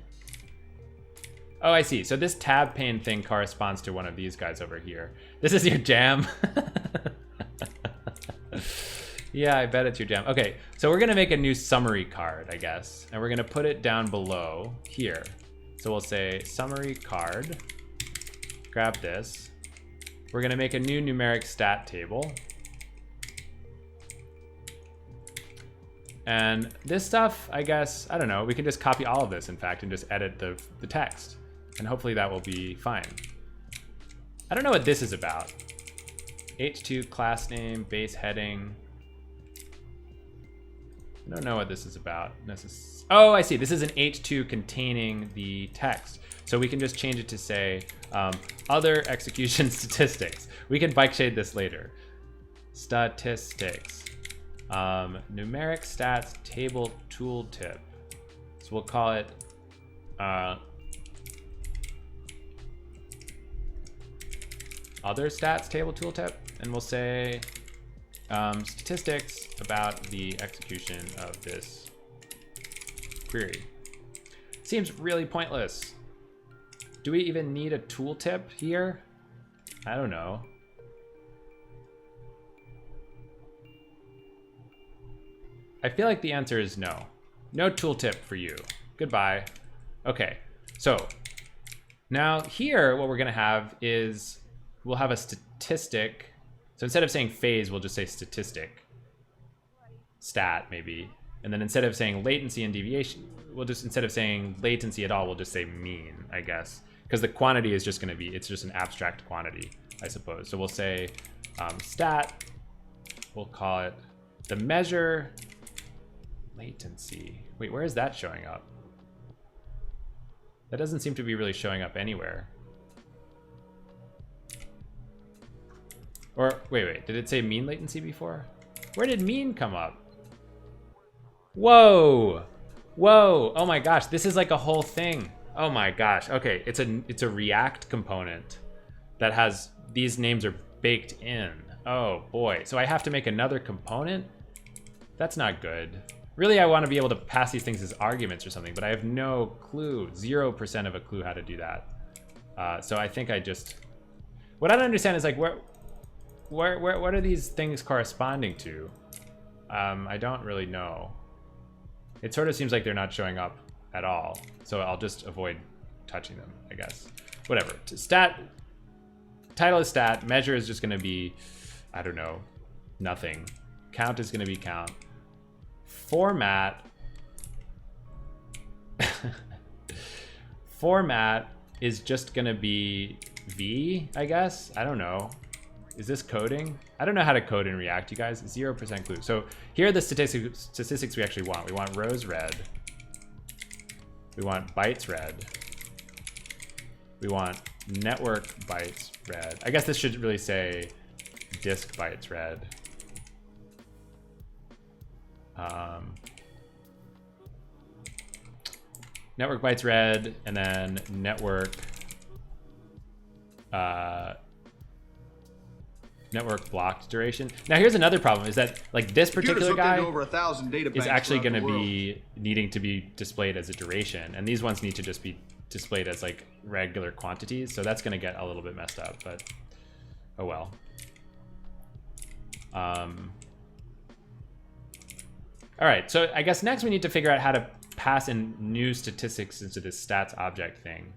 Speaker 1: Oh, I see. So this tab pane thing corresponds to one of these guys over here. This is your jam. Yeah, I bet it's your jam. Okay, so we're gonna make a new summary card, I guess. And we're gonna put it down below here. So we'll say summary card, grab this. We're gonna make a new numeric stat table. And this stuff, I guess, I don't know, we can just copy all of this, in fact, and just edit the text. And hopefully that will be fine. I don't know what this is about. H2 class name, base heading. I don't know what this is about. Oh, I see. This is an H2 containing the text. So we can just change it to say other execution statistics. We can bike shade this later. Statistics. Numeric stats table tooltip. So we'll call it other stats table tooltip, and we'll say statistics about the execution of this query. Seems really pointless. Do we even need a tooltip here? I don't know. I feel like the answer is no. No tooltip for you. Goodbye. Okay, so now here what we're gonna have is we'll have a statistic. So instead of saying phase, we'll just say statistic. Stat, maybe. And then instead of saying latency and deviation, we'll just, instead of saying latency at all, we'll just say mean, I guess. Because the quantity is just gonna be, it's just an abstract quantity, I suppose. So we'll say stat, we'll call it the measure latency. Wait, where is that showing up? That doesn't seem to be really showing up anywhere. Or wait, did it say mean latency before? Where did mean come up? Whoa, oh my gosh, this is like a whole thing. Oh my gosh, okay, it's a React component that has, these names are baked in. Oh boy, so I have to make another component? That's not good. Really, I want to be able to pass these things as arguments or something, but I have no clue, 0% of a clue how to do that. So I think I just, what I don't understand is like, what are these things corresponding to? I don't really know. It sort of seems like they're not showing up at all. So I'll just avoid touching them, I guess. Whatever. Stat, title is stat, measure is just gonna be, I don't know, nothing. Count is gonna be count. Format, format is just gonna be V, I guess. I don't know. Is this coding? I don't know how to code in React, you guys. 0% clue. So here are the statistics we actually want. We want rows red. We want bytes red. We want network bytes red. I guess this should really say disk bytes red. Network bytes red, and then network network blocked duration. Now here's another problem, is that like this particular guy
Speaker 2: over 1,000 data
Speaker 1: is
Speaker 2: banks
Speaker 1: actually
Speaker 2: throughout
Speaker 1: going to
Speaker 2: the world.
Speaker 1: be needing to be displayed as a duration, and these ones need to just be displayed as like regular quantities, so that's going to get a little bit messed up, but oh well. All right, so I guess next we need to figure out how to pass in new statistics into this stats object thing.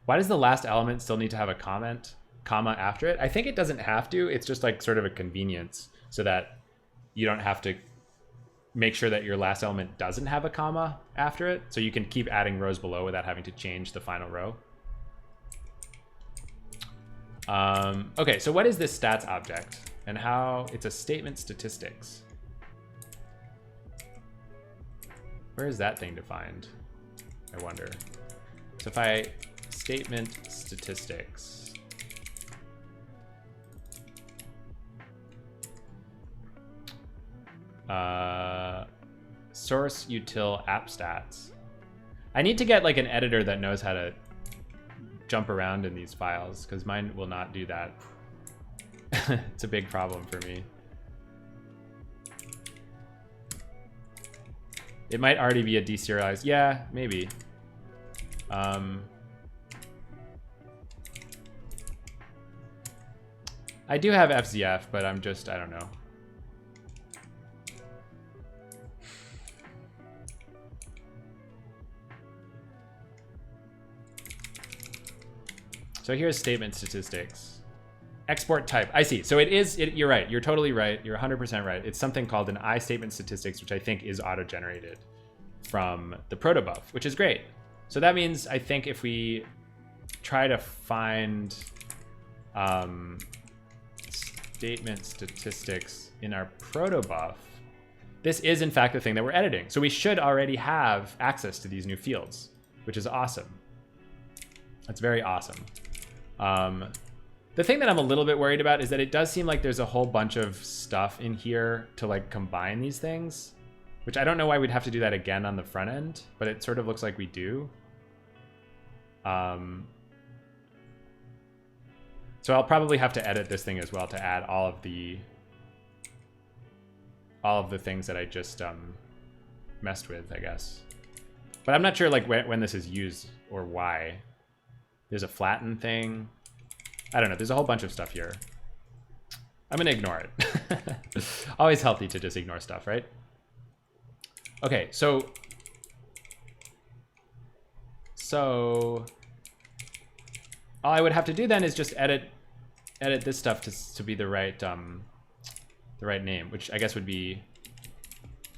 Speaker 1: Why does the last element still need to have a comma after it? I think it doesn't have to. It's just like sort of a convenience so that you don't have to make sure that your last element doesn't have a comma after it. So you can keep adding rows below without having to change the final row. Okay, so what is this stats object and how it's a statement statistics? Where is that thing defined? I wonder. So if I statement statistics, source util app stats. I need to get like an editor that knows how to jump around in these files, because mine will not do that. It's a big problem for me. It might already be a deserialized. Yeah, maybe. I do have FZF, but I don't know. So here's statement statistics. Export type. I see. So you're right. You're totally right. You're 100% right. It's something called an I statement statistics, which I think is auto-generated from the protobuf, which is great. So that means I think if we try to find statement statistics in our protobuf, this is in fact the thing that we're editing. So we should already have access to these new fields, which is awesome. That's very awesome. The thing that I'm a little bit worried about is that it does seem like there's a whole bunch of stuff in here to like combine these things, which I don't know why we'd have to do that again on the front end, but it sort of looks like we do. So I'll probably have to edit this thing as well to add all of the things that I just messed with, I guess. But I'm not sure like when this is used or why. There's a flatten thing. I don't know. There's a whole bunch of stuff here. I'm going to ignore it. Always healthy to just ignore stuff, right? Okay, so all I would have to do then is just edit this stuff to be the right name, which I guess would be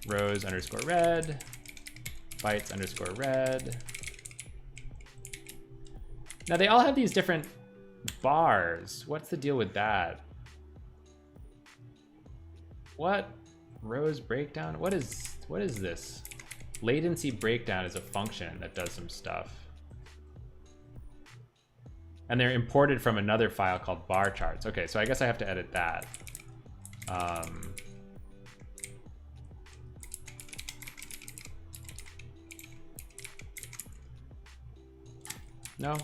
Speaker 1: rows_red, bytes_red. Now they all have these different bars. What's the deal with that? What? Rows breakdown? What is this? Latency breakdown is a function that does some stuff. And they're imported from another file called bar charts. Okay, so I guess I have to edit that. No.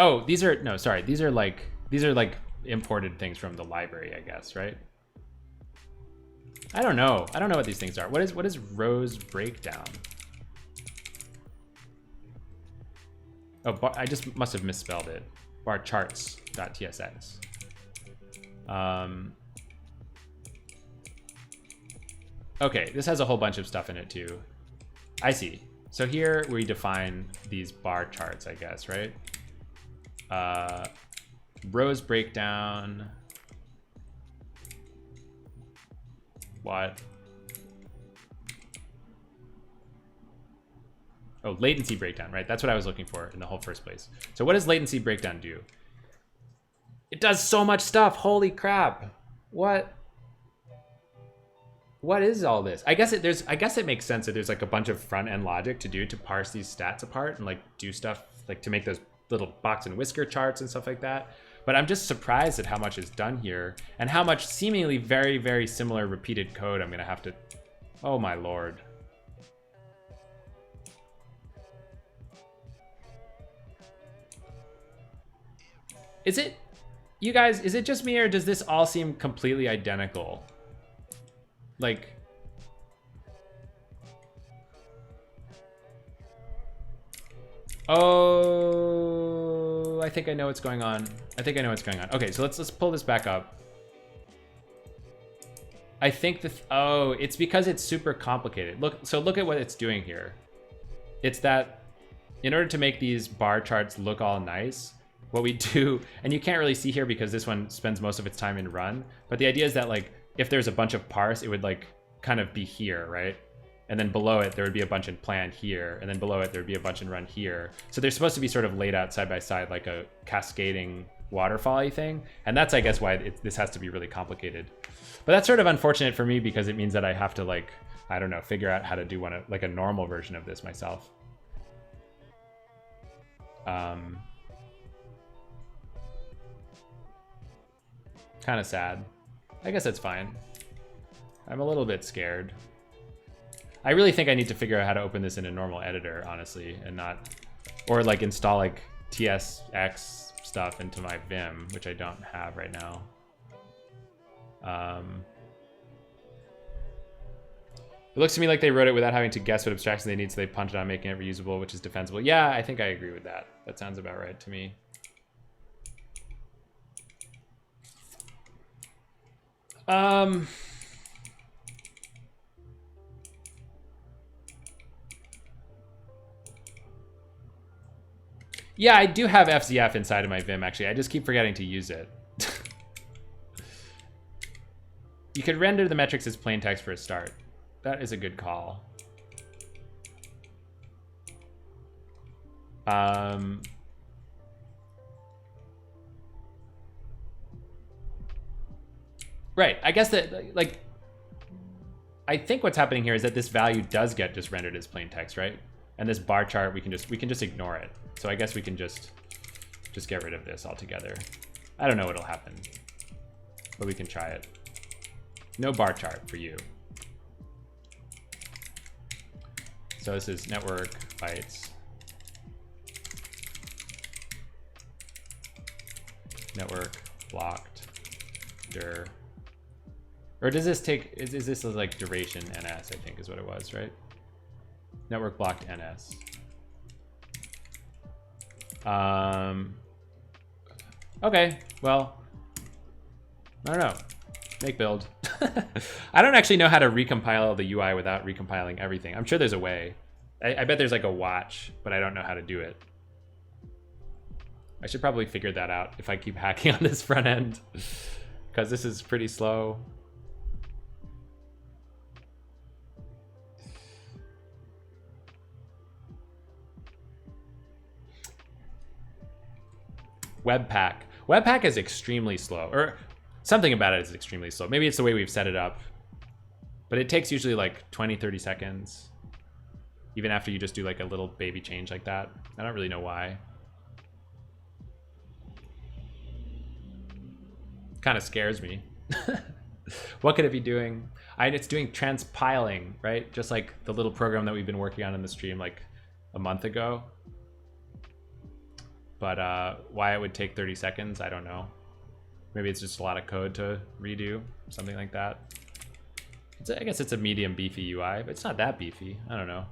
Speaker 1: Oh, these are like imported things from the library, I guess, right? I don't know what these things are. What is rows breakdown? Oh, I just must have misspelled it. Bar charts.tsx. Okay, this has a whole bunch of stuff in it too. I see. So here we define these bar charts, I guess, right? Rows breakdown. What? Oh, latency breakdown, right? That's what I was looking for in the whole first place. So what does latency breakdown do? It does so much stuff. Holy crap. What is all this? I guess it makes sense that there's like a bunch of front end logic to do to parse these stats apart and like do stuff like to make those little box and whisker charts and stuff like that. But I'm just surprised at how much is done here and how much seemingly very, very similar repeated code I'm gonna have to, oh my Lord. Is it, you guys, is it just me or does this all seem completely identical? Like, oh, I think I know what's going on. Okay, so let's pull this back up. I think oh, it's because it's super complicated. Look at what it's doing here. It's that in order to make these bar charts look all nice, what we do, and you can't really see here because this one spends most of its time in run, but the idea is that like, if there's a bunch of parse, it would like kind of be here, right? And then below it, there would be a bunch in plan here. And then below it, there would be a bunch in run here. So they're supposed to be sort of laid out side by side like a cascading waterfall-y thing. And that's, I guess, why this has to be really complicated. But that's sort of unfortunate for me because it means that I have to like, I don't know, figure out how to do like a normal version of this myself. Kind of sad. I guess that's fine. I'm a little bit scared. I really think I need to figure out how to open this in a normal editor, honestly, and not, or like install like TSX stuff into my Vim, which I don't have right now. It looks to me like they wrote it without having to guess what abstraction they need, so they punted on making it reusable, which is defensible. Yeah, I think I agree with that. That sounds about right to me. Yeah, I do have FZF inside of my Vim, actually. I just keep forgetting to use it. You could render the metrics as plain text for a start. That is a good call. Right, I guess that, like, I think what's happening here is that this value does get just rendered as plain text, right? And this bar chart, we can just ignore it. So I guess we can just get rid of this altogether. I don't know what'll happen, but we can try it. No bar chart for you. So this is network bytes. Network blocked dir. Or does this take, is this like duration ns, I think is what it was, right? Network blocked ns. Okay, well, I don't know. Make build. I don't actually know how to recompile the UI without recompiling everything. I'm sure there's a way. I bet there's like a watch, but I don't know how to do it. I should probably figure that out if I keep hacking on this front end, because this is pretty slow. Webpack. Webpack is extremely slow, or something about it is extremely slow. Maybe it's the way we've set it up, but it takes usually like 20, 30 seconds, even after you just do like a little baby change like that. I don't really know why. Kind of scares me. What could it be doing? It's doing transpiling, right? Just like the little program that we've been working on in the stream like a month ago. But why it would take 30 seconds, I don't know. Maybe it's just a lot of code to redo, something like that. I guess it's a medium beefy UI, but it's not that beefy. I don't know.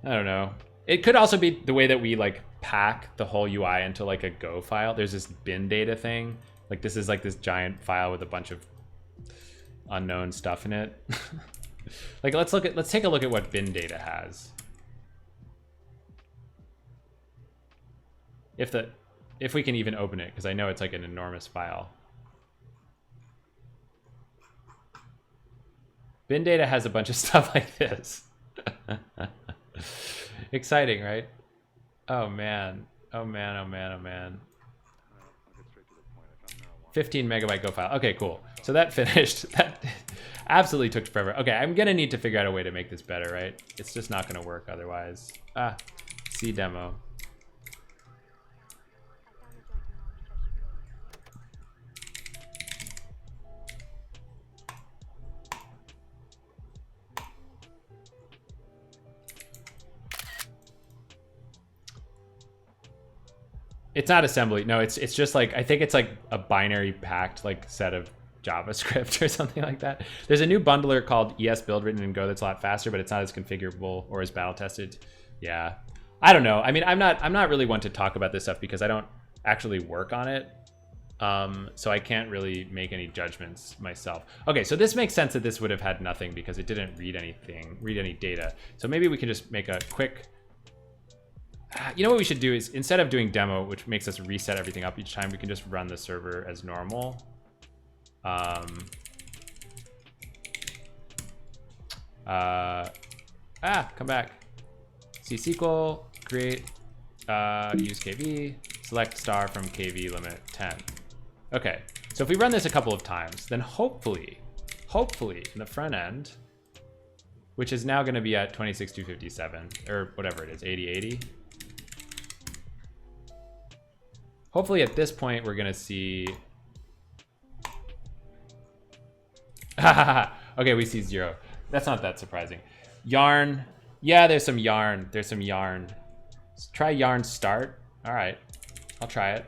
Speaker 1: I don't know. It could also be the way that we like pack the whole UI into like a Go file. There's this bin data thing. Like this is like this giant file with a bunch of unknown stuff in it. Like let's take a look at what bin data has. If we can even open it, because I know it's like an enormous file. Bin data has a bunch of stuff like this. Exciting, right? Oh man. Oh man, oh man, oh man. 15 megabyte Go file. Okay, cool. So that finished. That absolutely took forever. Okay, I'm gonna need to figure out a way to make this better, right? It's just not gonna work otherwise. C demo. It's not assembly. No, it's just like, I think it's like a binary packed like set of JavaScript or something like that. There's a new bundler called ES-Build written in Go that's a lot faster, but it's not as configurable or as battle tested. Yeah, I don't know. I mean, I'm not really one to talk about this stuff because I don't actually work on it. So I can't really make any judgments myself. Okay, so this makes sense that this would have had nothing because it didn't read any data. So maybe we can just make a quick, you know what we should do is instead of doing demo, which makes us reset everything up each time, we can just run the server as normal. Come back. C SQL, create, use KV, select star from KV limit 10. Okay, so if we run this a couple of times, then hopefully in the front end, which is now gonna be at 26,257, or whatever it is, 8080. Hopefully at this point, we're gonna see, okay, we see 0. That's not that surprising. Yarn, yeah, there's some yarn. Let's try yarn start. All right, I'll try it.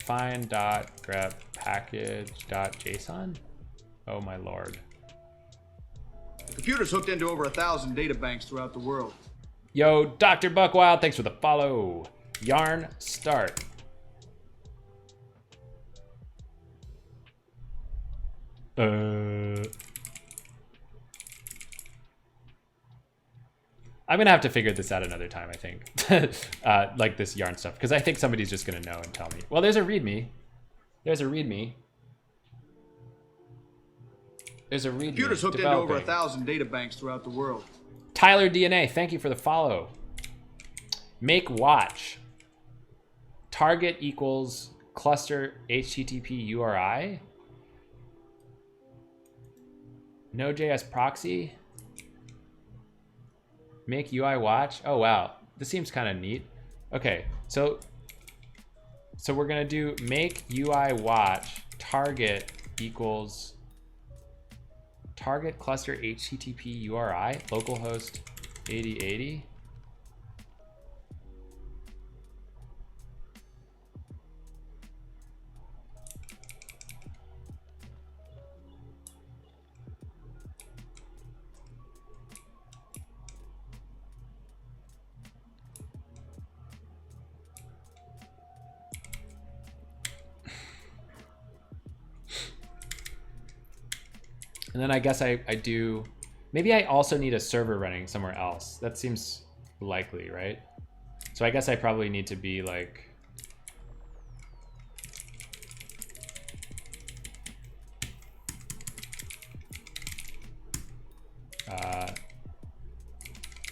Speaker 1: find.grep package.json. Oh my lord.
Speaker 2: The computer's hooked into over 1,000 data banks throughout the world.
Speaker 1: Yo, Dr. Buckwild, thanks for the follow. Yarn start. I'm gonna have to figure this out another time, I think. Like this yarn stuff, because I think somebody's just gonna know and tell me. Well, there's a README. There's a README. There's a README.
Speaker 2: Computer's hooked into over 1,000 data banks throughout the world.
Speaker 1: Tyler DNA, thank you for the follow. Make watch. Target equals cluster HTTP URI. Node.js proxy. Make UI watch. Oh wow, this seems kind of neat. Okay, so we're gonna do make UI watch target equals target cluster HTTP URI localhost 8080. And then I guess I do, maybe I also need a server running somewhere else. That seems likely, right? So I guess I probably need to be like,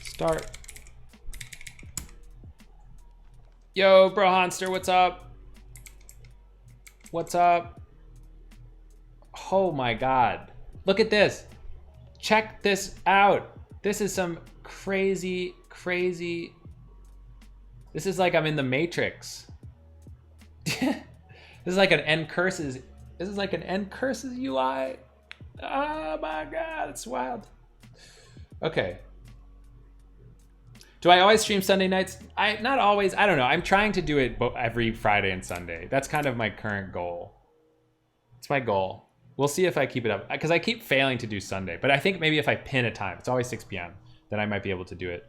Speaker 1: start. Yo, Bro Honster, what's up? What's up? Oh my God. Look at this. Check this out. This is some crazy, crazy. This is like I'm in the Matrix. This is like an end curses. This is like an end curses UI. Oh my God, it's wild. Okay. Do I always stream Sunday nights? Not always. I don't know. I'm trying to do it every Friday and Sunday. That's kind of my current goal. It's my goal. We'll see if I keep it up, because I keep failing to do Sunday. But I think maybe if I pin a time, it's always 6 p.m., then I might be able to do it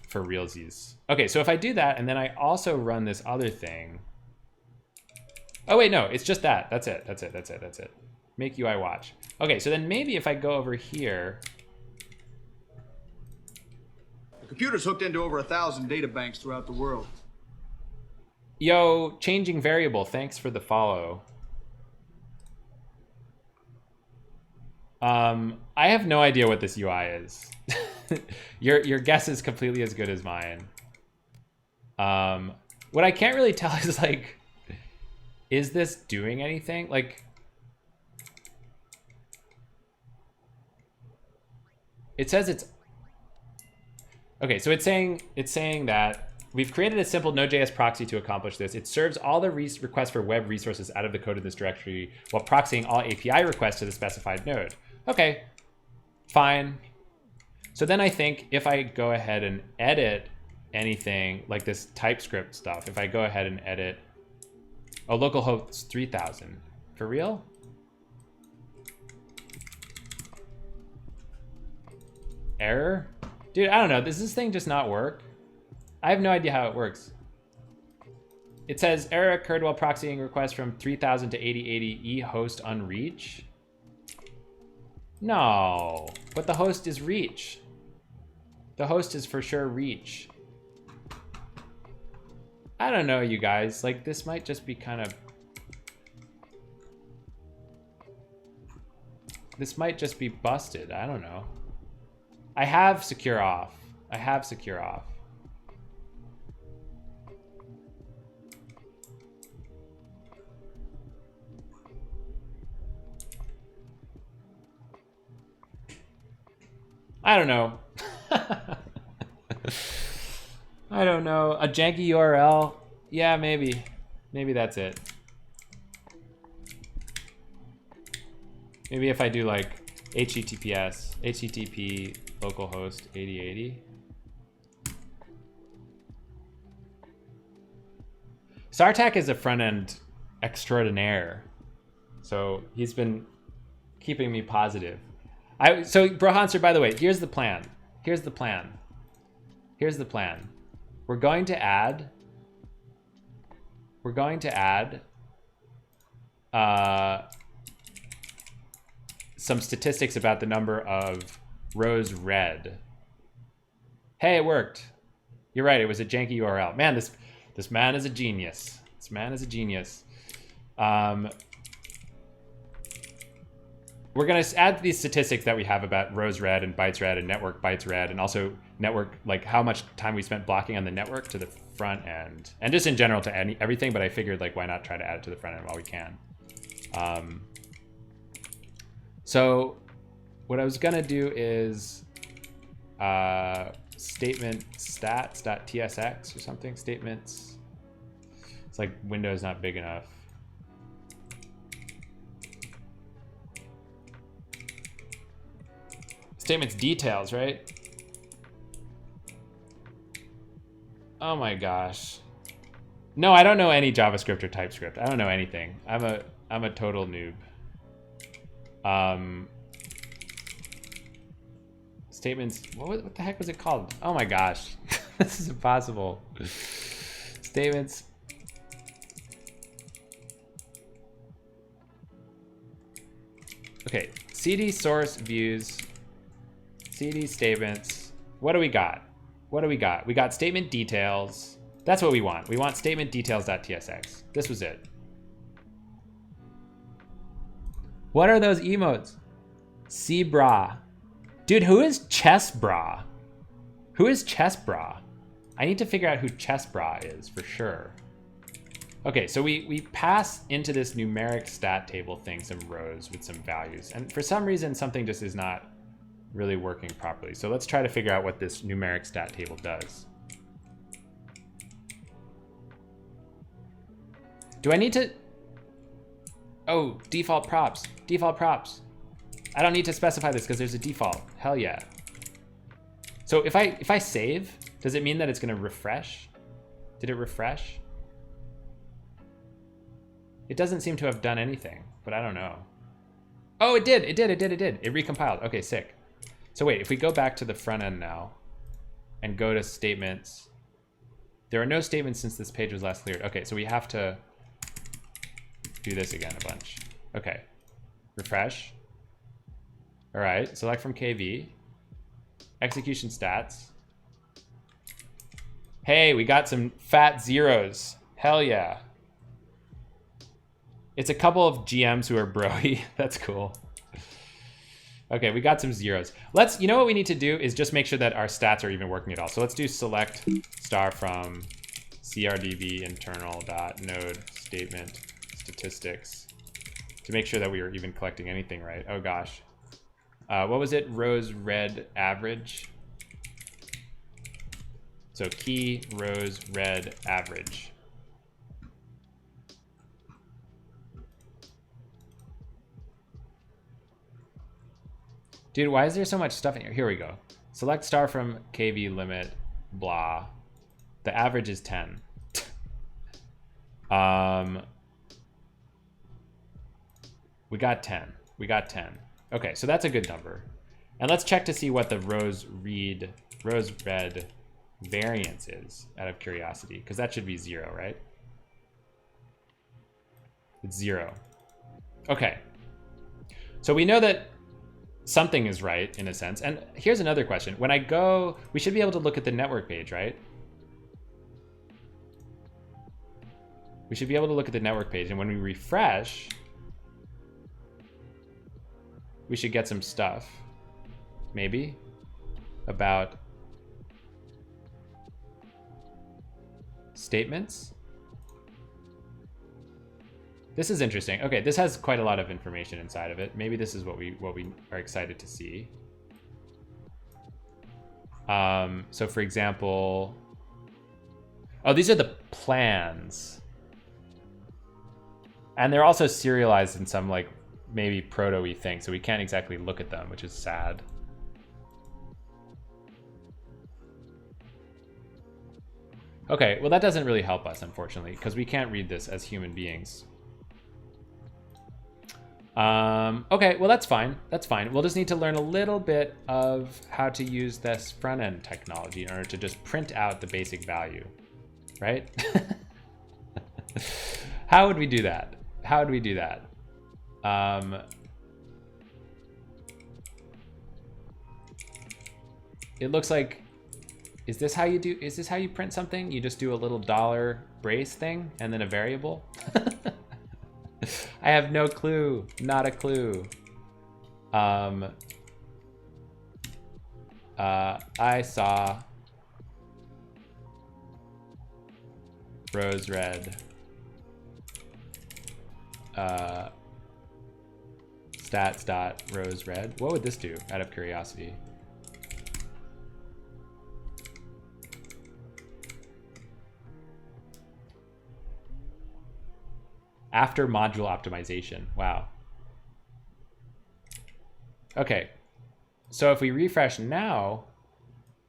Speaker 1: for realsies. Okay, so if I do that, and then I also run this other thing. Oh wait, no, it's just that. That's it. That's it. That's it. That's it. Make UI watch. Okay, so then maybe if I go over here.
Speaker 2: The computer's hooked into over 1,000 data banks throughout the world.
Speaker 1: Yo, changing variable. Thanks for the follow. I have no idea what this UI is. Your guess is completely as good as mine. What I can't really tell is like, is this doing anything? Like, it says it's okay. So it's saying that we've created a simple Node.js proxy to accomplish this. It serves all the requests for web resources out of the code in this directory while proxying all API requests to the specified node. Okay, fine. So then I think if I go ahead and edit anything like this TypeScript stuff, if I go ahead and edit, oh, localhost 3000, for real? Error? Dude, I don't know, does this thing just not work? I have no idea how it works. It says error occurred while proxying requests from 3000 to 8080 host unreach. No, but the host is reach. The host is for sure reach. I don't know, you guys. Like, this might just be kind of... This might just be busted. I don't know. I have secure off. I have secure off. I don't know. I don't know. A janky URL? Yeah, maybe. Maybe that's it. Maybe if I do like HTTPS, HTTP localhost 8080. Sartak is a front end extraordinaire, so he's been keeping me positive. So Brohanser, by the way, here's the plan. Here's the plan. Here's the plan. We're going to add some statistics about the number of rows read. Hey, it worked. You're right, it was a janky URL. Man, this man is a genius. This man is a genius. We're gonna add these statistics that we have about rows read and bytes read and network bytes read, and also network, like how much time we spent blocking on the network to the front end, and just in general to everything. But I figured, like, why not try to add it to the front end while we can. So what I was gonna do is statement stats.tsx or something. Statements. It's like Windows not big enough. Statements details, right? Oh my gosh. No, I don't know any JavaScript or TypeScript. I don't know anything. I'm a total noob. Statements, what the heck was it called? Oh my gosh. This is impossible. Statements. Okay, CD source views. CD statements. What do we got? What do we got? We got statement details. That's what we want. We want statement details.tsx. This was it. What are those emotes? C-bra. Dude, who is chess bra? Who is chess bra? I need to figure out who chess bra is for sure. Okay, so we pass into this numeric stat table thing some rows with some values. And for some reason, something just is not really working properly. So let's try to figure out what this numeric stat table does. Do I need to? Oh, default props, default props. I don't need to specify this because there's a default. Hell yeah. So if I save, does it mean that it's gonna refresh? Did it refresh? It doesn't seem to have done anything, but I don't know. Oh, it did. It recompiled. Okay, sick. So wait, if we go back to the front end now and go to statements, there are no statements since this page was last cleared. Okay, so we have to do this again a bunch. Okay, refresh. All right, select from KV, execution stats. Hey, we got some fat zeros. Hell yeah. It's a couple of GMs who are broy. That's cool. Okay, we got some zeros. You know what we need to do is just make sure that our stats are even working at all. So let's do select star from CRDB internal dot node statement statistics to make sure that we are even collecting anything right. Oh gosh. What was it? Rows read average. So key rows read average. Dude, why is there so much stuff in here? Here we go. Select star from KV limit, blah. The average is 10. We got 10. We got 10. Okay, so that's a good number. And let's check to see what the rows read variance is out of curiosity, because that should be 0, right? It's 0. Okay. So we know that something is right in a sense. And here's another question. When I go, we should be able to look at the network page, right? We should be able to look at the network page. And when we refresh, we should get some stuff, maybe, about statements. This is interesting. Okay, this has quite a lot of information inside of it. Maybe this is what we are excited to see. So for example, oh, these are the plans. And they're also serialized in some like maybe proto-y thing, so we can't exactly look at them, which is sad. Okay, well that doesn't really help us, unfortunately, because we can't read this as human beings. Okay, well that's fine. That's fine. We'll just need to learn a little bit of how to use this front-end technology in order to just print out the basic value, right? How would we do that? How would we do that? It looks like, is this how you print something? You just do a little dollar brace thing and then a variable? I have no clue, not a clue. I saw rose red. Stats dot rose red. What would this do out of curiosity? After module optimization. Wow. Okay. So if we refresh now,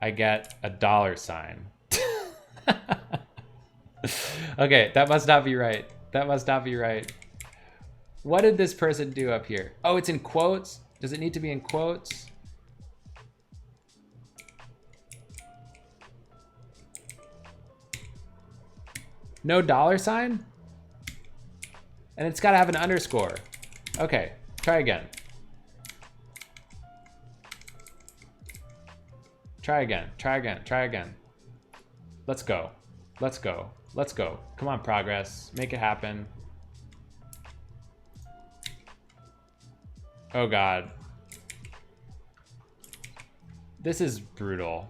Speaker 1: I get a $sign. Okay, that must not be right. That must not be right. What did this person do up here? Oh, it's in quotes? Does it need to be in quotes? No $sign? And it's gotta have an underscore. Okay, try again. Try again, try again, try again. Let's go, let's go, let's go. Come on, progress, make it happen. Oh God. This is brutal.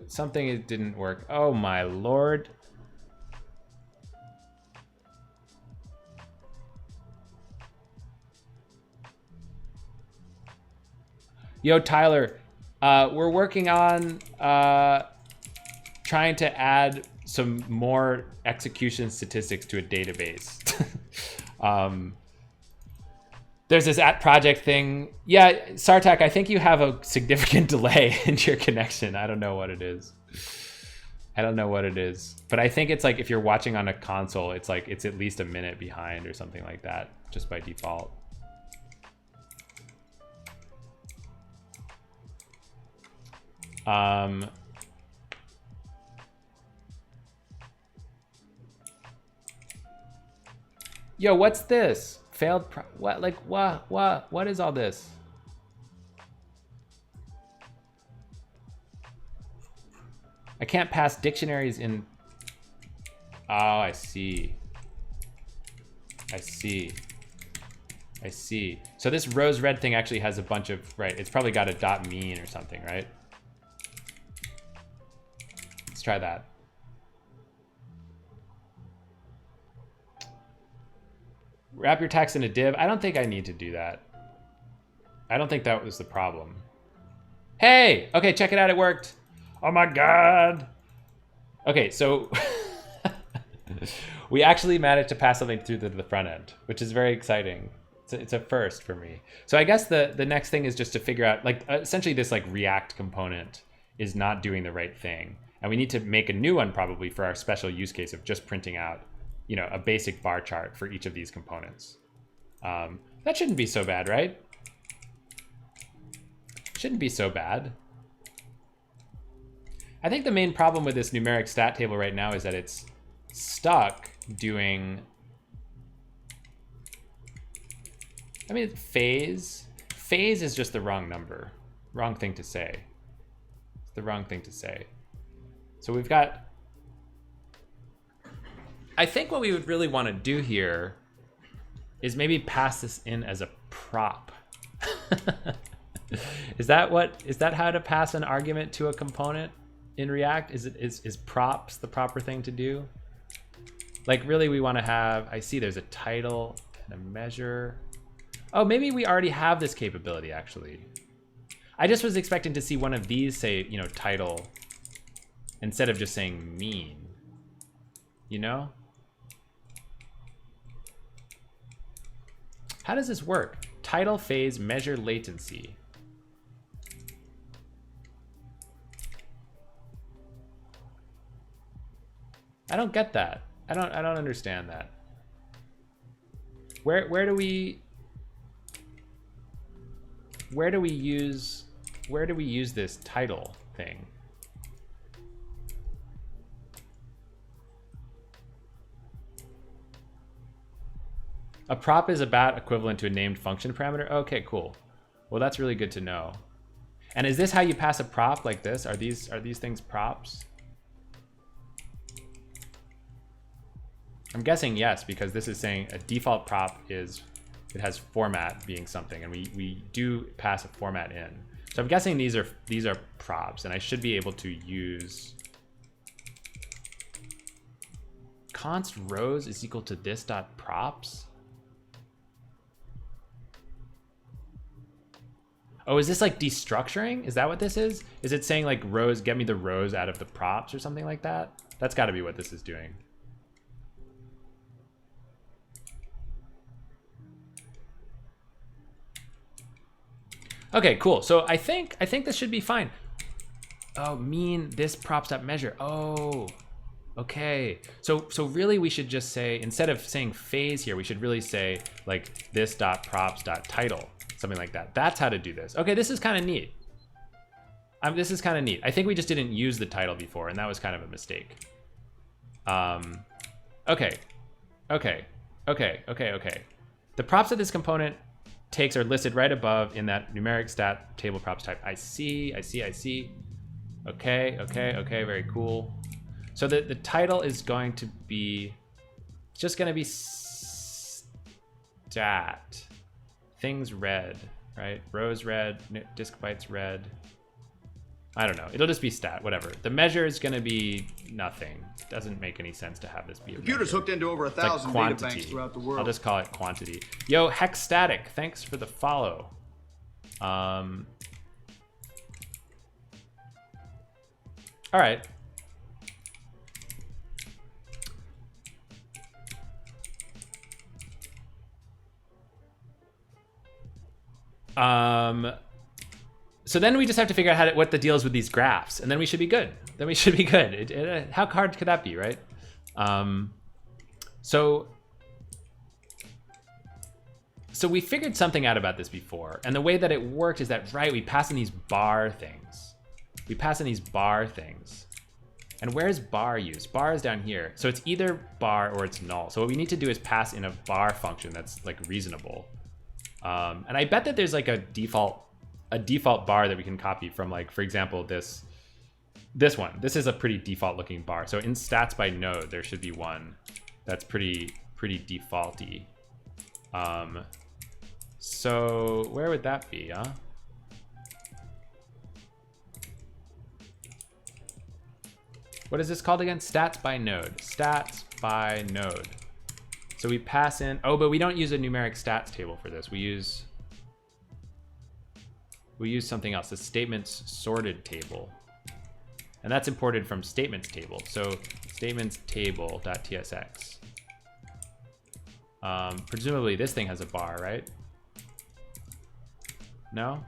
Speaker 1: Something didn't work. Oh my Lord. Yo, Tyler, we're working on trying to add some more execution statistics to a database. There's this @project thing. Yeah, Sartak, I think you have a significant delay in your connection. I don't know what it is. I don't know what it is. But I think it's like if you're watching on a console, it's like it's at least a minute behind or something like that, just by default. Yo, what's this? Failed what? Like what is all this? I can't pass dictionaries in. Oh, I see. I see. I see. So this rose red thing actually has a bunch of, right, it's probably got a .mean or something, right? Let's try that. Wrap your text in a div. I don't think I need to do that. I don't think that was the problem. Hey, okay, check it out, it worked. Oh my God. Okay, so we actually managed to pass something through the front end, which is very exciting. It's a first for me. So I guess the next thing is just to figure out, like, essentially this like React component is not doing the right thing. And we need to make a new one probably for our special use case of just printing out, you know, a basic bar chart for each of these components. That shouldn't be so bad, right? Shouldn't be so bad. I think the main problem with this numeric stat table right now is that it's stuck doing, I mean, phase is just the wrong number, wrong thing to say. It's the wrong thing to say. So we've got, I think what we would really want to do here is maybe pass this in as a prop. Is that how to pass an argument to a component in React? Is props the proper thing to do? Like really we want to have, I see there's a title and a measure. Oh, maybe we already have this capability actually. I just was expecting to see one of these say, you know, title instead of just saying mean, you know? How does this work? Title phase measure latency. I don't get that. I don't understand that. Where do we use this title thing? A prop is about equivalent to a named function parameter. Okay, cool. Well, that's really good to know. And is this how you pass a prop like this? Are these things props? I'm guessing yes, because this is saying a default prop is, it has format being something, and we do pass a format in. So I'm guessing these are props, and I should be able to use const rows is equal to this dot props. Oh, is this like destructuring? Is that what this is? Is it saying like rows, get me the rows out of the props or something like that? That's got to be what this is doing. Okay, cool. So I think this should be fine. Oh, mean this props.measure. Oh, okay. So really we should just say, instead of saying phase here, we should really say like this dot props dot title, something like that. That's how to do this. Okay, this is kind of neat. This is kind of neat. I think we just didn't use the title before, and that was kind of a mistake. Okay. The props of this component takes are listed right above in that numeric stat table props type. I see. Okay, very cool. So the title is going to be, it's just gonna be stat, things red, right? Rows red, disk bytes red. I don't know, it'll just be stat, whatever. The measure is gonna be nothing. Doesn't make any sense to have this be a
Speaker 2: Computers
Speaker 1: measure.
Speaker 2: hooked into over 1,000
Speaker 1: like
Speaker 2: data banks throughout the world.
Speaker 1: I'll just call it quantity. Yo, Hexstatic, thanks for the follow. All right. So then we just have to figure out what the deal is with these graphs, and then we should be good. How hard could that be, right? So we figured something out about this before, and the way that it worked is that, right, we pass in these bar things. And where's bar used? Bar is down here. So it's either bar or it's null. So what we need to do is pass in a bar function that's like reasonable. And I bet that there's like a default bar that we can copy from, like, for example, this one. This is a pretty default looking bar. So in stats by node, there should be one that's pretty defaulty. So where would that be, huh? What is this called again? Stats by node. Stats by node. So we pass in, oh, but we don't use a numeric stats table for this. We use something else, the statements sorted table. And that's imported from statements table. So statements table.tsx. Presumably this thing has a bar, right? No?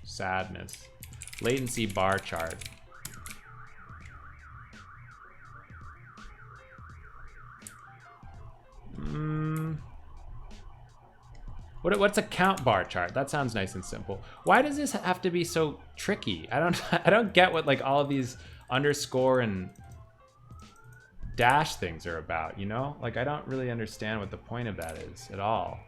Speaker 1: Sadness. Latency bar chart. What's a count bar chart? That sounds nice and simple. Why does this have to be so tricky? I don't get what like all of these underscore and dash things are about, you know? Like I don't really understand what the point of that is at all.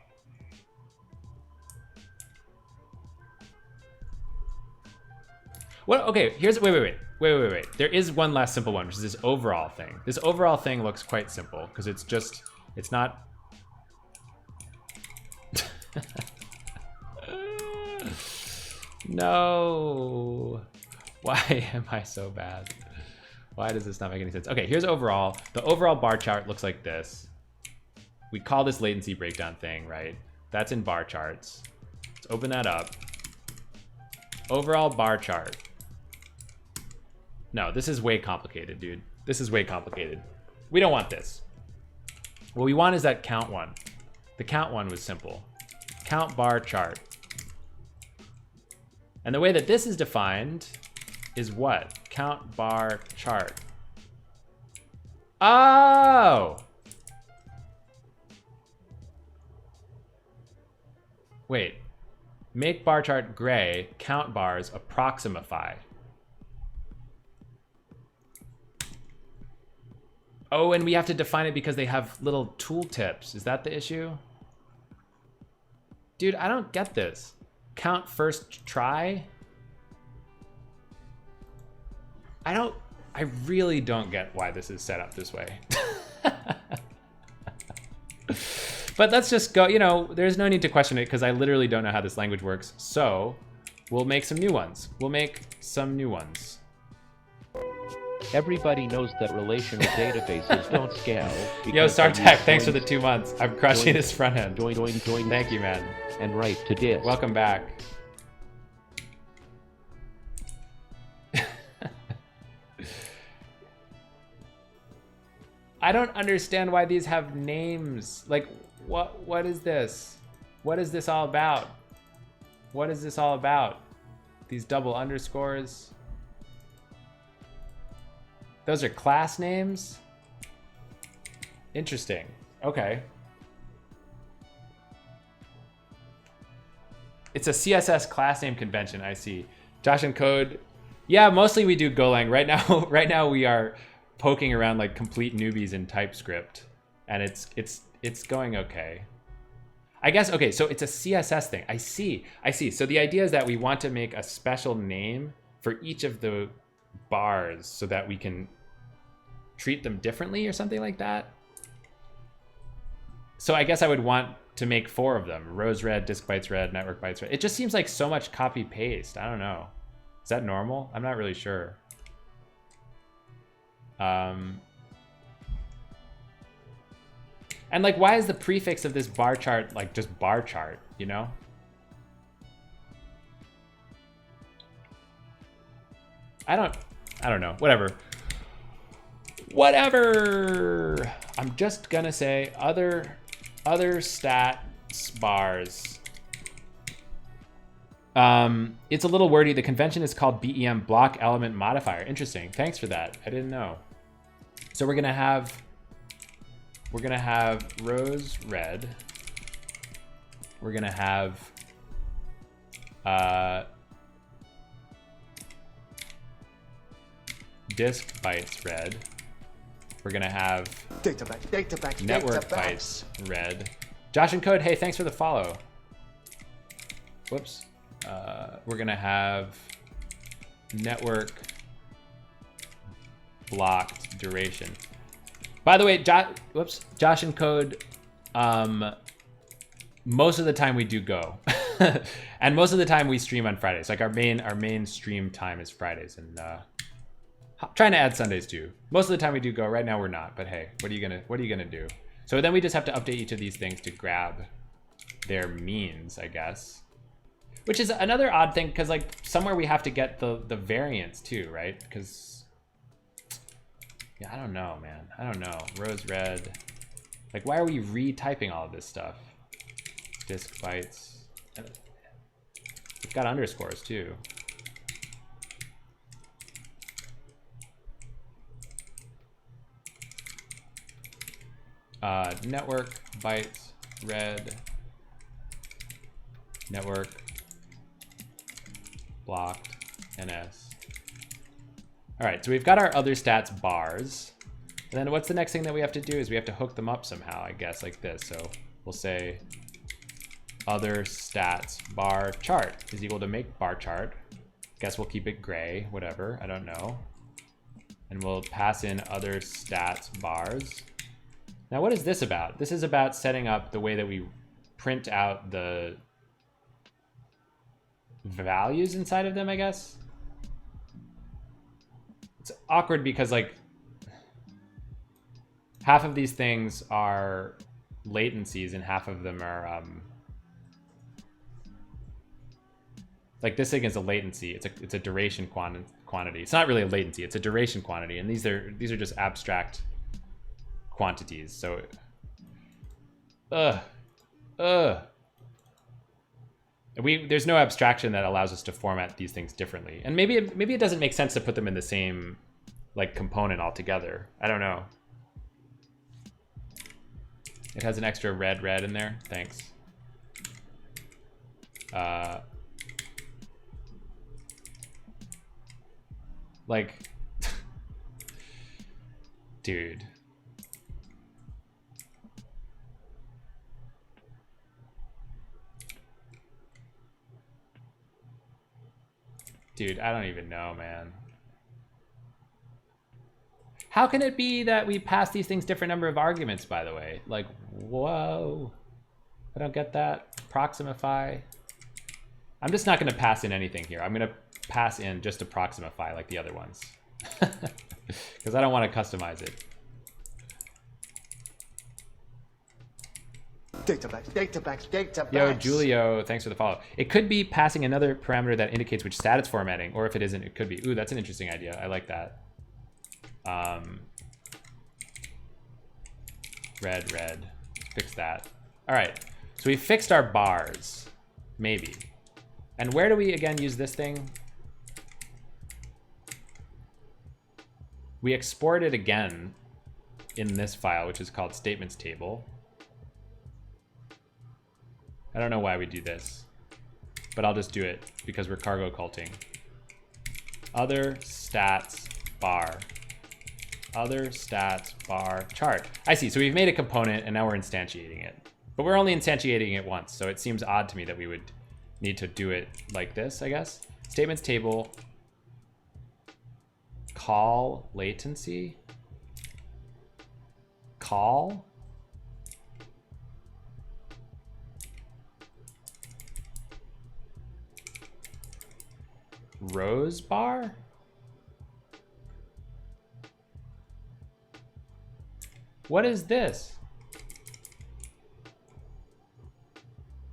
Speaker 1: Well, okay, here's, wait. There is one last simple one, which is this overall thing. This overall thing looks quite simple because it's not. No. Why am I so bad? Why does this not make any sense? Okay, here's overall. The overall bar chart looks like this. We call this latency breakdown thing, right? That's in bar charts. Let's open that up. Overall bar chart. No, this is way complicated, dude. This is way complicated. We don't want this. What we want is that count one. The count one was simple. Count bar chart. And the way that this is defined is what? count bar chart. Oh! Wait. Make bar chart gray, count bars approximify. Oh, and we have to define it because they have little tooltips. Is that the issue? Dude, I don't get this. Count first try? I really don't get why this is set up this way. But let's just go, you know, there's no need to question it because I literally don't know how this language works. So we'll make some new ones. We'll make some new ones.
Speaker 4: Everybody knows that relational databases don't scale.
Speaker 1: Yo, StarTech, thanks for the 2 months. I'm crushing this front end.
Speaker 4: Join.
Speaker 1: Thank you, man.
Speaker 4: And write to disk.
Speaker 1: Welcome back. I don't understand why these have names. Like, what is this? What is this all about? What is this all about? These double underscores. Those are class names? Interesting. Okay. It's a CSS class name convention, I see. Josh and Code. Yeah, mostly we do Golang. Right now we are poking around like complete newbies in TypeScript, and it's going okay. I guess, okay, so it's a CSS thing. I see. So the idea is that we want to make a special name for each of the bars so that we can treat them differently or something like that. So I guess I would want to make 4 of them. Rows red, disk bytes red, network bytes red. It just seems like so much copy paste. I don't know. Is that normal? I'm not really sure. And like, why is the prefix of this bar chart like just bar chart, you know? I don't know. Whatever. I'm just gonna say other stats bars. It's a little wordy. The convention is called BEM, block element modifier. Interesting. Thanks for that. I didn't know. So we're gonna have rows red. We're gonna have disk bytes red. We're gonna have network bytes red. Josh and Code, hey, thanks for the follow. Whoops. We're gonna have network blocked duration. By the way, Josh and Code, most of the time we do Go. And most of the time we stream on Fridays. Like our main stream time is Fridays, and trying to add Sundays too. Most of the time we do Go. Right now we're not, but hey, what are you gonna do? So then we just have to update each of these things to grab their means, I guess. Which is another odd thing, because like somewhere we have to get the variance too, right? Because yeah, I don't know, man. I don't know. Rows red. Like, why are we retyping all of this stuff? Disk bytes. We've got underscores too. Network bytes red. Network blocked NS. All right, so we've got our other stats bars. And then what's the next thing that we have to do is we have to hook them up somehow, I guess, like this. So we'll say other stats bar chart is equal to make bar chart. Guess we'll keep it gray, whatever, I don't know. And we'll pass in other stats bars. Now what is this about? This is about setting up the way that we print out the values inside of them, I guess. It's awkward because like half of these things are latencies and half of them are like this thing is a latency. It's a duration quantity. It's not really a latency. It's a duration quantity, and these are just abstract quantities. So There's no abstraction that allows us to format these things differently. And maybe it doesn't make sense to put them in the same like component altogether. I don't know. It has an extra red in there. Thanks. Like, dude. Dude, I don't even know, man. How can it be that we pass these things different number of arguments, by the way? Like, whoa. I don't get that. Proximify. I'm just not going to pass in anything here. I'm going to pass in just a Proximify like the other ones. Because I don't want to customize it.
Speaker 3: Databanks.
Speaker 1: Yo, Julio, thanks for the follow. It could be passing another parameter that indicates which stat it's formatting, or if it isn't, it could be. Ooh, that's an interesting idea. I like that. Red. Fix that. All right, so we fixed our bars, maybe. And where do we, again, use this thing? We export it again in this file, which is called statements table. I don't know why we do this, but I'll just do it because we're cargo culting. Other stats bar. Other stats bar chart. I see, so we've made a component and now we're instantiating it. But we're only instantiating it once, so it seems odd to me that we would need to do it like this, I guess. Statements table, call latency, call. Rows bar? What is this?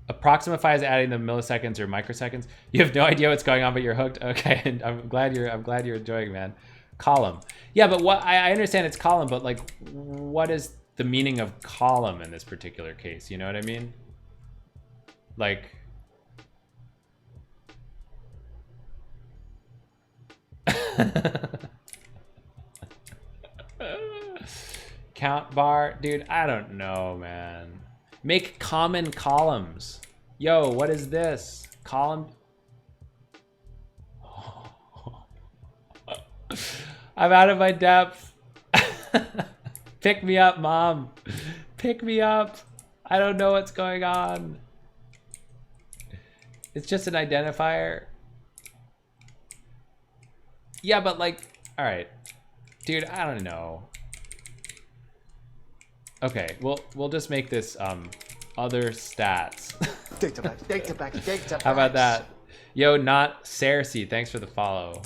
Speaker 1: Approximify is adding the milliseconds or microseconds. You have no idea what's going on, but you're hooked. Okay, and I'm glad you're enjoying, man. Column. Yeah, but what I understand it's column, but like, what is the meaning of column in this particular case? You know what I mean? Like. Count bar, dude, I don't know, man. Make common columns. Yo, what is this? Column. I'm out of my depth. Pick me up, mom. Pick me up. I don't know what's going on. It's just an identifier. Yeah, but like, all right, dude, I don't know. Okay, we'll just make this other stats.
Speaker 3: Databanks.
Speaker 1: How about that? Yo, not Cersei, thanks for the follow.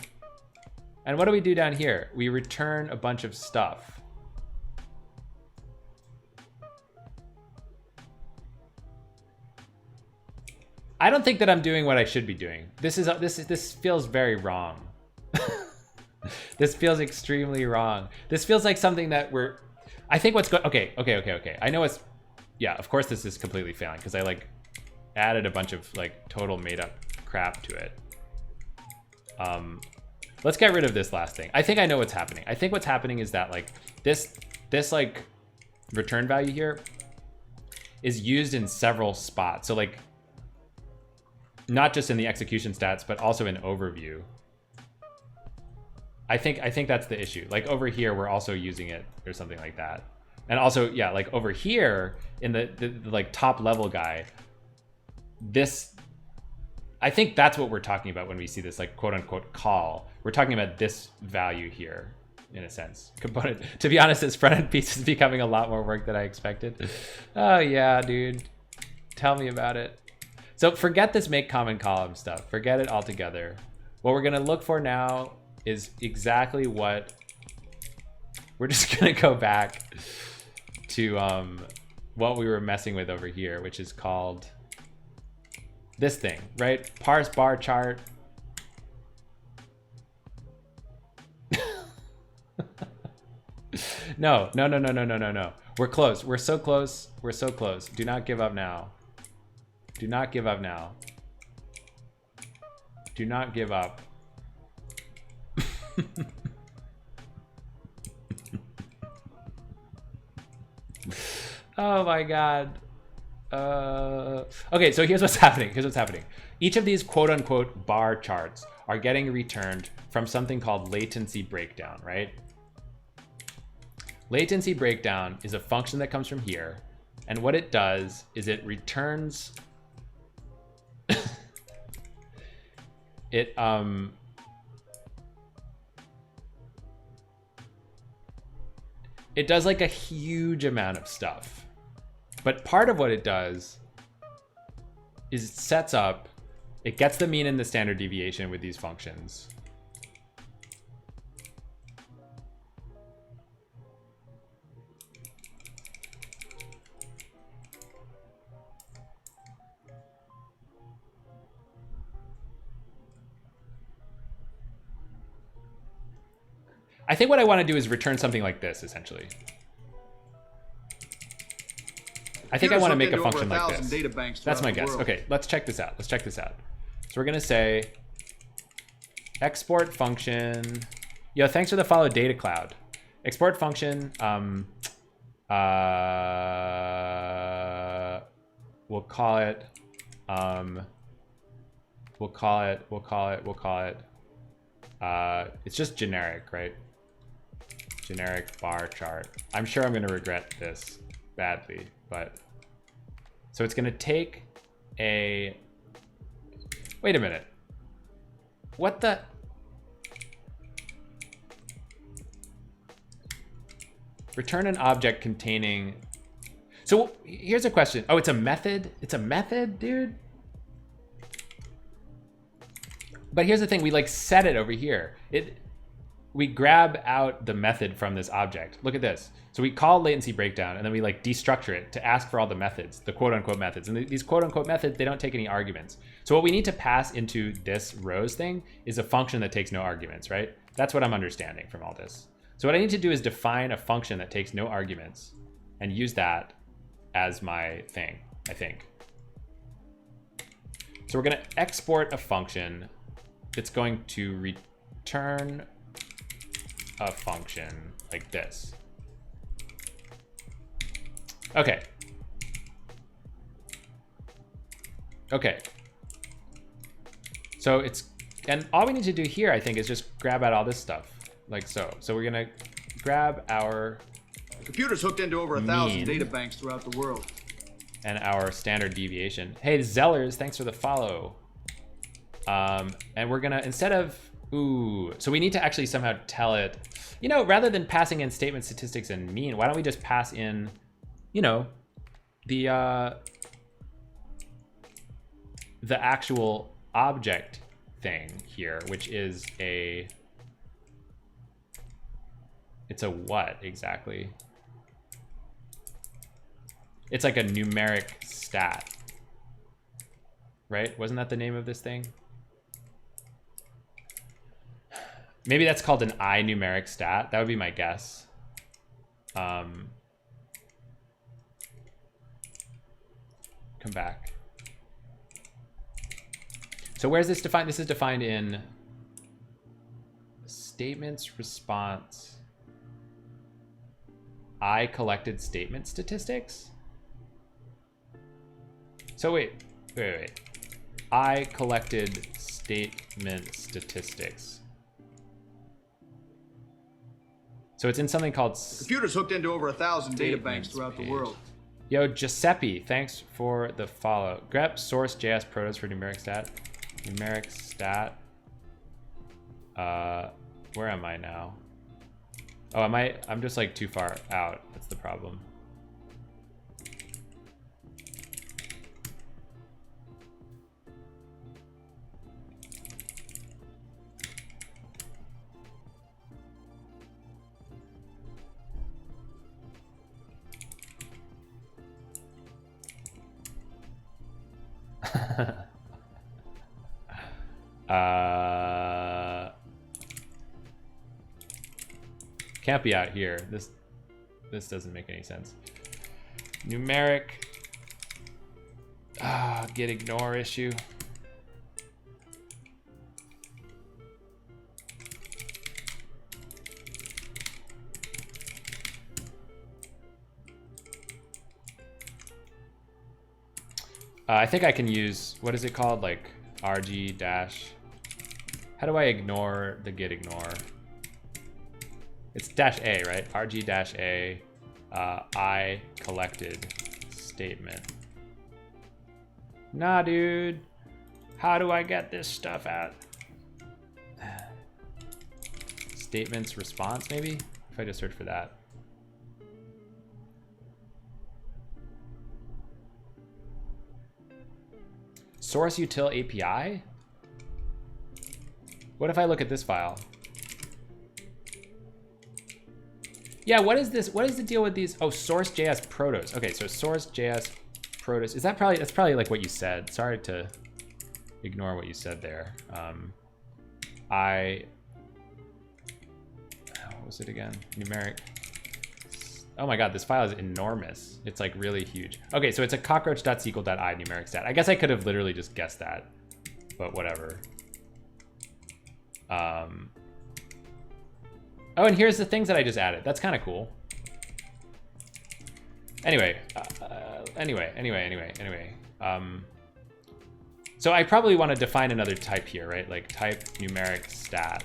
Speaker 1: And what do we do down here? We return a bunch of stuff. I don't think that I'm doing what I should be doing. This feels very wrong. This feels extremely wrong. This feels like something that I think what's going, okay. I know it's, yeah, of course this is completely failing because I like added a bunch of like total made up crap to it. Let's get rid of this last thing. I think I know what's happening. I think what's happening is that like this like return value here is used in several spots. So like not just in the execution stats, but also in overview. I think that's the issue. Like over here, we're also using it or something like that. And also, yeah, like over here in the like top level guy, this, I think that's what we're talking about when we see this like quote unquote call. We're talking about this value here in a sense. Component, to be honest, this front end piece is becoming a lot more work than I expected. Oh yeah, dude, tell me about it. So forget this make common column stuff. Forget it altogether. What we're gonna look for now is exactly what we're just gonna go back to what we were messing with over here, which is called this thing, right? Parse bar chart. No. We're close. We're so close. We're so close. Do not give up now. Do not give up now. Do not give up. Oh my god. Okay, so here's what's happening. Each of these quote unquote bar charts are getting returned from something called latency breakdown, right? Latency breakdown is a function that comes from here. And what it does is it returns it does like a huge amount of stuff. But part of what it does is it sets up, it gets the mean and the standard deviation with these functions. I think what I want to do is return something like this, essentially. I think I want to make a function like this. That's my guess. Okay, let's check this out. So we're going to say export function. Yo, thanks for the follow, Data Cloud. Export function. We'll call it. It's just generic, right? Generic bar chart. I'm sure I'm going to regret this badly, but so it's going to take a, wait a minute. What the? Return an object containing. So here's a question. Oh, it's a method. It's a method, dude. But here's the thing, we like set it over here. We grab out the method from this object. Look at this. So we call latency breakdown and then we like destructure it to ask for all the methods, the quote unquote methods. And these quote unquote methods, they don't take any arguments. So what we need to pass into this rows thing is a function that takes no arguments, right? That's what I'm understanding from all this. So what I need to do is define a function that takes no arguments and use that as my thing, I think. So we're gonna export a function that's going to return a function like this. Okay. So and all we need to do here, I think, is just grab out all this stuff, like so. So we're gonna grab our
Speaker 2: The computer's hooked into over 1,000 data banks throughout the world.
Speaker 1: And our standard deviation. Hey, Zellers, thanks for the follow. And we're gonna, instead of, so we need to actually somehow tell it, rather than passing in statement statistics and mean, why don't we just pass in, the actual object thing here, which is it's a what exactly? It's like a numeric stat, right? Wasn't that the name of this thing? Maybe that's called an numeric stat. That would be my guess. Come back. So where's this defined? This is defined in statements response. I collected statement statistics. So wait. I collected statement statistics. So it's in something called...
Speaker 2: The computer's hooked into over 1,000 data banks throughout the world.
Speaker 1: Yo, Giuseppe, thanks for the follow. Grep source JS protos for numeric stat. Numeric stat. Where am I now? Oh, I'm just like too far out. That's the problem. Can't be out here. This doesn't make any sense. Numeric get ignore issue. I think I can use, what is it called? Like rg dash, how do I ignore the git ignore? It's dash a, right? rg dash a, I collected statement. Nah, dude. How do I get this stuff out? Statements response, maybe? If I just search for that. Source util API? What if I look at this file? Yeah, what is this? What is the deal with these? Oh, source.js protos. Okay, so source.js protos. Is that probably, that's probably like what you said. Sorry to ignore what you said there. What was it again? Numeric. Oh my God, this file is enormous. It's like really huge. Okay, so it's a cockroach.sql.i numeric stat. I guess I could have literally just guessed that, but whatever. Oh, and here's the things that I just added. That's kind of cool. Anyway, so I probably want to define another type here, right? Like type numeric stat.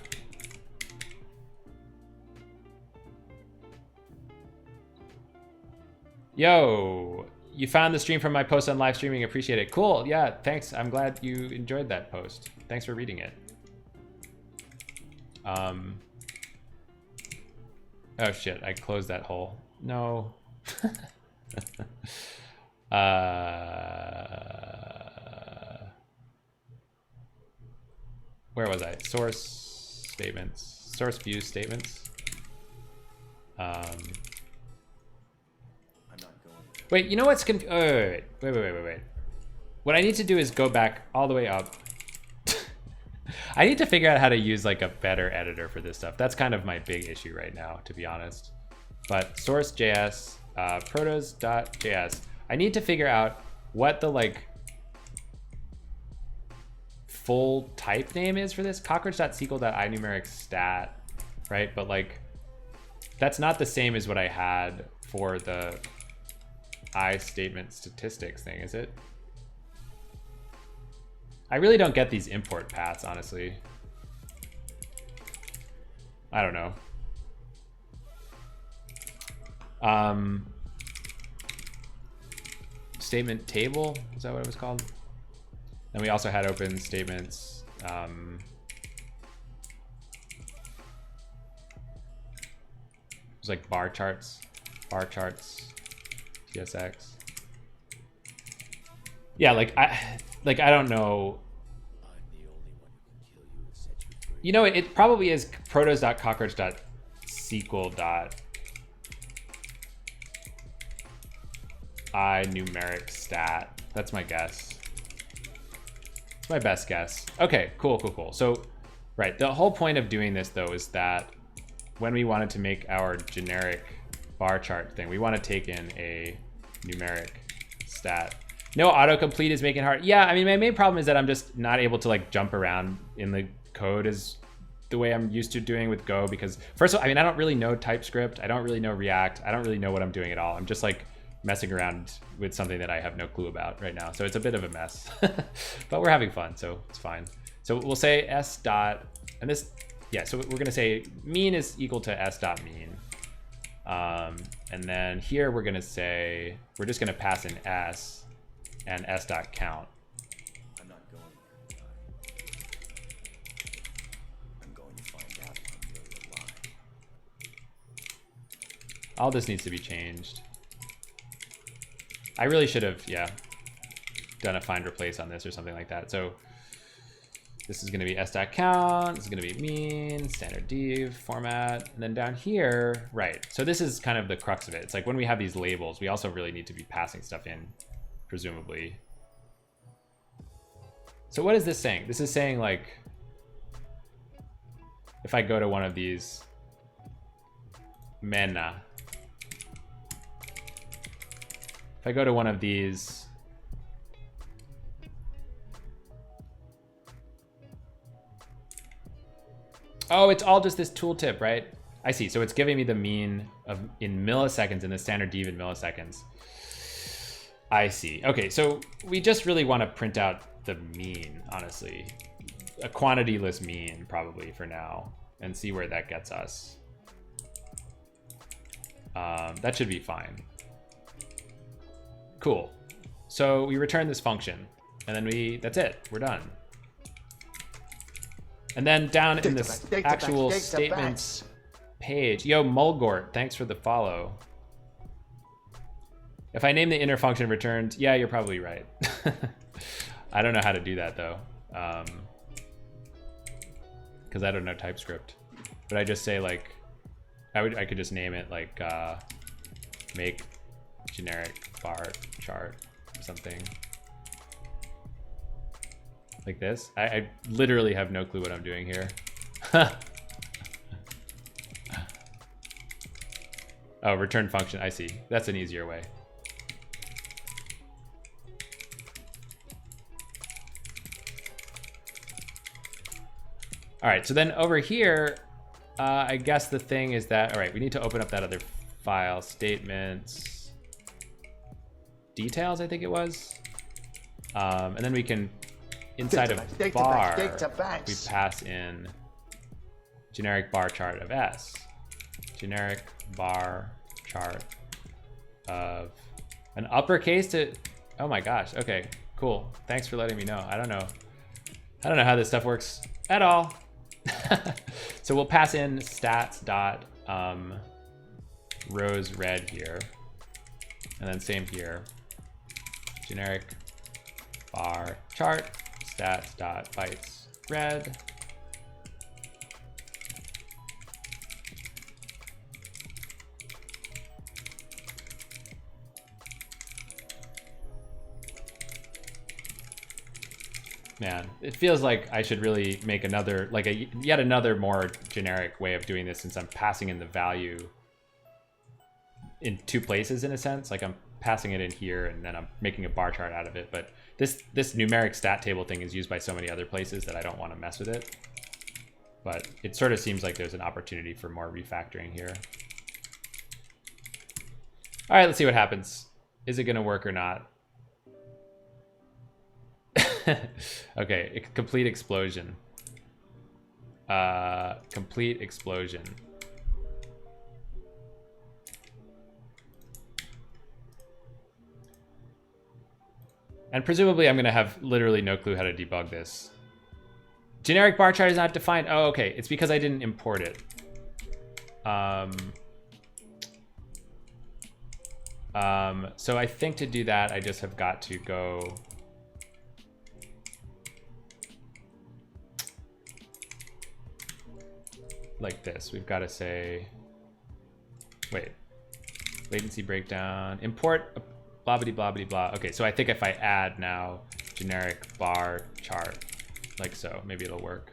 Speaker 1: Yo, you found the stream from my post on live streaming. Appreciate it. Cool. Yeah, thanks. I'm glad you enjoyed that post. Thanks for reading it. Oh shit, I closed that hole. No. Where was I? Source statements. Source view statements. Wait, you know what's wait. What I need to do is go back all the way up. I need to figure out how to use like a better editor for this stuff. That's kind of my big issue right now, to be honest. But source.js, protos.js. I need to figure out what the like full type name is for this. Cockroach.sql.i numeric stat, right? But like, that's not the same as what I had for the I statement statistics thing, is it? I really don't get these import paths, honestly. I don't know. Statement table, is that what it was called? Then we also had open statements. It was like bar charts, TSX. Yeah, like I don't know. You know, it probably is protos.cockroach.sql.i numeric stat. That's my guess. It's my best guess. Okay, cool. So, right, the whole point of doing this though is that when we wanted to make our generic bar chart thing, we want to take in a numeric stat. No autocomplete is making it hard. Yeah, I mean, my main problem is that I'm just not able to like jump around in the code as the way I'm used to doing with Go, because first of all, I mean, I don't really know TypeScript. I don't really know React. I don't really know what I'm doing at all. I'm just like messing around with something that I have no clue about right now. So it's a bit of a mess, but we're having fun, so it's fine. So we'll say s dot, and this, yeah, so we're gonna say mean is equal to s dot mean. And then here we're gonna say, we're just gonna pass in s and s dot count.
Speaker 5: I'm not going there. I'm going to find out if I'm really alive.
Speaker 1: All this needs to be changed. I really should have, yeah, done a find replace on this or something like that. So this is gonna be s.count, this is gonna be mean, standard div format, and then down here, right. So this is kind of the crux of it. It's like when we have these labels, we also really need to be passing stuff in, presumably. So what is this saying? This is saying like, if I go to one of these, mena, if I go to one of these, oh, it's all just this tooltip, right? I see. So it's giving me the mean of in milliseconds and the standard div in milliseconds. I see. Okay, so we just really want to print out the mean, honestly. A quantityless mean, probably, for now, and see where that gets us. That should be fine. Cool. So we return this function, and then that's it. We're done. And then down in this actual statements page, yo, Mulgort, thanks for the follow. If I name the inner function returned, yeah, you're probably right. I don't know how to do that though, because I don't know TypeScript. But I just say like, I could just name it like make generic bar chart or something like this. I literally have no clue what I'm doing here. Oh, return function. I see. That's an easier way. All right, so then over here, I guess the thing is that, all right, we need to open up that other file, statements, details, I think it was. And then we can, inside of bar, we pass in generic bar chart of S. Generic bar chart of an uppercase to, oh my gosh, okay, cool. Thanks for letting me know. I don't know how this stuff works at all. So we'll pass in stats dot rows red here, and then same here. Generic bar chart stats dot bytes red. Man, it feels like I should really make another, like yet another more generic way of doing this, since I'm passing in the value in two places in a sense. Like I'm passing it in here and then I'm making a bar chart out of it. But this numeric stat table thing is used by so many other places that I don't want to mess with it. But it sort of seems like there's an opportunity for more refactoring here. All right, let's see what happens. Is it going to work or not? Okay, complete explosion. Complete explosion. And presumably I'm gonna have literally no clue how to debug this. Generic bar chart is not defined. Oh, okay, it's because I didn't import it. So I think to do that, I just have got to go like this. We've got to say, wait, latency breakdown, import blah blah blah blah blah. Okay, so I think if I add now generic bar chart like so, maybe it'll work.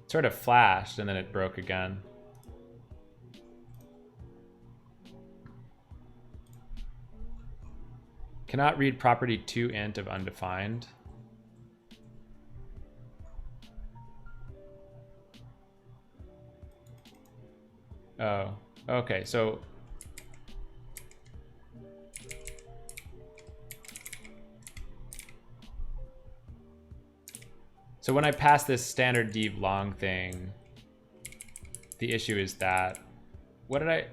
Speaker 1: Sort of flashed and then it broke again. Cannot read property to int of undefined. Oh, okay, so when I pass this standard dev long thing, the issue is that, what did I,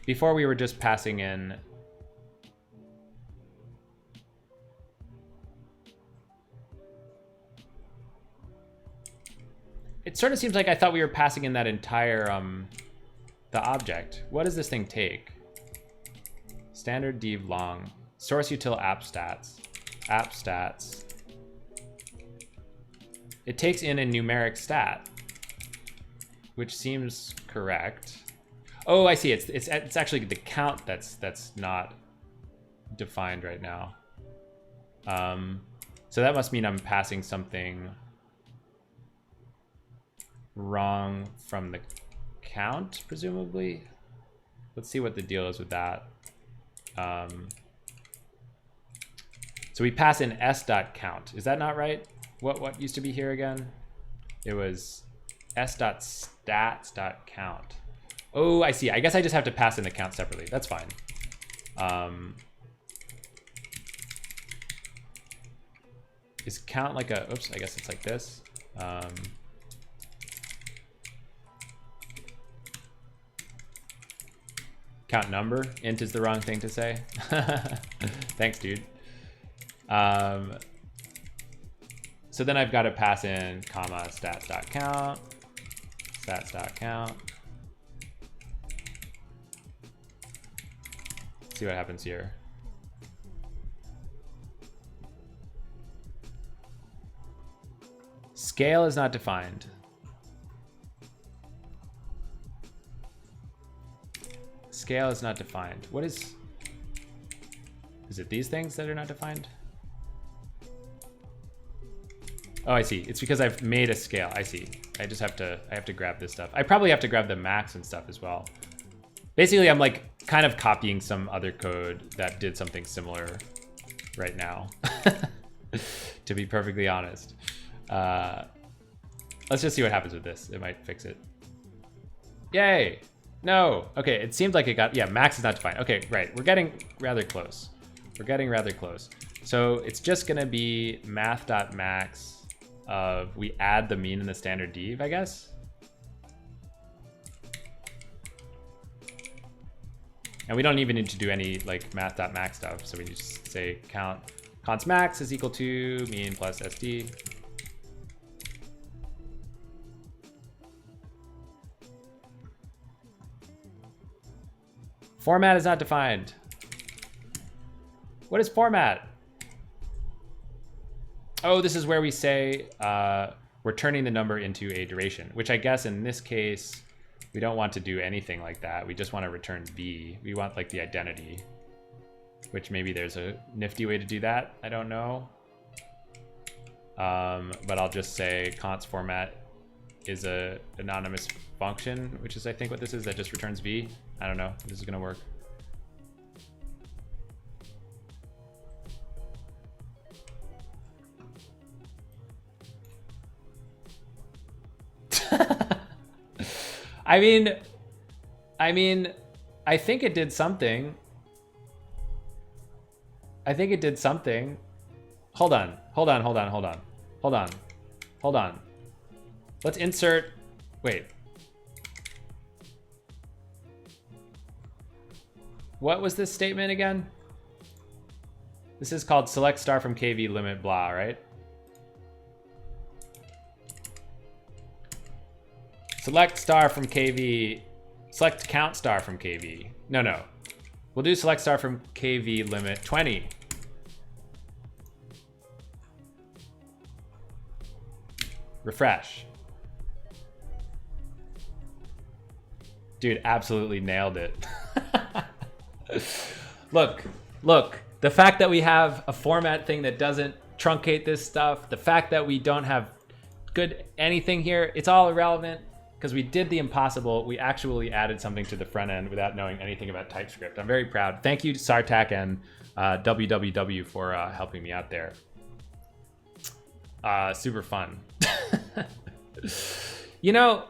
Speaker 1: before we were just passing in it sort of seems like I thought we were passing in that entire the object. What does this thing take? Standard dev long, source util app stats. It takes in a numeric stat, which seems correct. Oh, I see. It's actually the count that's not defined right now. So that must mean I'm passing something wrong from the count, presumably. Let's see what the deal is with that. So we pass in s.count. Is that not right? What used to be here again? It was s.stats.count. Oh, I see. I guess I just have to pass in the count separately. That's fine. Is count like a, oops, I guess it's like this. Count number, int is the wrong thing to say. Thanks, dude. So then I've got to pass in comma stats.count, stats.count. See what happens here. Scale is not defined. Scale is not defined. What is it these things that are not defined? Oh, I see. It's because I've made a scale. I see. I have to grab this stuff. I probably have to grab the max and stuff as well. Basically, I'm like kind of copying some other code that did something similar right now, to be perfectly honest. Let's just see what happens with this. It might fix it. Yay. No. Okay, it seemed like it got, yeah, max is not defined. Okay, right. We're getting rather close. We're getting rather close. So it's just gonna be math.max of, we add the mean and the standard dev, I guess. And we don't even need to do any like math.max stuff. So we just say const max is equal to mean plus SD. Format is not defined. What is format? Oh, this is where we say we're turning the number into a duration, which I guess in this case, we don't want to do anything like that. We just want to return v. We want like the identity, which maybe there's a nifty way to do that. I don't know. But I'll just say const format is a anonymous function, which is I think what this is, that just returns v. I don't know if this is gonna work. I mean, I think it did something. I think it did something. Hold on. Let's insert, wait. What was this statement again? This is called select star from KV limit blah, right? Select star from KV, select count star from KV. No. We'll do select star from KV limit 20. Refresh. Dude, absolutely nailed it. Look, the fact that we have a format thing that doesn't truncate this stuff, the fact that we don't have good anything here, it's all irrelevant because we did the impossible. We actually added something to the front end without knowing anything about TypeScript. I'm very proud. Thank you to Sartak and www for helping me out there. Super fun. You know,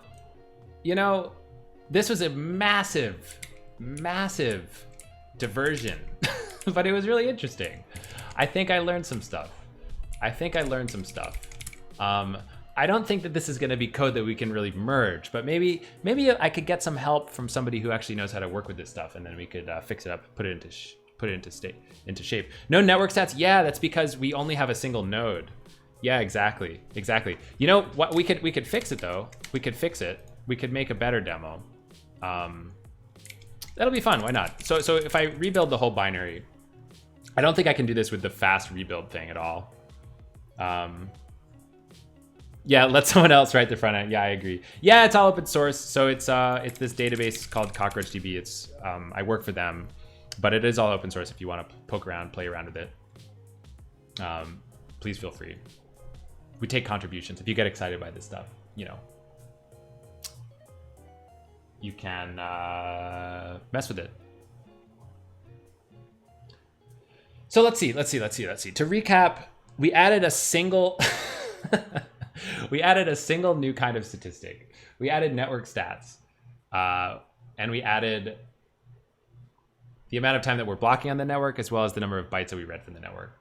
Speaker 1: this was a massive diversion, but it was really interesting. I think I learned some stuff. I don't think that this is going to be code that we can really merge, but maybe I could get some help from somebody who actually knows how to work with this stuff, and then we could fix it up, put it into shape. No network stats. Yeah, that's because we only have a single node. Yeah, exactly. You know what? We could fix it though. We could fix it. We could make a better demo. That'll be fun. Why not? So if I rebuild the whole binary, I don't think I can do this with the fast rebuild thing at all. Yeah, let someone else write the front end. Yeah, I agree. Yeah, it's all open source. So it's this database called CockroachDB. It's I work for them, but it is all open source. If you want to poke around, play around with it, please feel free. We take contributions. If you get excited by this stuff, you know, you can mess with it. So let's see. To recap, we added a single we added a single new kind of statistic. We added network stats. and we added the amount of time that we're blocking on the network as well as the number of bytes that we read from the network.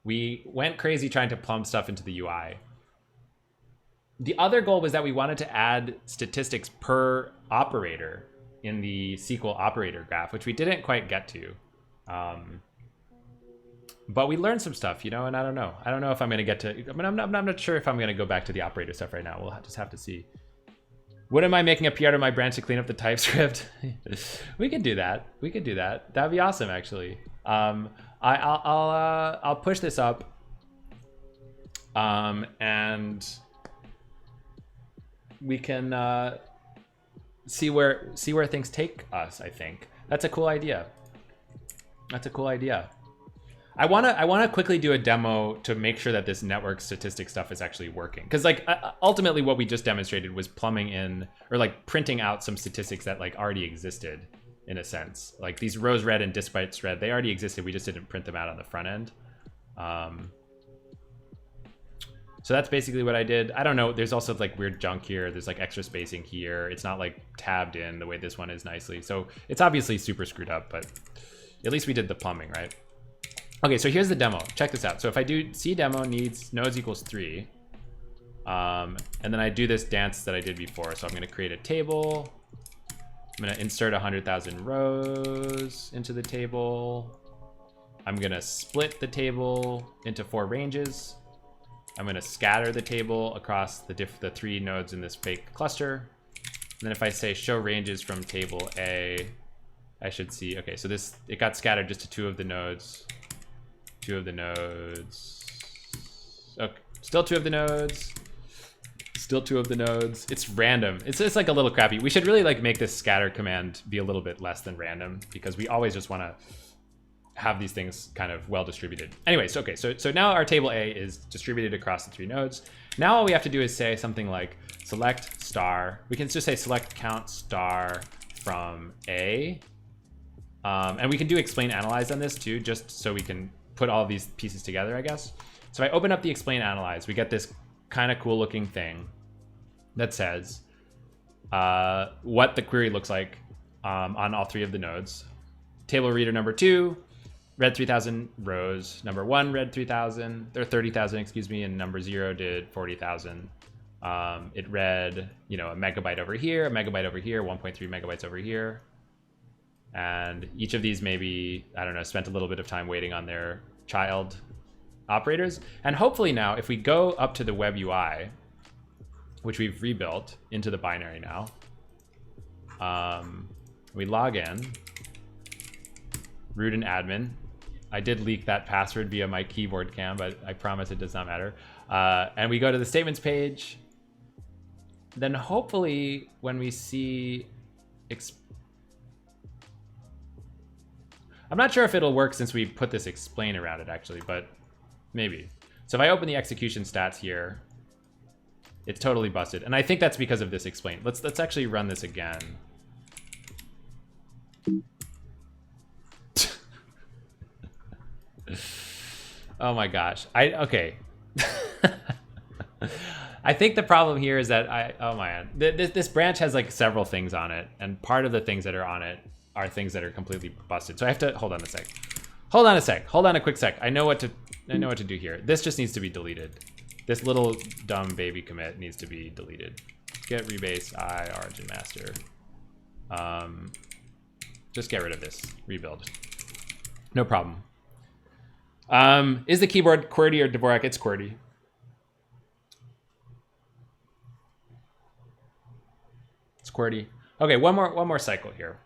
Speaker 1: We went crazy trying to plumb stuff into the UI. The other goal was that we wanted to add statistics per operator in the SQL operator graph, which we didn't quite get to. But we learned some stuff, you know, and I don't know. I don't know if I'm going to get to, I mean, I'm not sure if I'm going to go back to the operator stuff right now. We'll just have to see. What am I making a PR to my branch to clean up the TypeScript? We could do that. We could do that. That'd be awesome, actually. I'll push this up. And we can see where things take us, I think. That's a cool idea. That's a cool idea. I wanna quickly do a demo to make sure that this network statistic stuff is actually working. Because like ultimately what we just demonstrated was plumbing in or like printing out some statistics that like already existed in a sense. Like these rows read and disk bytes read, they already existed. We just didn't print them out on the front end. So that's basically what I did. I don't know. There's also like weird junk here. There's like extra spacing here. It's not like tabbed in the way this one is nicely. So it's obviously super screwed up, but at least we did the plumbing, right? Okay, so here's the demo. Check this out. So if I do cdemo needs nodes equals 3, and then I do this dance that I did before. So I'm going to create a table. I'm going to insert 100,000 rows into the table. I'm going to split the table into 4 ranges. I'm going to scatter the table across the 3 nodes in this fake cluster. And then if I say show ranges from table A, I should see, okay, so it got scattered just to 2 of the nodes. 2 of the nodes. Okay, still 2 of the nodes. Still 2 of the nodes. It's random. It's just like a little crappy. We should really like make this scatter command be a little bit less than random because we always just want to have these things kind of well distributed. Anyways, okay, so now our table A is distributed across the 3 nodes. Now all we have to do is say something like select star. We can just say select count star from A. And we can do explain analyze on this too, just so we can put all these pieces together, I guess. So I open up the explain analyze, we get this kind of cool looking thing that says what the query looks like on all 3 of the nodes. Table reader number 2 read 3,000 rows. Number 1 read 3,000, or 30,000, excuse me, and number 0 did 40,000. It read, you know, a megabyte over here, a megabyte over here, 1.3 megabytes over here. And each of these maybe, I don't know, spent a little bit of time waiting on their child operators. And hopefully now, if we go up to the web UI, which we've rebuilt into the binary now, we log in, root and admin. I did leak that password via my keyboard cam, but I promise it does not matter. And we go to the statements page. Then hopefully when we see I'm not sure if it'll work since we put this explain around it actually, but maybe. So if I open the execution stats here, it's totally busted. And I think that's because of this explain. Let's actually run this again. Oh my gosh. Okay. I think the problem here is that oh man, this branch has like several things on it, and part of the things that are on it are things that are completely busted. So I have to hold on a sec. Hold on a quick sec. I know what to do here. This just needs to be deleted. This little dumb baby commit needs to be deleted. Get rebase I origin master. Just get rid of this. Rebuild. No problem. Is the keyboard QWERTY or Dvorak? It's QWERTY. It's QWERTY. Okay, one more cycle here.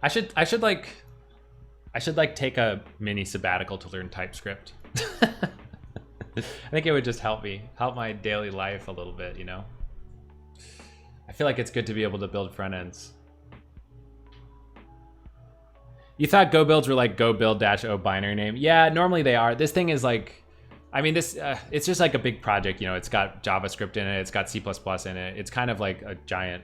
Speaker 1: I should like take a mini sabbatical to learn TypeScript. I think it would just help my daily life a little bit, you know? I feel like it's good to be able to build front ends. You thought Go builds were like Go build -o binary name? Yeah, normally they are. This thing is like, I mean, this it's just like a big project, you know, it's got JavaScript in it, it's got C++ in it. It's kind of like a giant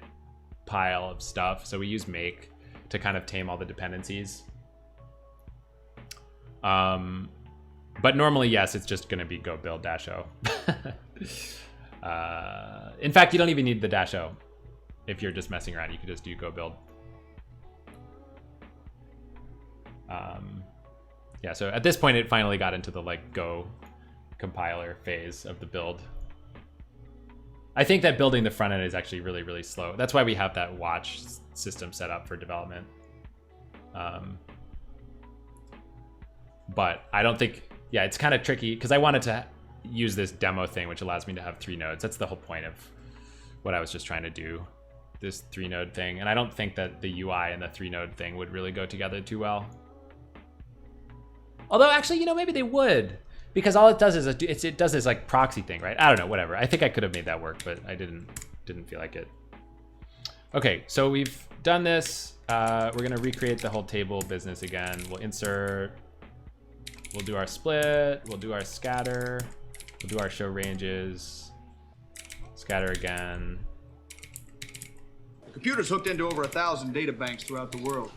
Speaker 1: pile of stuff. So we use make to kind of tame all the dependencies. But normally, yes, it's just going to be go build -o. In fact, you don't even need the -o if you're just messing around. You could just do go build. Yeah, so at this point, it finally got into the like go compiler phase of the build. I think that building the front end is actually really, really slow. That's why we have that watch system set up for development. But I don't think, yeah, it's kind of tricky because I wanted to use this demo thing, which allows me to have 3 nodes. That's the whole point of what I was just trying to do, this 3-node thing. And I don't think that the UI and the 3-node thing would really go together too well. Although actually, you know, maybe they would, because all it does is it does this like proxy thing, right? I don't know, whatever. I think I could have made that work, but I didn't feel like it. Okay, so we've done this. We're gonna recreate the whole table business again. We'll insert, we'll do our split, we'll do our scatter, we'll do our show ranges, scatter again.
Speaker 2: The computer's hooked into over 1,000 data banks throughout the world.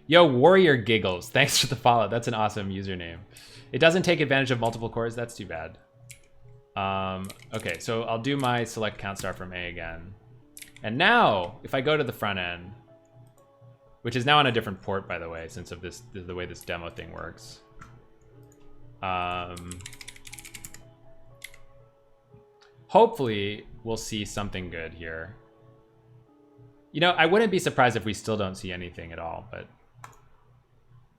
Speaker 1: Yo, Warrior Giggles, thanks for the follow. That's an awesome username. It doesn't take advantage of multiple cores. That's too bad. Okay, so I'll do my select count star from A again. And now, if I go to the front end, which is now on a different port, by the way, since of this the way this demo thing works. Hopefully, we'll see something good here. You know, I wouldn't be surprised if we still don't see anything at all, but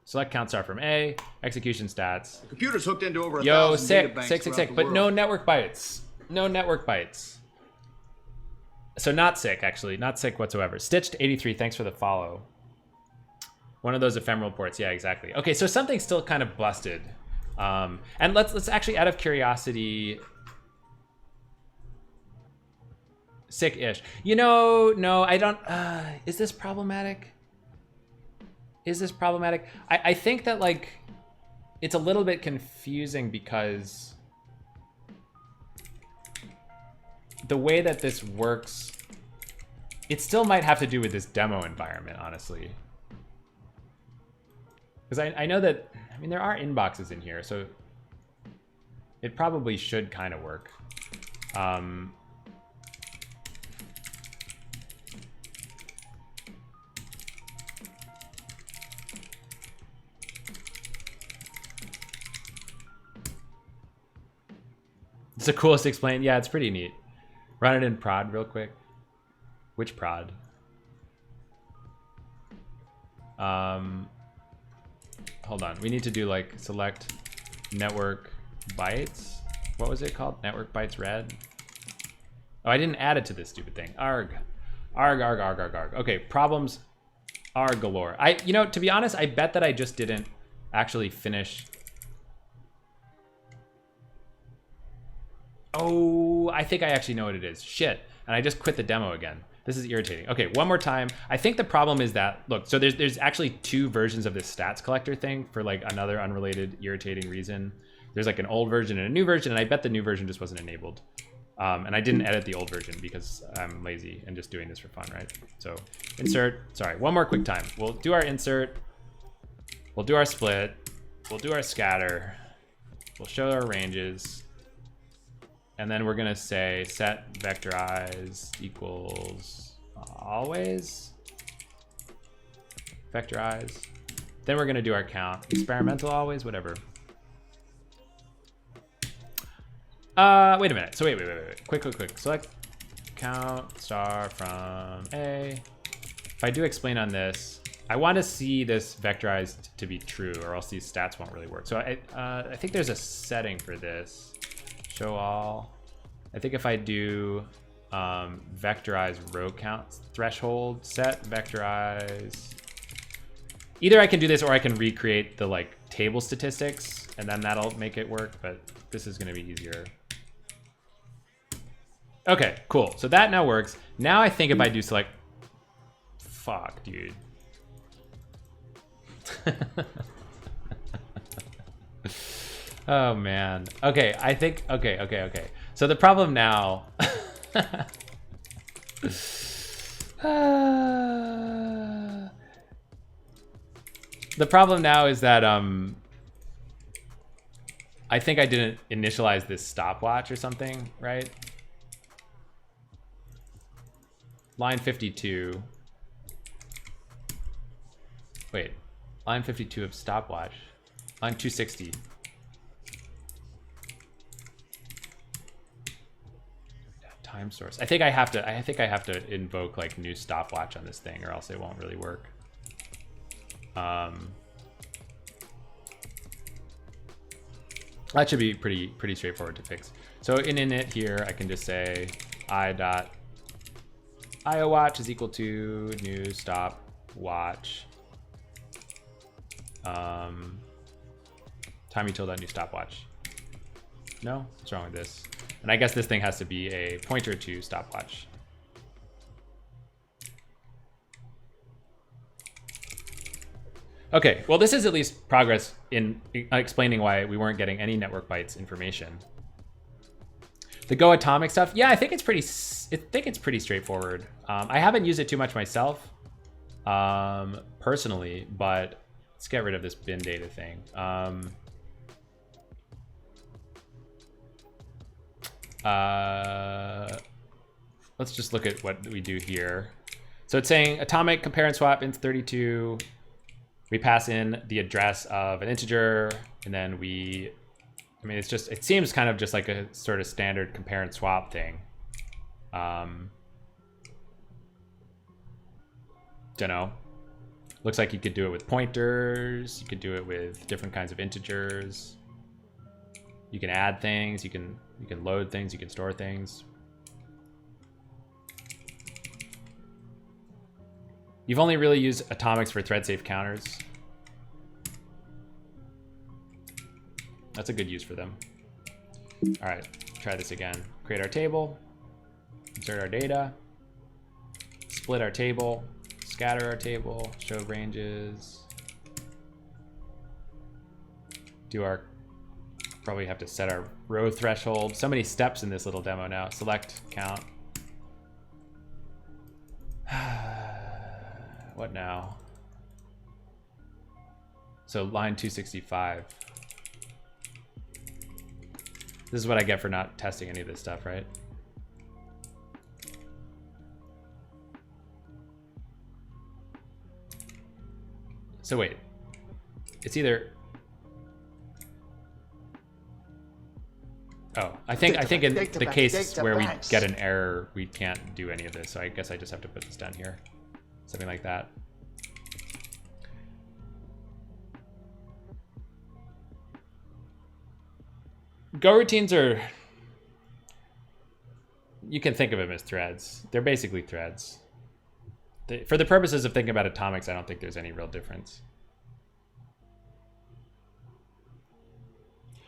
Speaker 1: select count star from A, execution stats.
Speaker 2: The computer's hooked into over 1,000
Speaker 1: Yo,
Speaker 2: data banks
Speaker 1: sick,
Speaker 2: throughout the
Speaker 1: but
Speaker 2: world.
Speaker 1: no network bytes. No network bytes. So not sick, actually. Not sick whatsoever. Stitched 83, thanks for the follow. One of those ephemeral ports. Yeah, exactly. Okay, so something's still kind of busted. And let's actually, out of curiosity, sick-ish. You know, no, I don't, is this problematic? Is this problematic? I think that like, it's a little bit confusing because the way that this works, it still might have to do with this demo environment, honestly. Because I know that, I mean, there are inboxes in here, so it probably should kind of work. It's the coolest explain. Yeah, it's pretty neat. Run it in prod real quick. Which prod? Hold on. We need to do like select network bytes. What was it called? Network bytes red. Oh, I didn't add it to this stupid thing. Arg. Arg, arg, arg, arg, arg. Okay, problems are galore. You know, to be honest, I bet that I just didn't actually finish. Oh, I think I actually know what it is. Shit. And I just quit the demo again. This is irritating. Okay, one more time. I think the problem is that, look, so there's actually 2 versions of this stats collector thing for like another unrelated irritating reason. There's like an old version and a new version, and I bet the new version just wasn't enabled. And I didn't edit the old version because I'm lazy and just doing this for fun, right? So insert, sorry, one more quick time. We'll do our insert. We'll do our split. We'll do our scatter. We'll show our ranges. And then we're gonna say set vectorize equals always vectorize. Then we're gonna do our count, experimental always, whatever. Wait a minute. So wait. Quick. Select count star from A. If I do explain on this, I want to see this vectorized to be true, or else these stats won't really work. So I think there's a setting for this. Show all. I think if I do vectorize row count threshold, set vectorize. Either I can do this or I can recreate the like table statistics and then that'll make it work, but this is gonna be easier. Okay, cool. So that now works. Now I think if I do select, fuck, dude. Oh man. Okay, I think okay. So the problem now the problem now is that I think I didn't initialize this stopwatch or something, right? Line 52. Wait, line 52 of stopwatch. Line 260. Time source. I think I have to invoke like new stopwatch on this thing, or else it won't really work. That should be pretty straightforward to fix. So in init here, I can just say i.iowatch is equal to new stopwatch. Time util new stopwatch. No, what's wrong with this? And I guess this thing has to be a pointer to stopwatch. Okay, well, this is at least progress in explaining why we weren't getting any network bytes information. The Go Atomic stuff, yeah, I think it's pretty straightforward. I haven't used it too much myself, personally, but let's get rid of this bin data thing. Let's just look at what we do here. So it's saying atomic compare and swap int 32. We pass in the address of an integer, and then it seems kind of just like a sort of standard compare and swap thing. Don't know. Looks like you could do it with pointers. You could do it with different kinds of integers. You can add things. You can load things. You can store things. You've only really used atomics for thread safe counters. That's a good use for them. All right, try this again. Create our table, insert our data, split our table, scatter our table, show ranges. Probably have to set our row threshold. So many steps in this little demo now. Select, count. What now? So line 265. This is what I get for not testing any of this stuff, right? So wait, it's either, oh, I think in the case where we get an error, we can't do any of this. So I guess I just have to put this down here. Something like that. Go routines are, you can think of them as threads. They're basically threads. For the purposes of thinking about atomics, I don't think there's any real difference.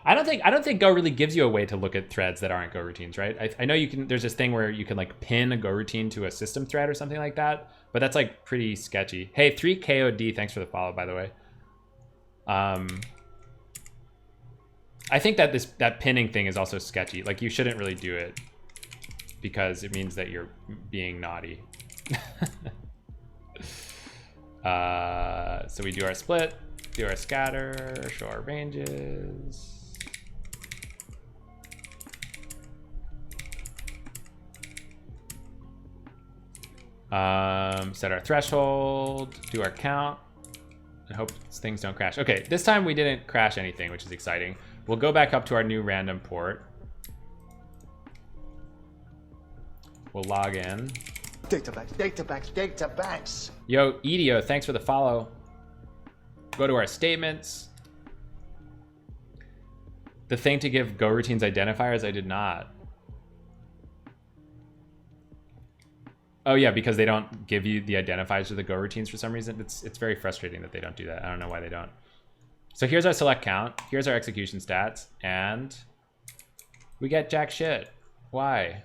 Speaker 1: I don't think Go really gives you a way to look at threads that aren't Go routines, right? I know you can, there's this thing where you can like pin a Go routine to a system thread or something like that, but that's like pretty sketchy. Hey, 3KOD, thanks for the follow, by the way. I think that that pinning thing is also sketchy. Like you shouldn't really do it because it means that you're being naughty. So we do our split, do our scatter, show our ranges. Set our threshold, do our count, and hope things don't crash. Okay, this time we didn't crash anything, which is exciting. We'll go back up to our new random port. We'll log in.
Speaker 3: Data banks.
Speaker 1: Yo, Edio, thanks for the follow. Go to our statements. The thing to give Go routines identifiers, I did not. Oh yeah, because they don't give you the identifiers to the Go routines for some reason. It's very frustrating that they don't do that. I don't know why they don't. So here's our select count. Here's our execution stats, and we get jack shit. Why?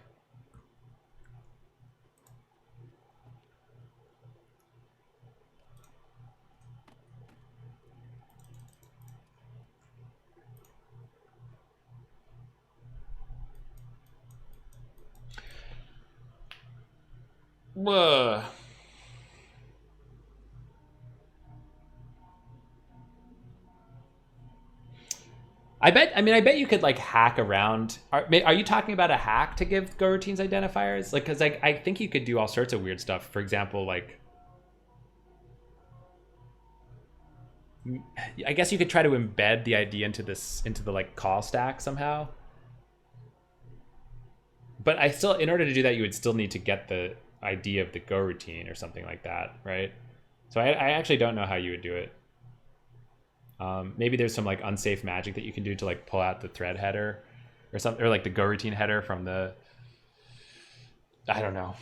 Speaker 1: Ugh. I bet you could like hack around. Are you talking about a hack to give Go routines identifiers? Like, cause I think you could do all sorts of weird stuff. For example, like, I guess you could try to embed the ID into the like call stack somehow. But in order to do that, you would still need to get the ID of the Go routine or something like that, right? So I actually don't know how you would do it. Maybe there's some like unsafe magic that you can do to like pull out the thread header or something, or like the Go routine header from the, I don't know.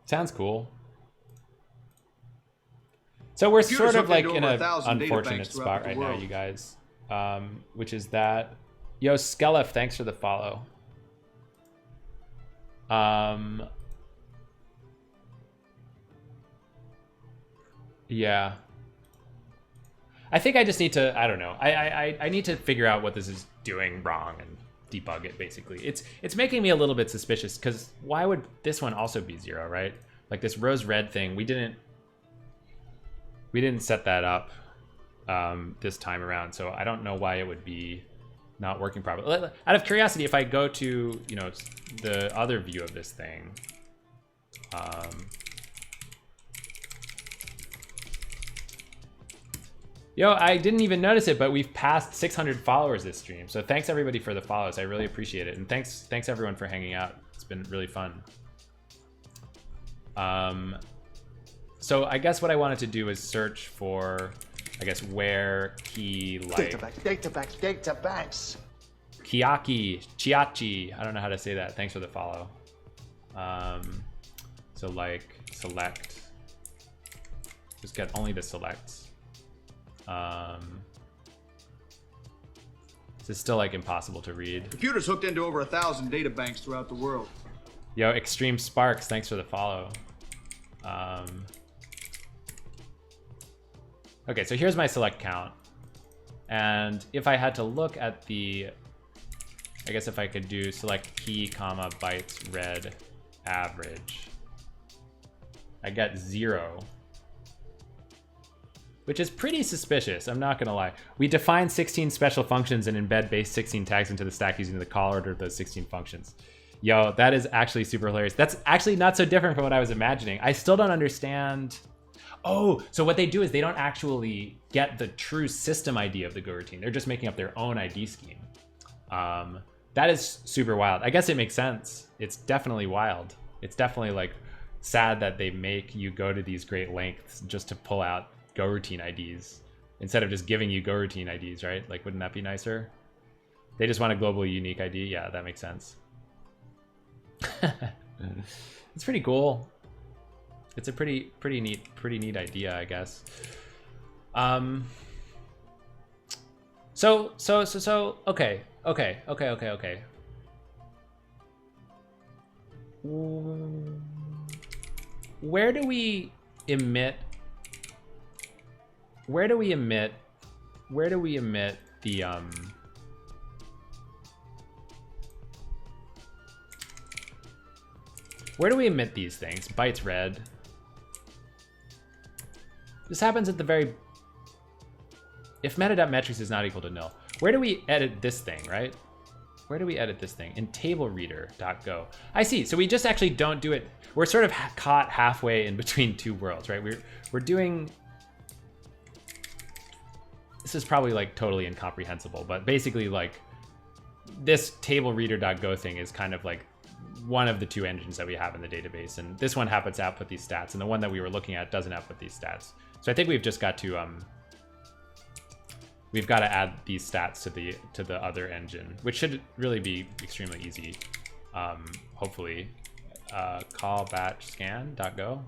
Speaker 1: Sounds cool. So we're sort of like in an unfortunate spot right now, you guys, which is that, yo, Skellef, thanks for the follow. Yeah. I think I just need to, I don't know. I need to figure out what this is doing wrong and debug it, basically. It's making me a little bit suspicious, because why would this one also be 0, right? Like this rose red thing, we didn't set that up this time around, so I don't know why it would be not working properly. Out of curiosity, if I go to, you know, the other view of this thing, yo, I didn't even notice it, but we've passed 600 followers this stream. So thanks everybody for the follows. I really appreciate it. And thanks everyone for hanging out. It's been really fun. So I guess what I wanted to do is search for, I guess, where key like...
Speaker 3: Databanks.
Speaker 1: Chiachi. I don't know how to say that. Thanks for the follow. So like select. Just get only the selects. This is still like impossible to read.
Speaker 2: Computers hooked into over 1,000 databanks throughout the world.
Speaker 1: Yo, Extreme Sparks, thanks for the follow. Okay, so here's my select count. And if I had to look at the, I guess if I could do select key, comma, bytes, red, average, I get 0. Which is pretty suspicious, I'm not gonna lie. We define 16 special functions and embed base 16 tags into the stack using the call order of those 16 functions. Yo, that is actually super hilarious. That's actually not so different from what I was imagining. I still don't understand. Oh, so what they do is they don't actually get the true system ID of the Go routine. They're just making up their own ID scheme. That is super wild. I guess it makes sense. It's definitely wild. It's definitely like sad that they make you go to these great lengths just to pull out Go routine IDs instead of just giving you Go routine IDs, right? Like, wouldn't that be nicer? They just want a globally unique ID. Yeah, that makes sense. It's pretty cool. It's a pretty neat idea, I guess. So okay. Where do we emit the Where do we emit these things? Bytes red. This happens at the very... If meta.metrics is not equal to nil, where do we edit this thing, right? Where do we edit this thing? In tablereader.go. I see, so we just actually don't do it. We're sort of caught halfway in between two worlds, right? We're doing... This is probably like totally incomprehensible, but basically like this tablereader.go thing is kind of like one of the two engines that we have in the database, and this one happens to output these stats, and the one that we were looking at doesn't output these stats. So I think we've just got to we've got to add these stats to the other engine, which should really be extremely easy. Hopefully, call batch scan.go.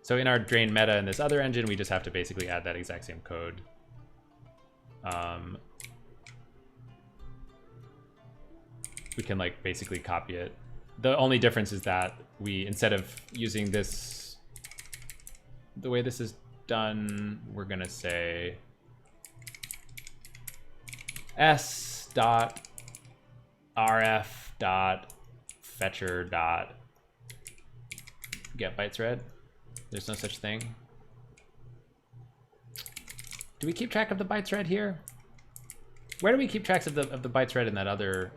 Speaker 1: So in our drain meta in this other engine, we just have to basically add that exact same code. We can like basically copy it. The only difference is that we, instead of using this, the way this is done, we're gonna say s.rf. fetcher dot get bytes read. There's no such thing. Do we keep track of the bytes read here? Where do we keep tracks of the bytes read in that other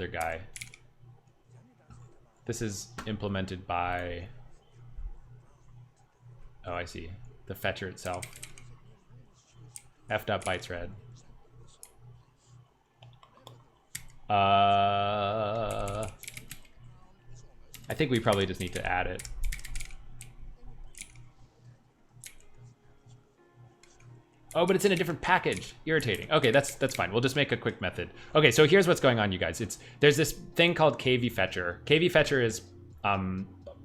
Speaker 1: guy? This is implemented by, oh, I see, the fetcher itself. f.bytesread. I think we probably just need to add it. Oh, but it's in a different package. Irritating. Okay, that's fine. We'll just make a quick method. Okay, so here's what's going on, you guys. There's this thing called kvfetcher. Kvfetcher is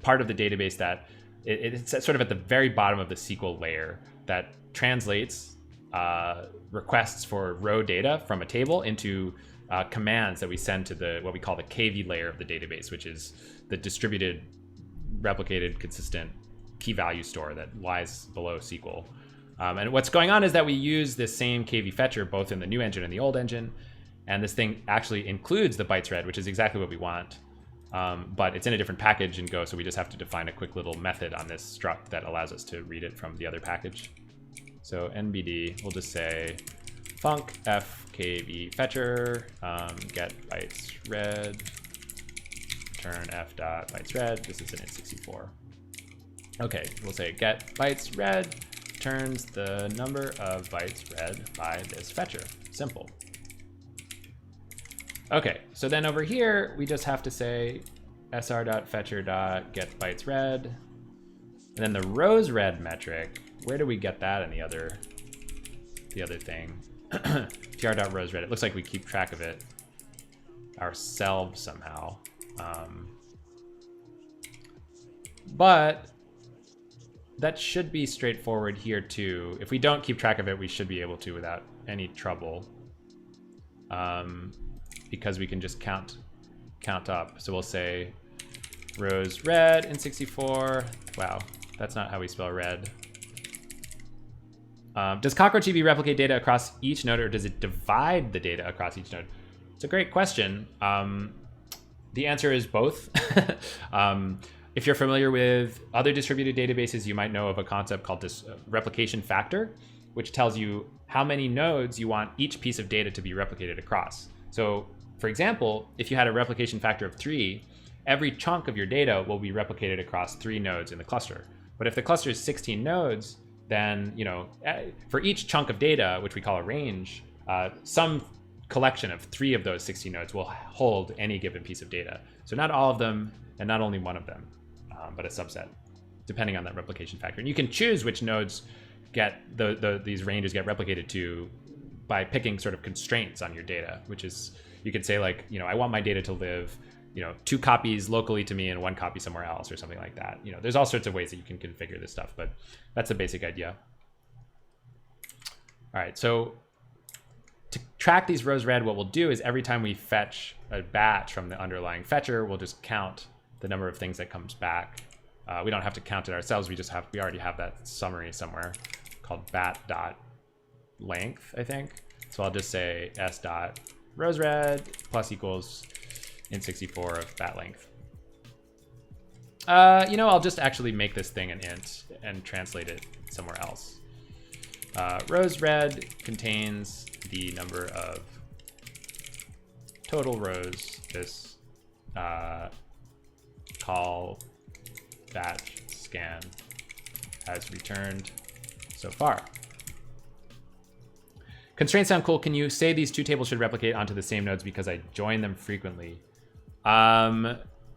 Speaker 1: part of the database that it's sort of at the very bottom of the SQL layer that translates requests for row data from a table into commands that we send to what we call the kv layer of the database, which is the distributed, replicated, consistent key value store that lies below SQL. And what's going on is that we use this same kvfetcher both in the new engine and the old engine, and this thing actually includes the bytes read, which is exactly what we want. But it's in a different package in Go, so we just have to define a quick little method on this struct that allows us to read it from the other package. So nbd, we'll just say func f kvfetcher get bytes read, return f dot bytes read. This is an int64. Okay, we'll say get bytes read returns the number of bytes read by this fetcher. Simple. Okay, so then over here, we just have to say sr.fetcher.get bytes read. And then the rows read metric, where do we get that in the other thing? tr.rows read. It looks like we keep track of it ourselves somehow. But that should be straightforward here too. If we don't keep track of it, we should be able to without any trouble. Because we can just count up. So we'll say rows read in 64. Wow, that's not how we spell read. Does CockroachDB replicate data across each node, or does it divide the data across each node? It's a great question. The answer is both. If you're familiar with other distributed databases, you might know of a concept called this replication factor, which tells you how many nodes you want each piece of data to be replicated across. So for example, if you had a replication factor of 3, every chunk of your data will be replicated across 3 nodes in the cluster. But if the cluster is 16 nodes, then for each chunk of data, which we call a range, some collection of 3 of those 16 nodes will hold any given piece of data. So not all of them, and not only one of them, but a subset, depending on that replication factor. And you can choose which nodes get these ranges get replicated to by picking sort of constraints on your data, which is, you could say like, I want my data to live, 2 copies locally to me and 1 copy somewhere else or something like that. There's all sorts of ways that you can configure this stuff, but that's the basic idea. All right, so to track these rows read, what we'll do is every time we fetch a batch from the underlying fetcher, we'll just count the number of things that comes back. We don't have to count it ourselves. We already have that summary somewhere called bat.length, I think. So I'll just say s.rowsread plus equals int64 of bat length. I'll just actually make this thing an int and translate it somewhere else. Rows read contains the number of total rows this call batch scan has returned so far. Constraints sound cool. Can you say these 2 tables should replicate onto the same nodes because I join them frequently?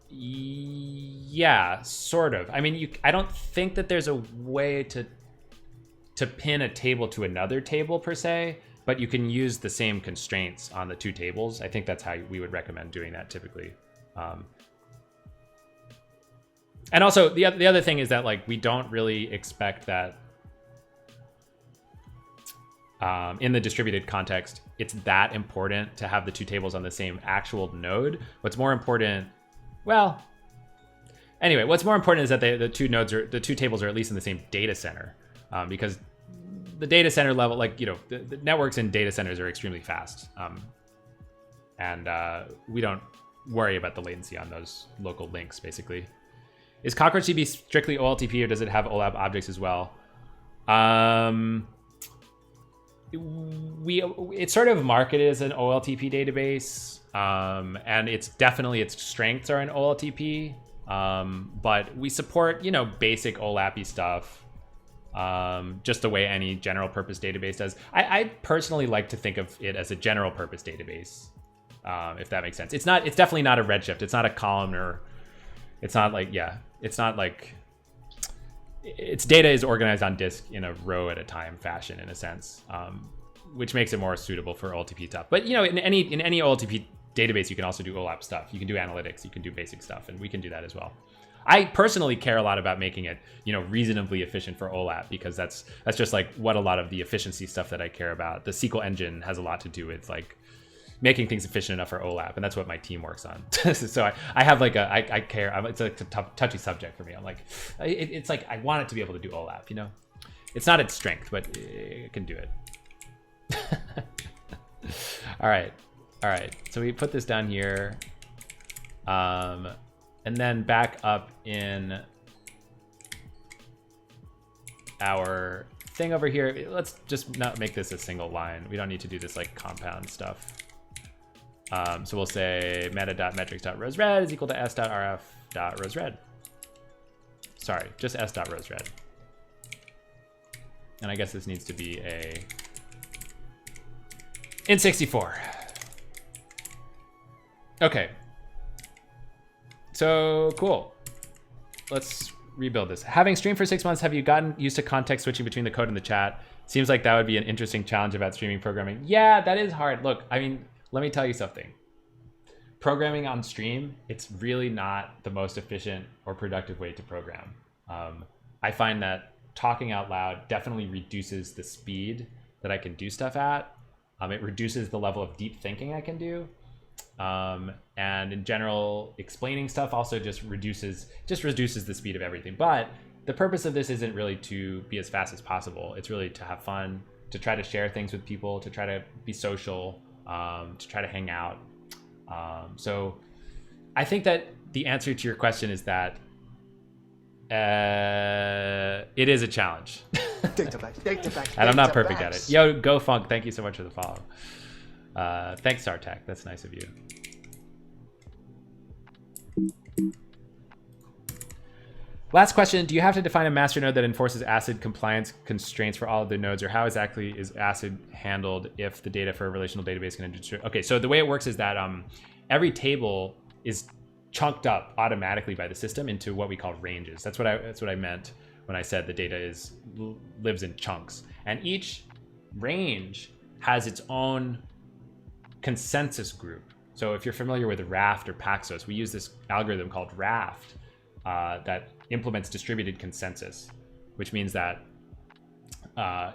Speaker 1: Yeah, sort of. I mean, I don't think that there's a way to pin a table to another table per se, but you can use the same constraints on the 2 tables. I think that's how we would recommend doing that typically. And also the other thing is that like we don't really expect that in the distributed context, it's that important to have the 2 tables on the same actual node. What's more important, what's more important is that the 2 tables are at least in the same data center, because the data center level, the networks in data centers are extremely fast, and we don't worry about the latency on those local links, basically. Is CockroachDB strictly OLTP, or does it have OLAP objects as well? It's sort of marketed as an OLTP database, and it's definitely its strengths are in OLTP, but we support, you know, basic OLAP-y stuff, just the way any general purpose database does. I personally like to think of it as a general purpose database, if that makes sense. It's definitely not a Redshift. It's not a columnar. It's not like, yeah, it's not like, its data is organized on disk in a row at a time fashion, in a sense, which makes it more suitable for OLTP stuff. But, you know, in any OLTP database, you can also do OLAP stuff. You can do analytics, you can do basic stuff, and we can do that as well. I personally care a lot about making it, you know, reasonably efficient for OLAP, because that's just like what a lot of the efficiency stuff that I care about. The SQL engine has a lot to do with like making things efficient enough for OLAP, and that's what my team works on. So I have like I care. It's like a touchy subject for me. I'm like, it's like I want it to be able to do OLAP. You know, it's not its strength, but it can do it. All right. So we put this down here, and then back up in our thing over here. Let's just not make this a single line. We don't need to do this like compound stuff. So we'll say meta.metrics.rosered is equal to s.rf.rosered. Sorry, just s.rosered. And I guess this needs to be a int64. Okay. So cool. Let's rebuild this. Having streamed for 6 months, have you gotten used to context switching between the code and the chat? Seems like that would be an interesting challenge about streaming programming. Yeah, that is hard. Look, I mean, let me tell you something. Programming on stream, it's really not the most efficient or productive way to program. I find that talking out loud definitely reduces the speed that I can do stuff at. It reduces the level of deep thinking I can do. And in general, explaining stuff also just reduces the speed of everything. But the purpose of this isn't really to be as fast as possible. It's really to have fun, to try to share things with people, to try to be social, to try to hang out. So I think that the answer to your question is that it is a challenge. And I'm not perfect at it. Yo, Go Funk, thank you so much for the follow. Thanks, Sartek. That's nice of you. Last question, do you have to define a master node that enforces ACID compliance constraints for all of the nodes, or how exactly is ACID handled if the data for a relational database can distribute? Okay, so the way it works is that every table is chunked up automatically by the system into what we call ranges. That's what I meant when I said the data lives in chunks. And each range has its own consensus group. So if you're familiar with Raft or Paxos, we use this algorithm called Raft that implements distributed consensus, which means that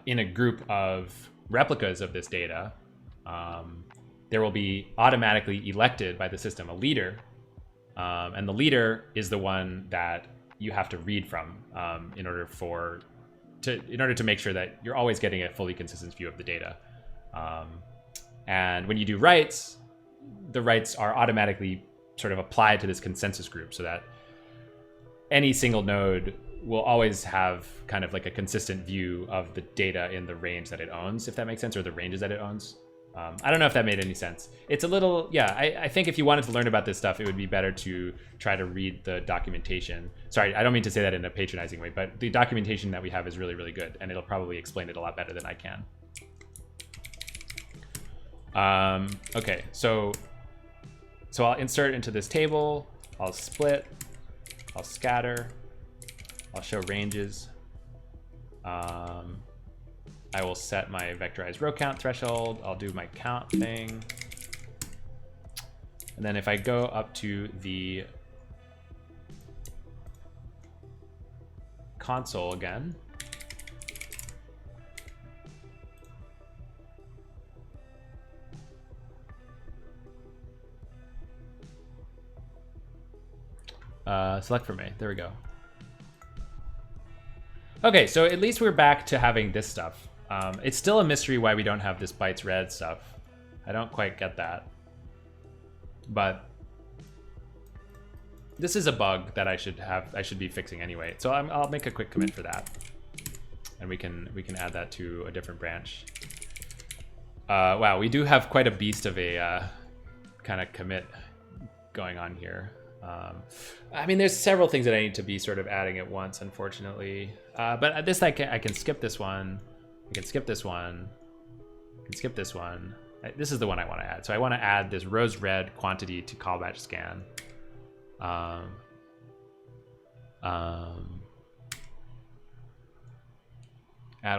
Speaker 1: in a group of replicas of this data, there will be automatically elected by the system a leader, and the leader is the one that you have to read from in order to make sure that you're always getting a fully consistent view of the data. And when you do writes, the writes are automatically sort of applied to this consensus group, so that any single node will always have kind of like a consistent view of the data in the range that it owns, if that makes sense, or the ranges that it owns. I don't know if that made any sense. It's a little, yeah, I think if you wanted to learn about this stuff, it would be better to try to read the documentation. Sorry, I don't mean to say that in a patronizing way, but the documentation that we have is really, really good, and it'll probably explain it a lot better than I can. Okay, so I'll insert into this table, I'll split, I'll scatter, I'll show ranges. I will set my vectorized row count threshold. I'll do my count thing. And then if I go up to the console again, select for me. There we go. Okay, so at least we're back to having this stuff. It's still a mystery why we don't have this bytes read stuff. I don't quite get that. But this is a bug that I should be fixing anyway. So I'll make a quick commit for that, and we can add that to a different branch. Wow, we do have quite a beast of a kind of commit going on here. I mean, there's several things that I need to be sort of adding at once, unfortunately. But this I can skip this one. I can skip this one. I can skip this one. This is the one I want to add. So I want to add this rose red quantity to callback scan. Add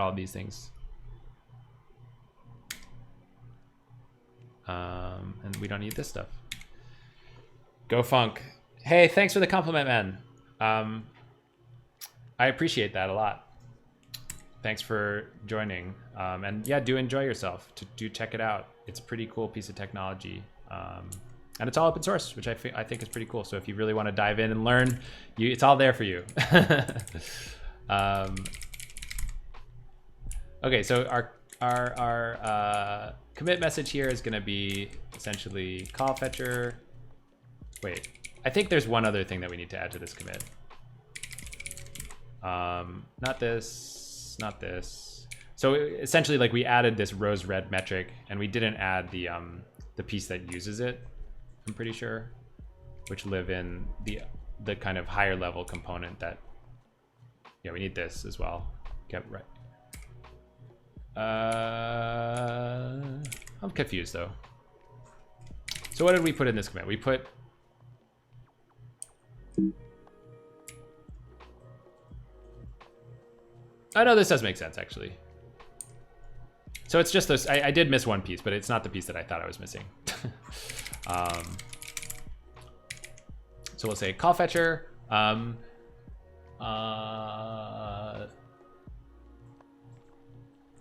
Speaker 1: all these things. And we don't need this stuff. Go Funk. Hey, thanks for the compliment, man. I appreciate that a lot. Thanks for joining. And yeah, do enjoy yourself. Do check it out. It's a pretty cool piece of technology. And it's all open source, which I think is pretty cool. So if you really want to dive in and learn, it's all there for you. Okay, so our commit message here is going to be essentially call fetcher. Wait, I think there's one other thing that we need to add to this commit. Not this, not this. So essentially, like, we added this rose red metric, and we didn't add the piece that uses it, I'm pretty sure, which live in the kind of higher level component that, yeah, we need this as well. Get right. I'm confused though. So what did we put in this commit? We put oh no, this does make sense actually. So it's just this. I did miss one piece, but it's not the piece that I thought I was missing. So we'll say call fetcher.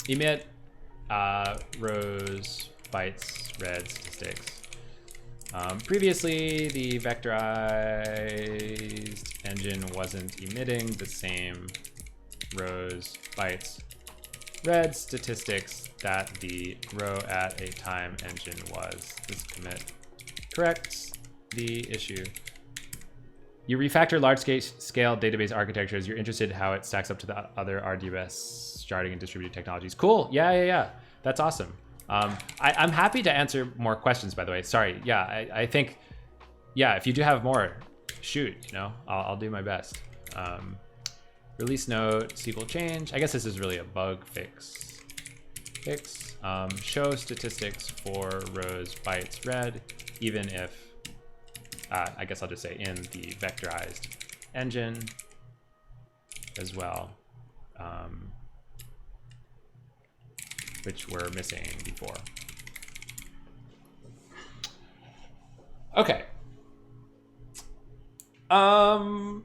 Speaker 1: Emit rows, bytes, red statistics. Previously, the vectorized engine wasn't emitting the same rows, bytes, red statistics that the row at a time engine was. This commit corrects the issue. You refactor large-scale database architectures. You're interested in how it stacks up to the other RDBS sharding and distributed technologies. Cool. Yeah. That's awesome. I'm happy to answer more questions, by the way. Sorry. Yeah, I think, yeah, if you do have more, shoot, I'll do my best. Release note, SQL change. I guess this is really a bug fix. Show statistics for rows, bytes, red, even if, I guess I'll just say in the vectorized engine as well, which we're missing before. Okay. I'm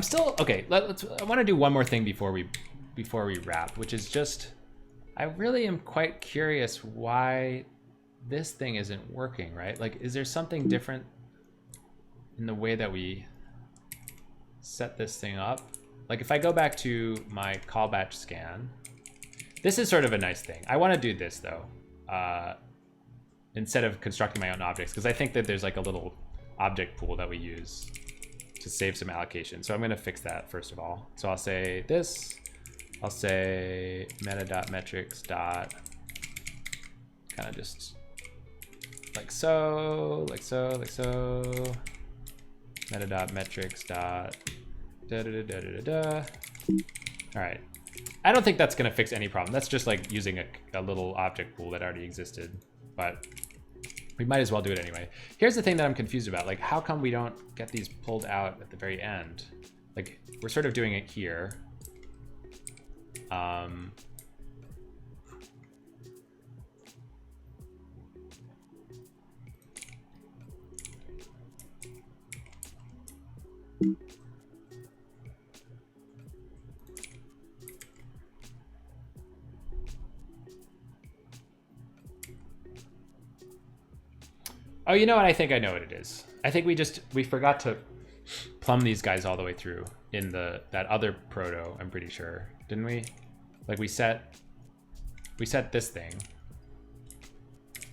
Speaker 1: still okay. I want to do one more thing before we wrap, which is just, I really am quite curious why this thing isn't working, right? Like, is there something different in the way that we set this thing up? Like, if I go back to my callback scan, this is sort of a nice thing. I want to do this though, instead of constructing my own objects, because I think that there's like a little object pool that we use to save some allocation. So I'm going to fix that first of all. So I'll say this. I'll say meta.metrics dot, kind of just like so. Meta.metrics dot da. All right. I don't think that's going to fix any problem. That's just like using a little object pool that already existed, but we might as well do it anyway. Here's the thing that I'm confused about. Like, how come we don't get these pulled out at the very end? Like, we're sort of doing it here. Oh, you know what? I think I know what it is. I think we forgot to plumb these guys all the way through in that other proto, I'm pretty sure. Didn't we? Like, we set this thing.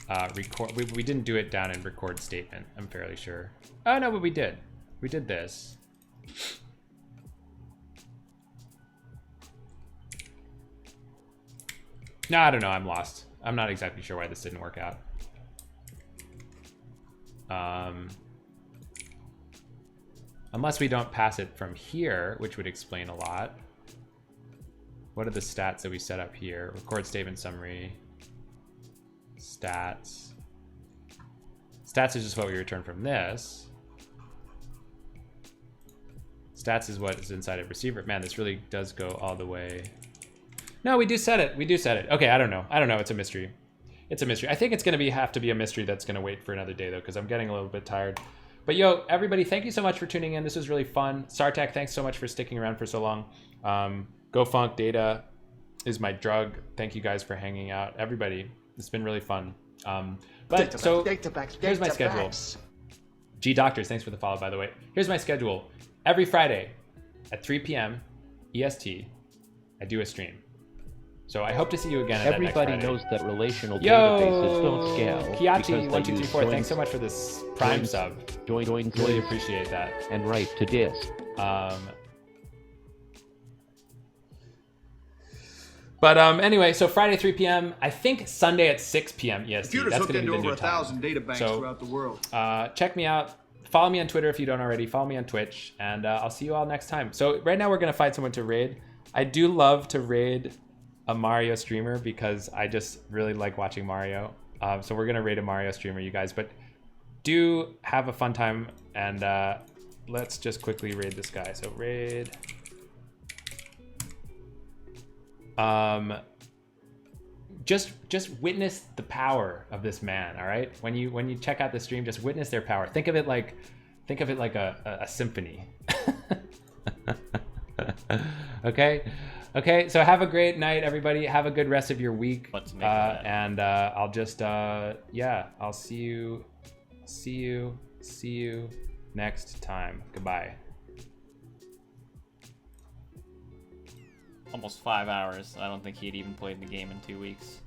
Speaker 1: record. We didn't do it down in record statement. I'm fairly sure. Oh no, but we did. We did this. No, I don't know. I'm lost. I'm not exactly sure why this didn't work out. Unless we don't pass it from here, which would explain a lot. What are the stats that we set up here? Record statement summary. Stats. Stats is just what we return from this. Stats is what is inside of receiver. Man, this really does go all the way. No, we do set it. We do set it. Okay, I don't know. I don't know. It's a mystery. It's a mystery. I think it's going to have to be a mystery that's going to wait for another day, though, because I'm getting a little bit tired. But yo, everybody, thank you so much for tuning in. This was really fun. Sartak, thanks so much for sticking around for so long. GoFunk data is my drug. Thank you guys for hanging out. Everybody, it's been really fun. Here's my schedule. G Doctors, thanks for the follow, by the way. Here's my schedule. Every Friday at 3 p.m. EST, I do a stream. So I hope to see you again at
Speaker 4: Everybody
Speaker 1: that next
Speaker 4: knows that relational databases don't scale.
Speaker 1: Kiachi1224, thanks so much for this Prime sub.
Speaker 4: Join,
Speaker 1: Really appreciate that.
Speaker 4: and write to disk.
Speaker 1: Anyway, so Friday 3 p.m. I think Sunday at 6 p.m. EST.
Speaker 2: Computers
Speaker 1: That's
Speaker 2: hooked
Speaker 1: going to be
Speaker 2: into
Speaker 1: the
Speaker 2: over
Speaker 1: new
Speaker 2: 1,000
Speaker 1: time.
Speaker 2: data banks
Speaker 1: So,
Speaker 2: throughout the world.
Speaker 1: Check me out. Follow me on Twitter if you don't already. Follow me on Twitch, and I'll see you all next time. So right now we're going to find someone to raid. I do love to raid a Mario streamer because I just really like watching Mario. So we're going to raid a Mario streamer, you guys. But do have a fun time, and let's just quickly raid this guy. So raid. Just witness the power of this man, all right? When you check out the stream, just witness their power. Think of it like a symphony. Okay, so have a great night, everybody. Have a good rest of your week. And I'll just I'll see you next time. Goodbye.
Speaker 6: Almost 5 hours. I don't think he'd even played the game in 2 weeks.